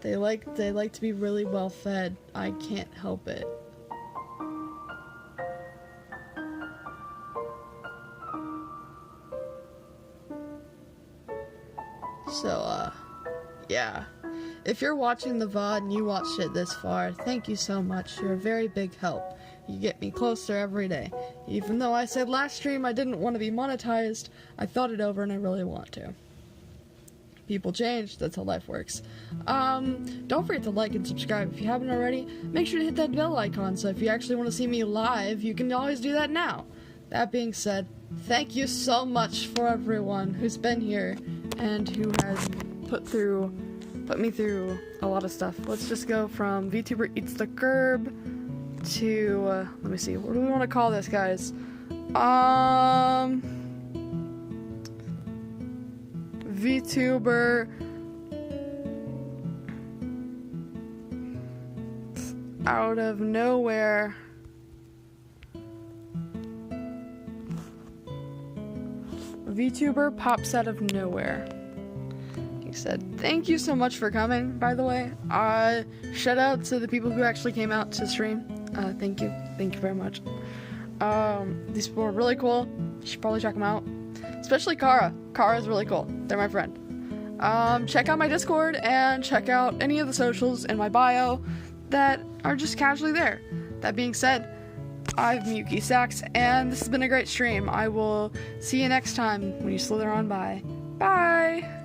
They like to be really well fed. I can't help it. So yeah. If you're watching the VOD and you watched it this far, thank you so much. You're a very big help. You get me closer every day. Even though I said last stream I didn't want to be monetized, I thought it over and I really want to. People change, that's how life works. Don't forget to like and subscribe if you haven't already. Make sure to hit that bell icon so if you actually want to see me live, you can always do that now. That being said, thank you so much for everyone who's been here and who has put me through a lot of stuff. Let's just go from VTuber Eats the Curb to, let me see, what do we want to call this, guys? VTuber out of nowhere. VTuber pops out of nowhere. Like I said, thank you so much for coming, by the way. Shout out to the people who actually came out to stream. Thank you very much. These people are really cool. You should probably check them out. Especially Kara. Kara's really cool. They're my friend. Check out my Discord and check out any of the socials in my bio that are just casually there. That being said, I'm Yuki Sax, and this has been a great stream. I will see you next time when you slither on by. Bye!